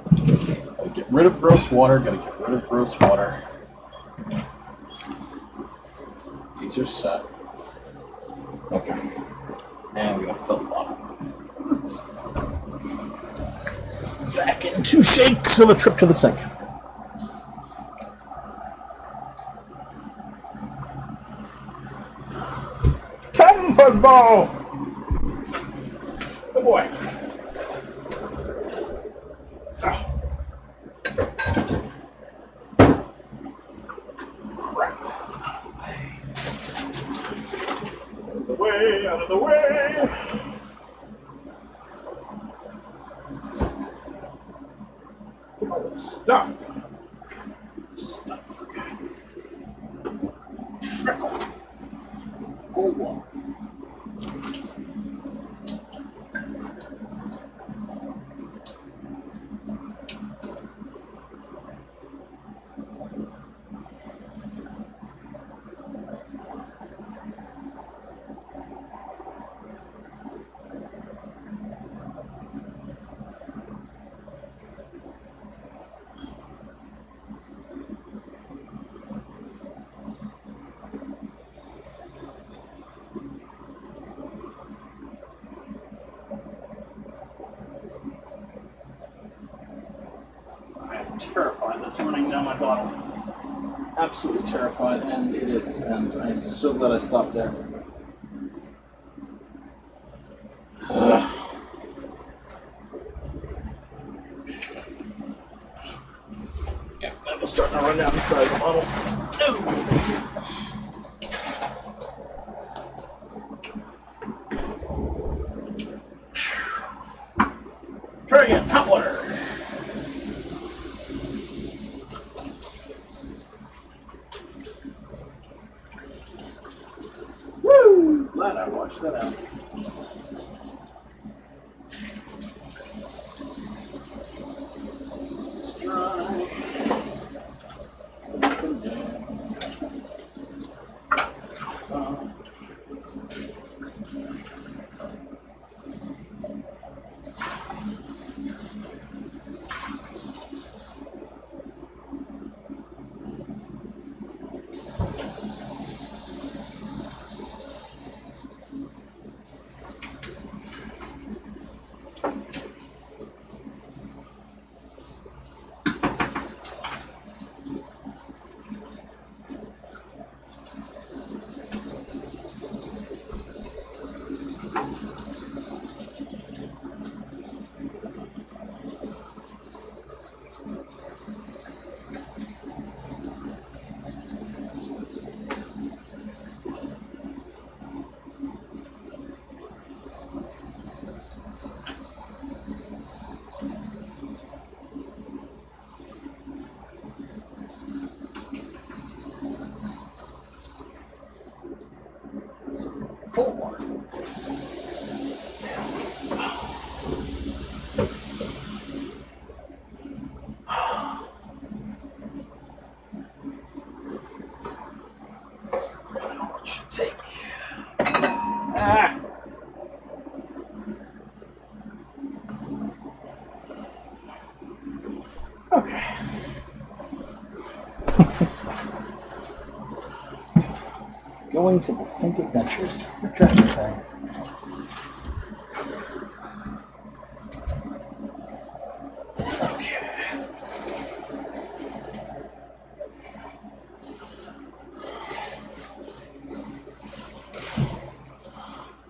gotta get rid of gross water. Gotta get rid of gross water. These are set. Okay. And we're going to fill the bottle. Back in 2 shakes of a trip to the sink. Come, fuzzball! Good boy. Oh. Crap. Out of the way! All the stuff. Trickle. Hold on. Terrified that's running down my bottle. Absolutely terrified, and it is, and I'm so glad I stopped there. Yeah, that was starting to run down the side of the bottle. Try again, hot water. Glad I washed that out. It's dry. Up and down. Cold water. Going to the Sink Adventures. We're trying to thing. Okay.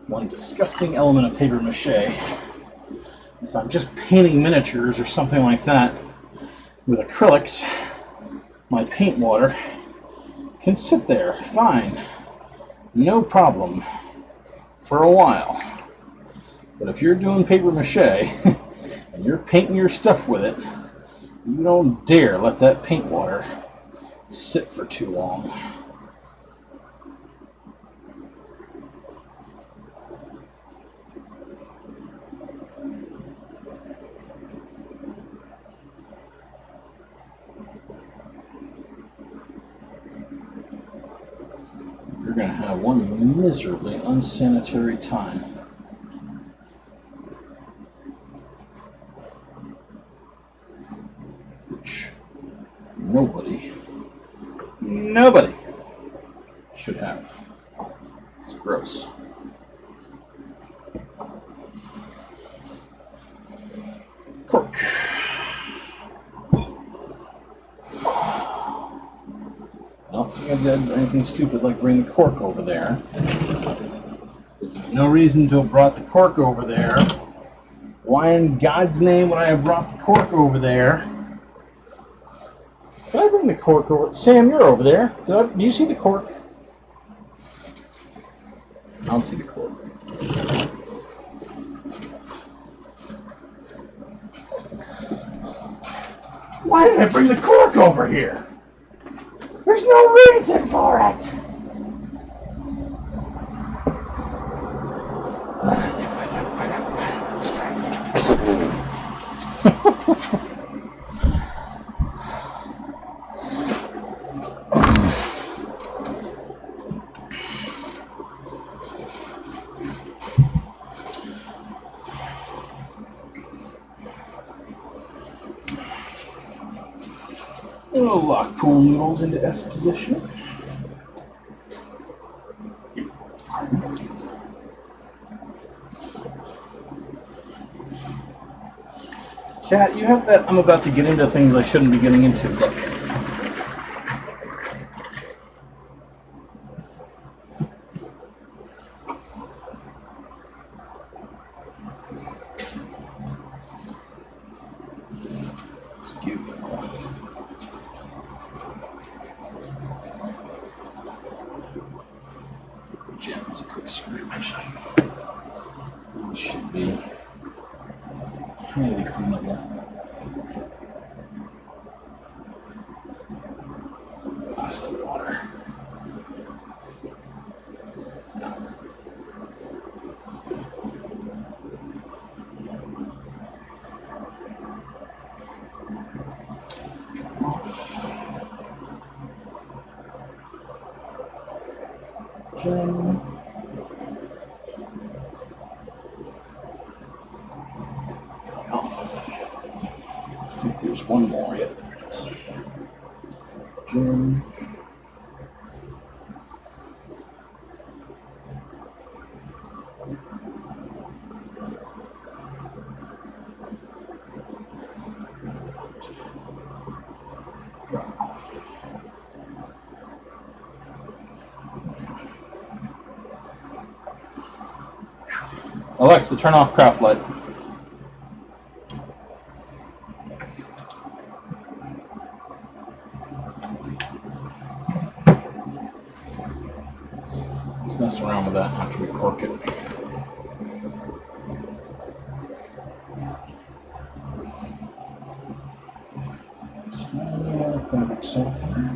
One disgusting element of paper mache. If I'm just painting miniatures or something like that with acrylics, my paint water can sit there fine, no problem, for a while. But if you're doing paper mache and you're painting your stuff with it, you don't dare let that paint water sit for too long. You're going to have one miserably unsanitary time. Which nobody should have. It's gross. Cork. I don't think I've done anything stupid like bring the cork over there. There's no reason to have brought the cork over there. Why in God's name would I have brought the cork over there? Can I bring the cork over? Sam, you're over there. Do you see the cork? I don't see the cork. Why did I bring the cork over here? There's no reason for it. We'll lock pool noodles into S position. Cat, you have that I'm about to get into things I shouldn't be getting into look. It's beautiful. Gems, a quick screw. It should be highly cleanable. Lost the water. No. Drop off. Gem. Off. I think there's one more. Yep, there it is. Gem. Drop off. Alexa, turn off craft light. Let's mess around with that after we cork it. Small fabric softener.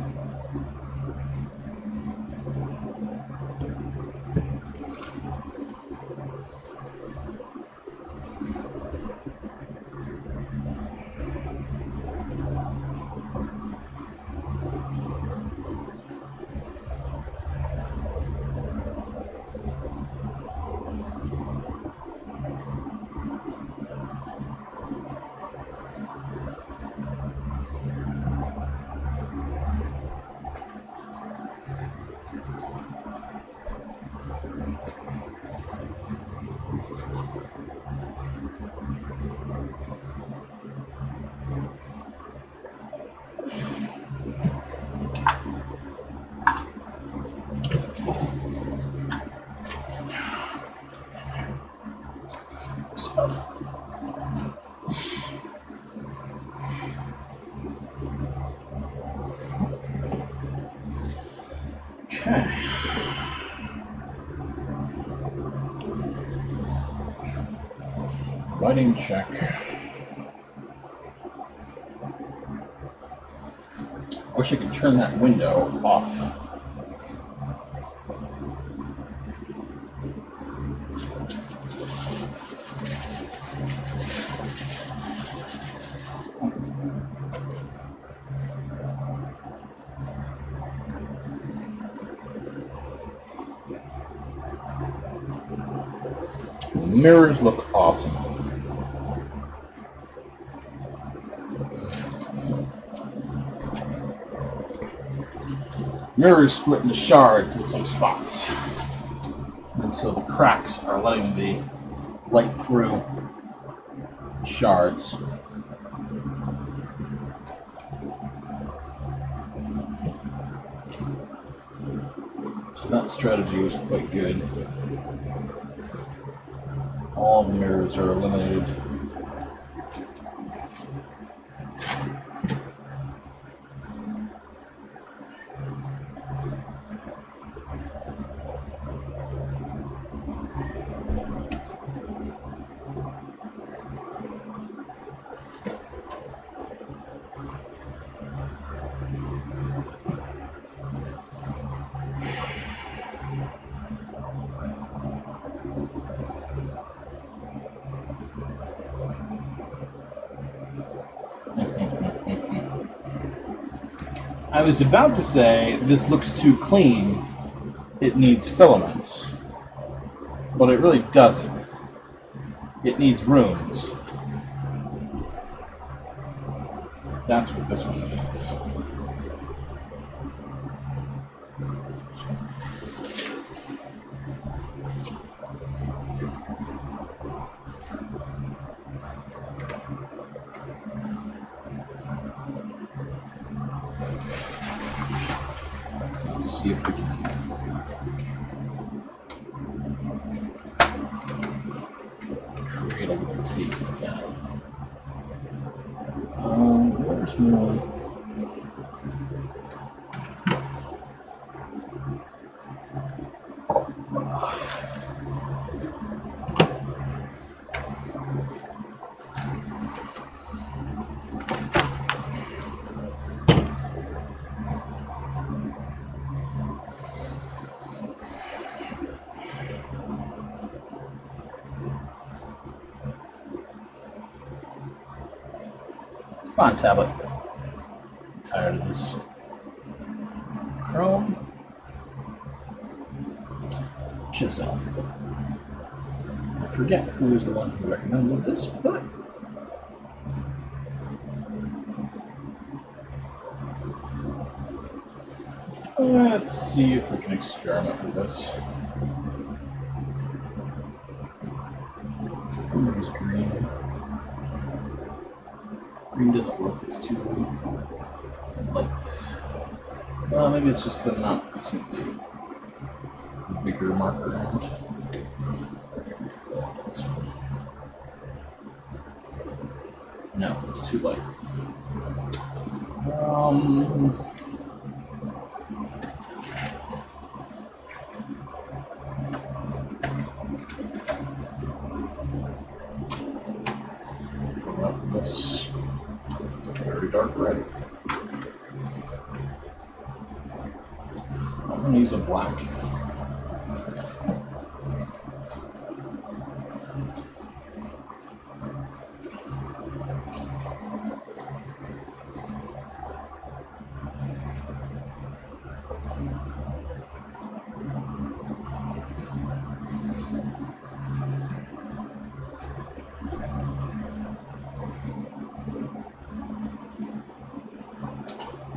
stuff. Okay. Lighting check. I wish I could turn that window off. The mirrors look awesome. Mirrors split into shards in some spots. And so the cracks are letting the light through shards. So that strategy was quite good. All the mirrors are eliminated. I was about to say, this looks too clean, it needs filaments. But it really doesn't. It needs runes. That's what this one needs. Let's see if we can create a little taste of that. Where's my... Come on, tablet. I'm tired of this. Chrome. Chisel. I forget who was the one who recommended this, but let's see if we can experiment with this. Where's green? Green doesn't work, it's too light. Well, maybe it's just because I'm not using the bigger marker end. No, it's too light. Well, this very dark red. I'm going to use a black.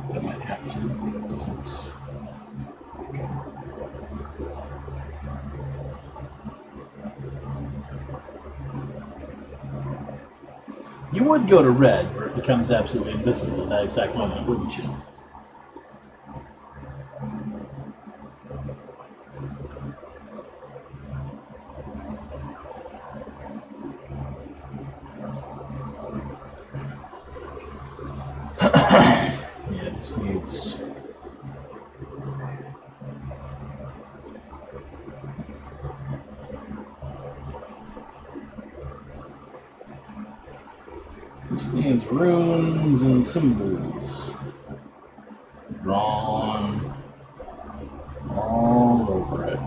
But I might have to if it doesn't. You would go to red, where it becomes absolutely invisible at that exact moment, wouldn't you? Yeah, it just needs. This needs runes and symbols drawn all over it.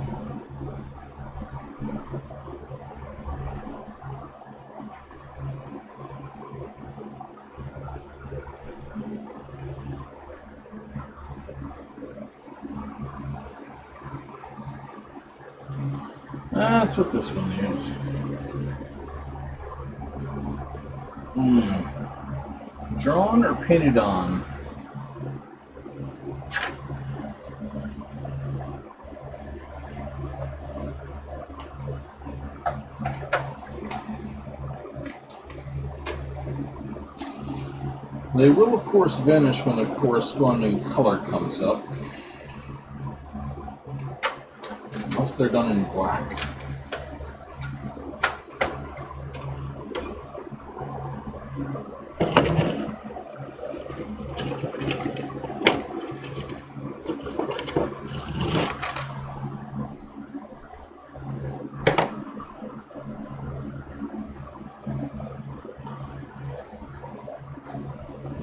That's what this one needs. Drawn or painted on? They will, of course, vanish when the corresponding color comes up. Unless they're done in black.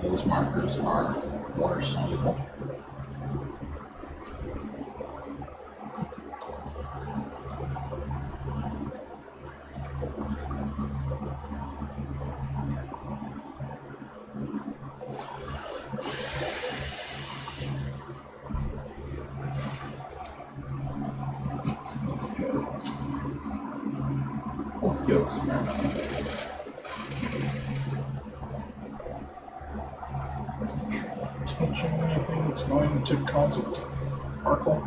Those markers are water soluble. So let's go experiment. Let's make sure I'm not touching anything that's going to cause it to sparkle.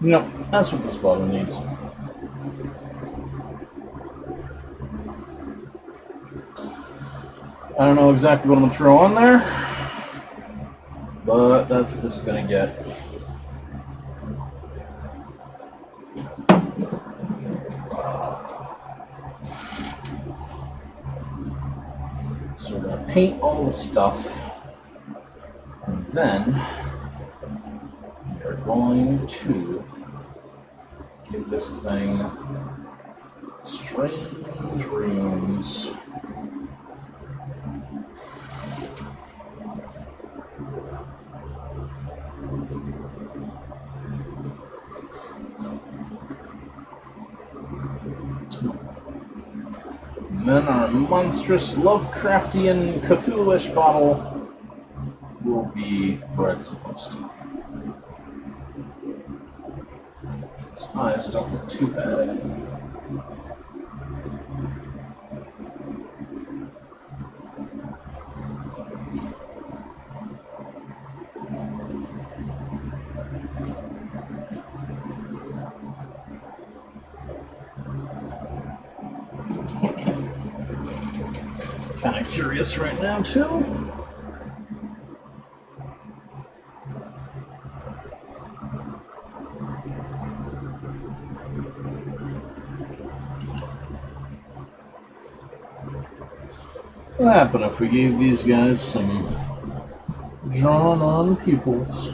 Yep, that's what this bottle needs. I don't know exactly what I'm going to throw on there, but that's what this is going to get. So we're going to paint all the stuff, and then we're going to give this thing strange runes. And then our monstrous Lovecraftian Cthulhu-ish bottle will be where it's supposed to be. Its eyes don't look too bad. Kind of curious right now, too. What would happen if we gave these guys some drawn on pupils.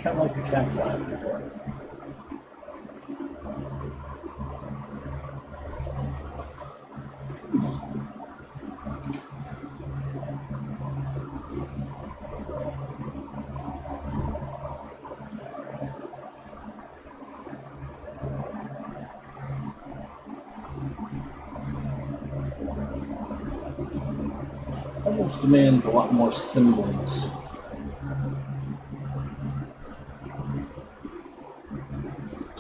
Kind of like the cat's eye. Almost demands a lot more symbols.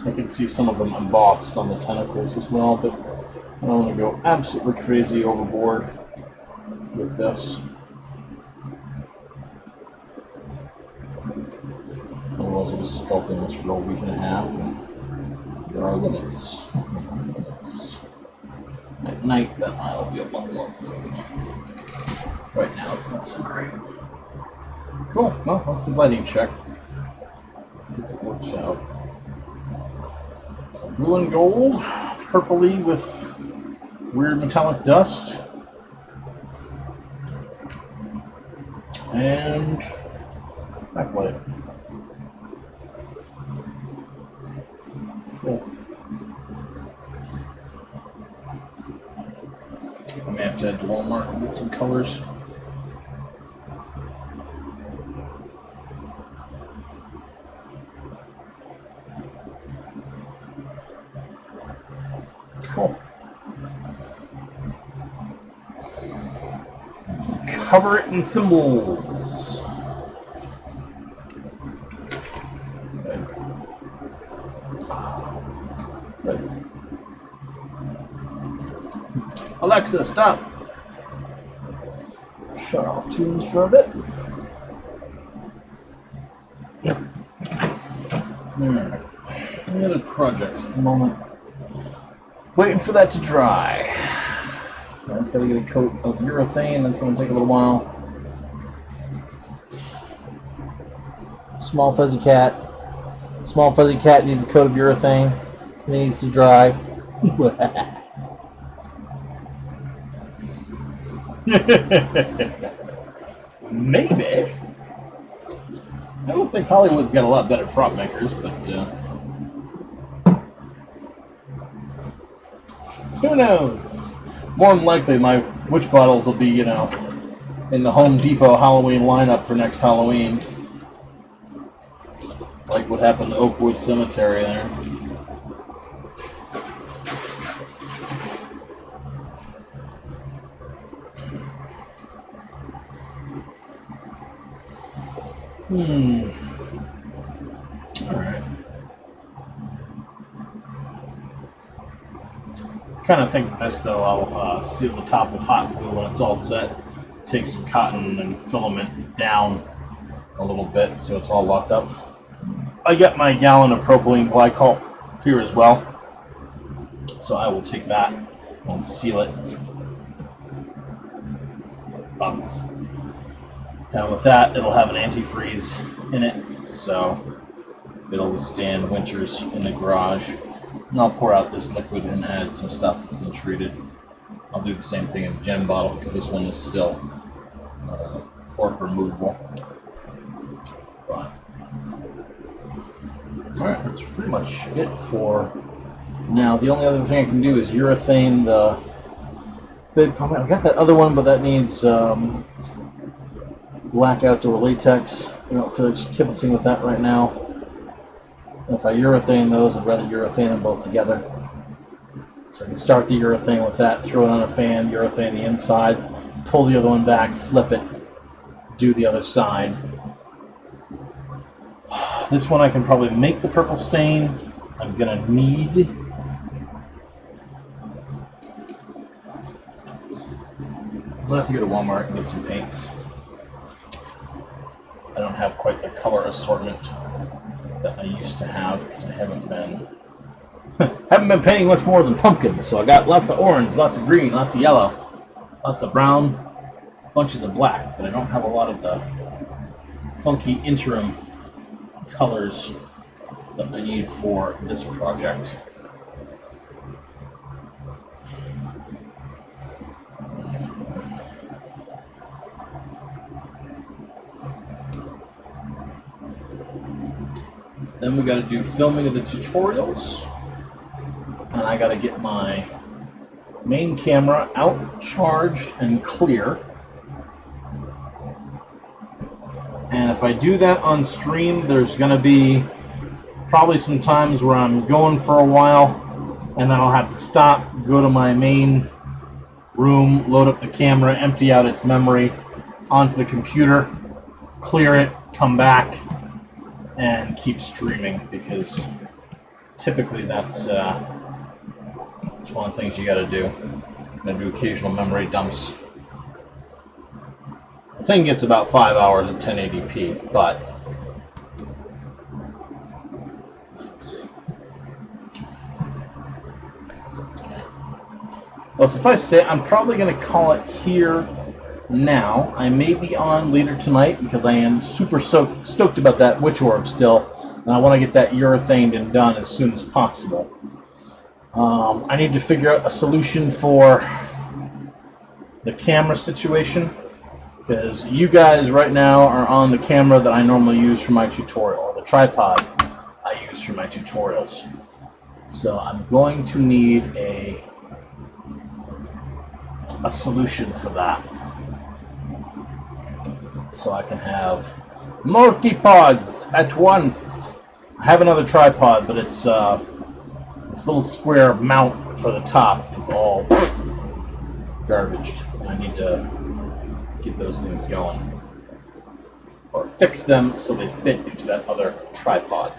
I can see some of them embossed on the tentacles as well, but I don't want to go absolutely crazy overboard with this. Otherwise, I'll be sculpting this for a week and a half, and there are limits. At night, then I'll be a lot more concerned. Right now, it's not so great. Cool. Well, that's the lighting check. I think it works out. So blue and gold, purpley with weird metallic dust, and backlight. Cool. I may have to head to Walmart and get some colors. Cool. Cover it in symbols. Good. Alexa, stop. Shut off tunes for a bit. Alright. Any other projects at the moment? Waiting for that to dry. That's got to get a coat of urethane. That's going to take a little while. Small fuzzy cat. Small fuzzy cat needs a coat of urethane. It needs to dry. Maybe. I don't think Hollywood's got a lot better prop makers, but who knows? More than likely, my witch bottles will be, you know, in the Home Depot Halloween lineup for next Halloween. Like what happened to Oakwood Cemetery there. Alright. Kind of think this though, I'll seal the top with hot glue when it's all set. Take some cotton and filament down a little bit so it's all locked up. I got my gallon of propylene glycol here as well, so I will take that and seal it. Bugs. And with that, it'll have an antifreeze in it, so it'll withstand winters in the garage. And I'll pour out this liquid and add some stuff that's been treated. I'll do the same thing in the gem bottle because this one is still cork removable. But, alright, that's pretty much it for now. The only other thing I can do is urethane the big pump. I've got that other one, but that needs black outdoor latex. I don't feel like kibitzing with that right now. And if I urethane those, I'd rather urethane them both together. So I can start the urethane with that, throw it on a fan, urethane the inside, pull the other one back, flip it, do the other side. This one I can probably make the purple stain. I'm going to need... I'm going to have to go to Walmart and get some paints. I don't have quite the color assortment that I used to have because I haven't been painting much more than pumpkins. So I got lots of orange, lots of green, lots of yellow, lots of brown, bunches of black, but I don't have a lot of the funky interim colors that I need for this project. Then we got to do filming of the tutorials, and I got to get my main camera out, charged, and clear. And if I do that on stream, there's going to be probably some times where I'm going for a while, and then I'll have to stop, go to my main room, load up the camera, empty out its memory onto the computer, clear it, come back, and keep streaming, because typically that's one of the things you got to do. I'm going to do occasional memory dumps. The thing gets about 5 hours at 1080p, but let's see. Well, suffice to say, I'm probably going to call it here now. I may be on later tonight because I am super stoked about that witch orb still, and I want to get that urethaned and done as soon as possible. I need to figure out a solution for the camera situation, because you guys right now are on the camera that I normally use for my tutorial, or the tripod I use for my tutorials. So I'm going to need a solution for that, so I can have multi-pods at once. I have another tripod, but it's this little square mount for the top is all garbaged. I need to get those things going, or fix them so they fit into that other tripod,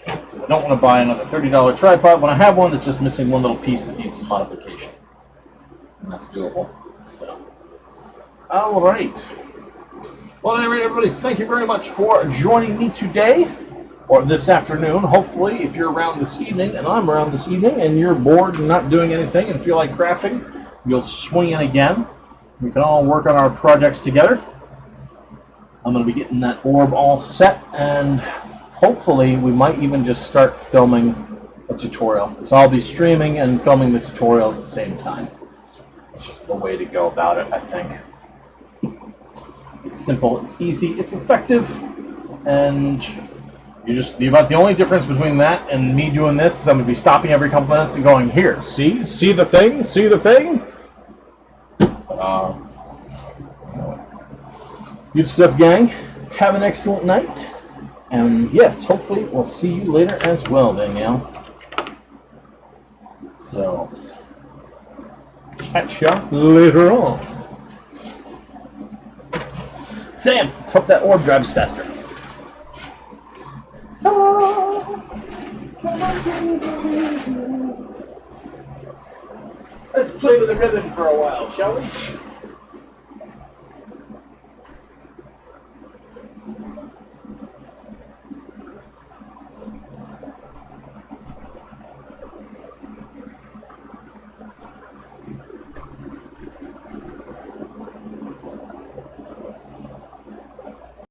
because I don't want to buy another $30 tripod when I have one that's just missing one little piece that needs some modification, and that's doable. So, all right. Well, anyway, everybody, thank you very much for joining me today, or this afternoon. Hopefully, if you're around this evening, and I'm around this evening, and you're bored and not doing anything and feel like crafting, you'll swing in again. We can all work on our projects together. I'm going to be getting that orb all set, and hopefully we might even just start filming a tutorial. Because I'll be streaming and filming the tutorial at the same time. It's just the way to go about it, I think. It's simple, it's easy, it's effective, and about the only difference between that and me doing this is I'm going to be stopping every couple minutes and going, here, see the thing, see the thing? Good stuff, gang. Have an excellent night, and yes, hopefully we'll see you later as well, Danielle. So, catch ya later on. Sam, let's hope that orb drives faster. Let's play with the ribbon for a while, shall we?